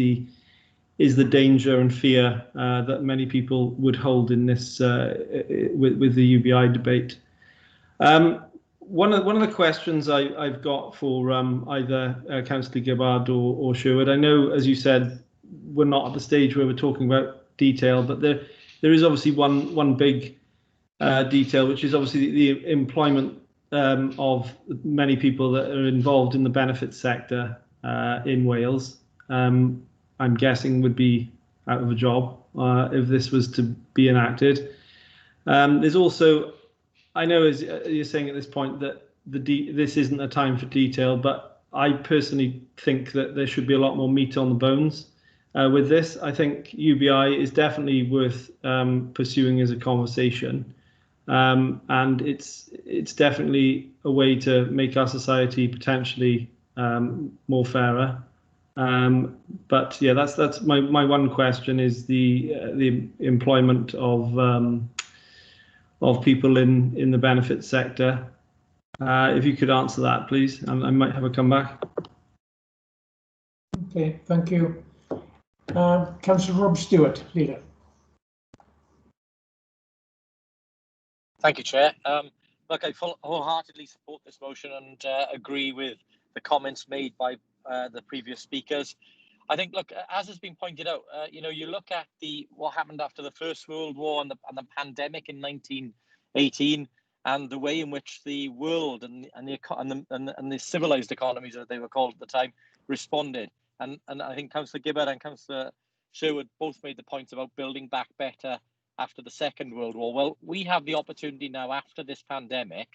the danger and fear that many people would hold in this with the UBI debate. One of the questions I've got for either Councillor Gibbard or Sherwood, I know, as you said, we're not at the stage where we're talking about detail, but there is obviously one big detail, which is obviously the employment of many people that are involved in the benefits sector in Wales. I'm guessing would be out of a job if this was to be enacted. There's also, I know as you're saying at this point that this isn't a time for detail, but I personally think that there should be a lot more meat on the bones with this. I think UBI is definitely worth pursuing as a conversation, and it's definitely a way to make our society potentially more fairer. But yeah, that's my one question, is the employment of people in the benefits sector. If you could answer that, please, and I might have a comeback. Okay, thank you. Councillor Rob Stewart, Leader. Thank you, Chair. Look, I wholeheartedly support this motion and agree with the comments made by the previous speakers. I think, look, as has been pointed out, you look at what happened after the First World War and the pandemic in 1918, and the way in which the world and the civilized economies, as they were called at the time, responded. And I think Councillor Gibbard and Councillor Sherwood both made the point about building back better after the Second World War. Well, we have the opportunity now after this pandemic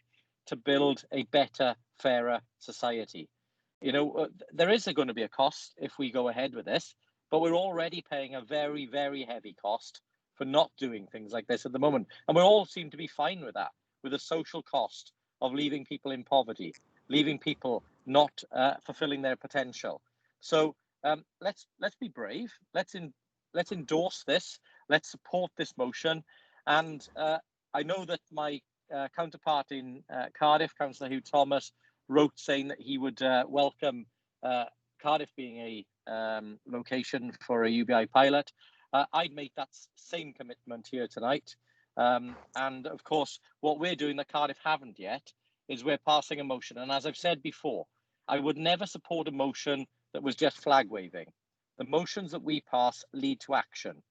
to build a better, fairer society. You know, there is going to be a cost if we go ahead with this, but we're already paying a very, very heavy cost for not doing things like this at the moment. And we all seem to be fine with that, with the social cost of leaving people in poverty, leaving people not fulfilling their potential. So let's be brave. Let's endorse this. Let's support this motion. And I know that my counterpart in Cardiff, Councillor Hugh Thomas, wrote saying that he would welcome Cardiff being a location for a UBI pilot. I'd make that same commitment here tonight. And of course, what we're doing that Cardiff haven't yet is we're passing a motion. And as I've said before, I would never support a motion that was just flag waving. The motions that we pass lead to action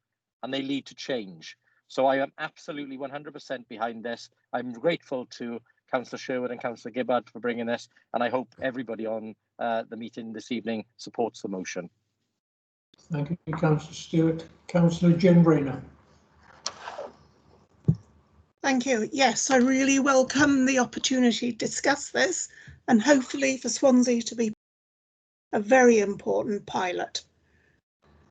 and they lead to change. So I am absolutely 100% behind this. I'm grateful to Councillor Sherwood and Councillor Gibbard for bringing this, and I hope everybody on the meeting this evening supports the motion. Thank you, Councillor Stewart. Councillor Jen Rayner. Thank you. Yes, I really welcome the opportunity to discuss this and hopefully for Swansea to be a very important pilot.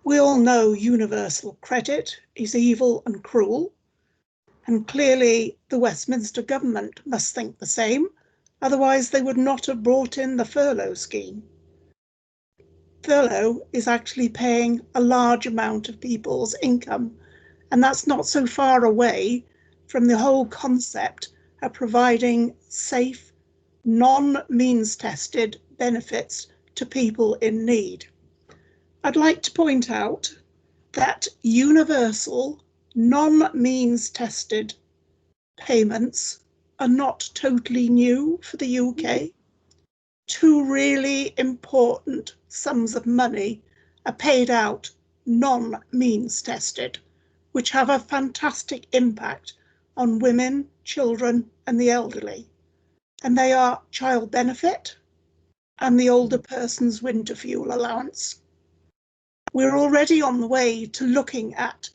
We all know universal credit is evil and cruel, and clearly the Westminster government must think the same, otherwise they would not have brought in the furlough scheme. Furlough is actually paying a large amount of people's income, and that's not so far away from the whole concept of providing safe, non-means tested benefits to people in need. I'd like to point out that universal, non-means tested payments are not totally new for the UK. Two really important sums of money are paid out non-means tested, which have a fantastic impact on women, children and the elderly. And they are child benefit and the older person's winter fuel allowance. We're already on the way to looking at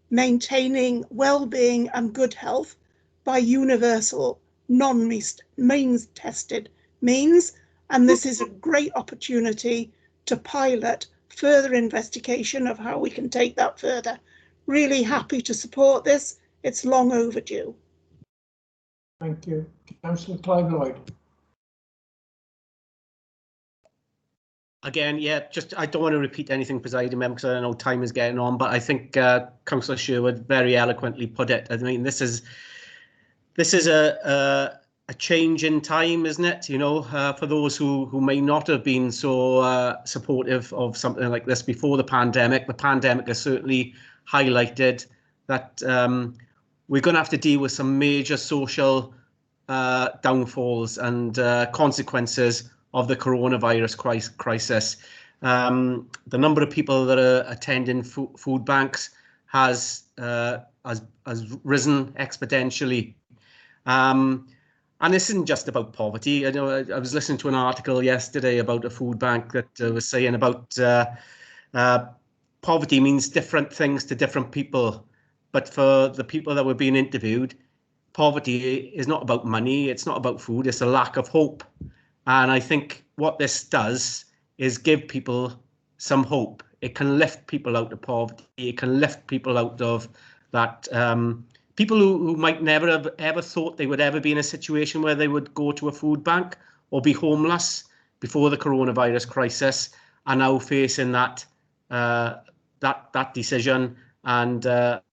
maintaining well-being and good health by universal non-means tested means, and this is a great opportunity to pilot further investigation of how we can take that further. Really happy to support this. It's long overdue. Thank you. Councillor Clive Lloyd. Again, yeah, just I don't want to repeat anything, presiding member, because I know time is getting on, but I think Councillor Sherwood very eloquently put it. I mean, this is a change in time, isn't it? You know, for those who may not have been so supportive of something like this before the pandemic has certainly highlighted that we're going to have to deal with some major social downfalls and consequences of the coronavirus crisis. The number of people that are attending food banks has risen exponentially. And this isn't just about poverty. I know I was listening to an article yesterday about a food bank that was saying about poverty means different things to different people. But for the people that were being interviewed, poverty is not about money. It's not about food. It's a lack of hope. And I think what this does is give people some hope. It can lift people out of poverty. It can lift people out of that. People who might never have ever thought they would ever be in a situation where they would go to a food bank or be homeless before the coronavirus crisis are now facing that decision and that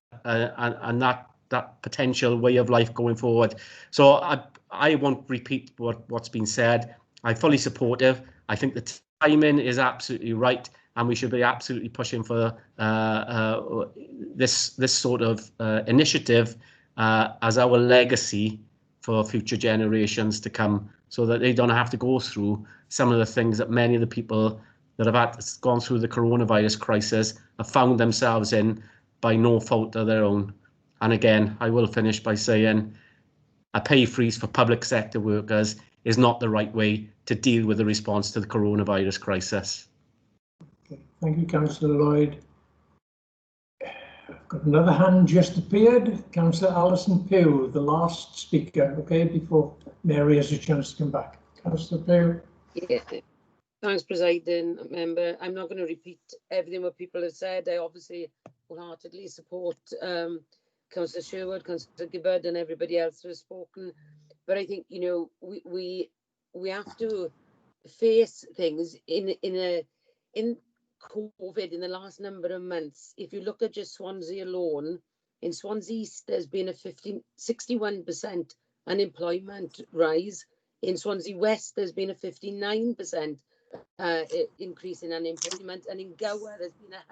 potential way of life going forward. So I won't repeat what's been said. I'm fully supportive. I think the timing is absolutely right, and we should be absolutely pushing for this sort of initiative as our legacy for future generations to come, so that they don't have to go through some of the things that many of the people that have gone through the coronavirus crisis have found themselves in by no fault of their own. And again, I will finish by saying a pay freeze for public sector workers is not the right way to deal with the response to the coronavirus crisis. Thank you, Councillor Lloyd. I've got another hand just appeared. Councillor Alison Pugh, the last speaker, okay, before Mary has a chance to come back. Councillor Pugh. Yeah, thanks, Presiding Member. I'm not going to repeat everything what people have said. I obviously wholeheartedly support Councillor Sherwood, Councillor Gibbard, and everybody else who has spoken. But I think, you know, we have to face things in COVID in the last number of months. If you look at just Swansea alone, in Swansea East there's been a 61% unemployment rise. In Swansea West there's been a 59% increase in unemployment, and in Gower there's been a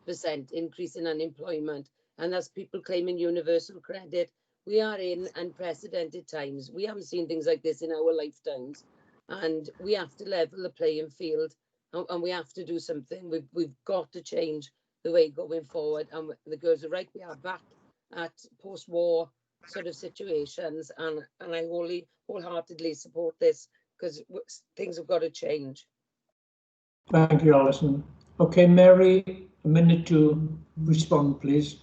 120% increase in unemployment, and that's people claiming universal credit. We are in unprecedented times. We haven't seen things like this in our lifetimes, and we have to level the playing field, and we have to do something. We've got to change the way going forward, and the girls are right. We are back at post-war sort of situations, and I wholeheartedly support this, because things have got to change. Thank you, Alison. Okay, Mary, a minute to respond, please.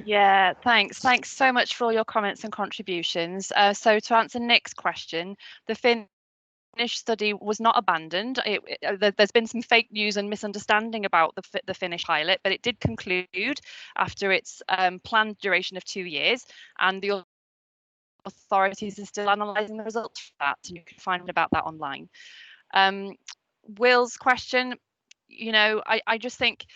Yeah, thanks. Thanks so much for all your comments and contributions. So to answer Nick's question, the Finnish study was not abandoned. There's been some fake news and misunderstanding about the Finnish pilot, but it did conclude after its planned duration of 2 years, and the authorities are still analysing the results for that, and you can find about that online. Will's question, you know, I just think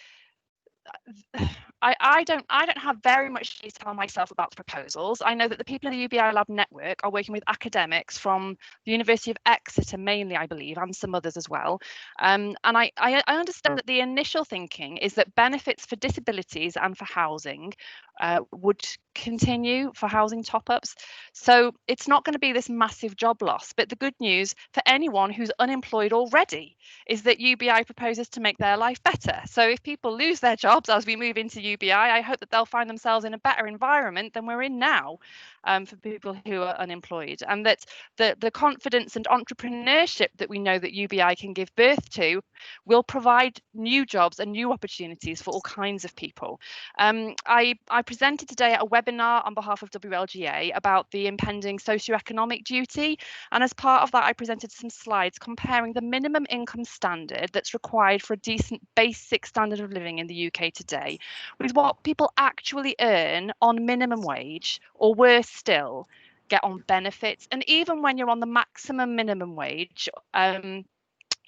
I don't have very much detail myself about the proposals. I know that the people in the UBI Lab network are working with academics from the University of Exeter mainly, I believe, and some others as well. And I understand that the initial thinking is that benefits for disabilities and for housing would continue for housing top-ups. So it's not going to be this massive job loss. But the good news for anyone who's unemployed already is that UBI proposes to make their life better. So if people lose their jobs as we move into UBI, I hope that they'll find themselves in a better environment than we're in now for people who are unemployed, and that the confidence and entrepreneurship that we know that UBI can give birth to will provide new jobs and new opportunities for all kinds of people. I presented today at a webinar on behalf of WLGA about the impending socioeconomic duty, and as part of that I presented some slides comparing the minimum income standard that's required for a decent basic standard of living in the UK today with what people actually earn on minimum wage, or worse still, get on benefits. And even when you're on the maximum minimum wage,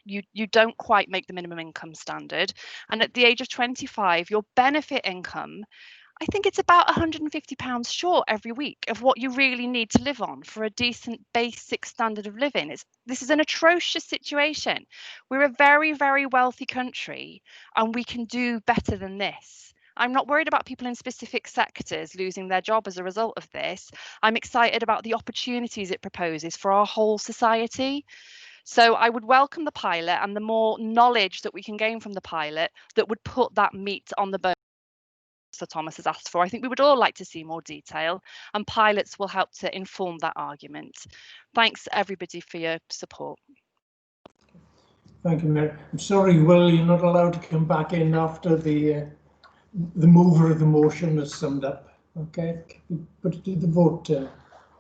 you don't quite make the minimum income standard. And at the age of 25, your benefit income, I think it's about £150 short every week of what you really need to live on for a decent basic standard of living. This is an atrocious situation. We're a very, very wealthy country, and we can do better than this. I'm not worried about people in specific sectors losing their job as a result of this. I'm excited about the opportunities it proposes for our whole society. So I would welcome the pilot and the more knowledge that we can gain from the pilot that would put that meat on the bone Sir Thomas has asked for. I think we would all like to see more detail, and pilots will help to inform that argument. Thanks everybody for your support. Thank you, Mary. I'm sorry, Will, you're not allowed to come back in after the mover of the motion has summed up. Okay, put it to the vote.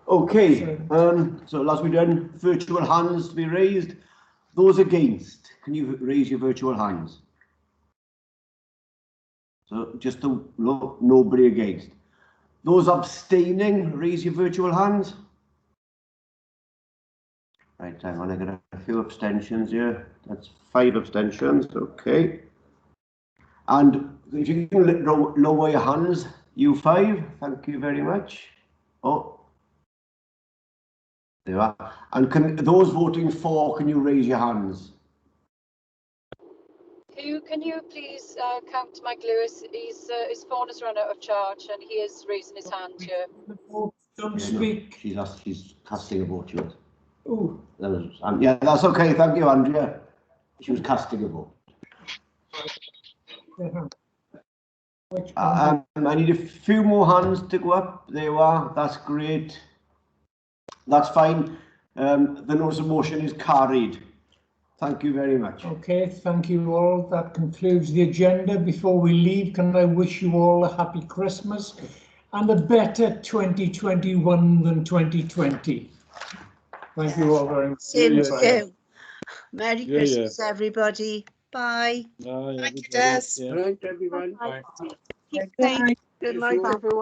Okay, so as we've done, virtual hands to be raised. Those against, can you raise your virtual hands? So just to look, nobody against. Those abstaining, raise your virtual hands. Right, hang on, I got a few abstentions here. That's 5 abstentions, okay. And if you can lower your hands, you 5, thank you very much. Oh, there you are. And can those voting for, can you raise your hands? Can you please count Mike Lewis? His phone has run out of charge and he is raising his hand here. Don't speak. She's casting a vote. Oh. Yeah, that's okay. Thank you, Andrea. She was casting a vote. I need a few more hands to go up. There you are. That's great. That's fine. The notice of motion is carried. Thank you very much. Okay, thank you all. That concludes the agenda. Before we leave, can I wish you all a happy Christmas and a better 2021 than 2020. Thank you all very much. Same to you. Merry Yeah, Christmas, everybody. Bye. Bye, Thank you, everybody. Des. Yeah. Good night, everyone. Bye. Good night, everyone.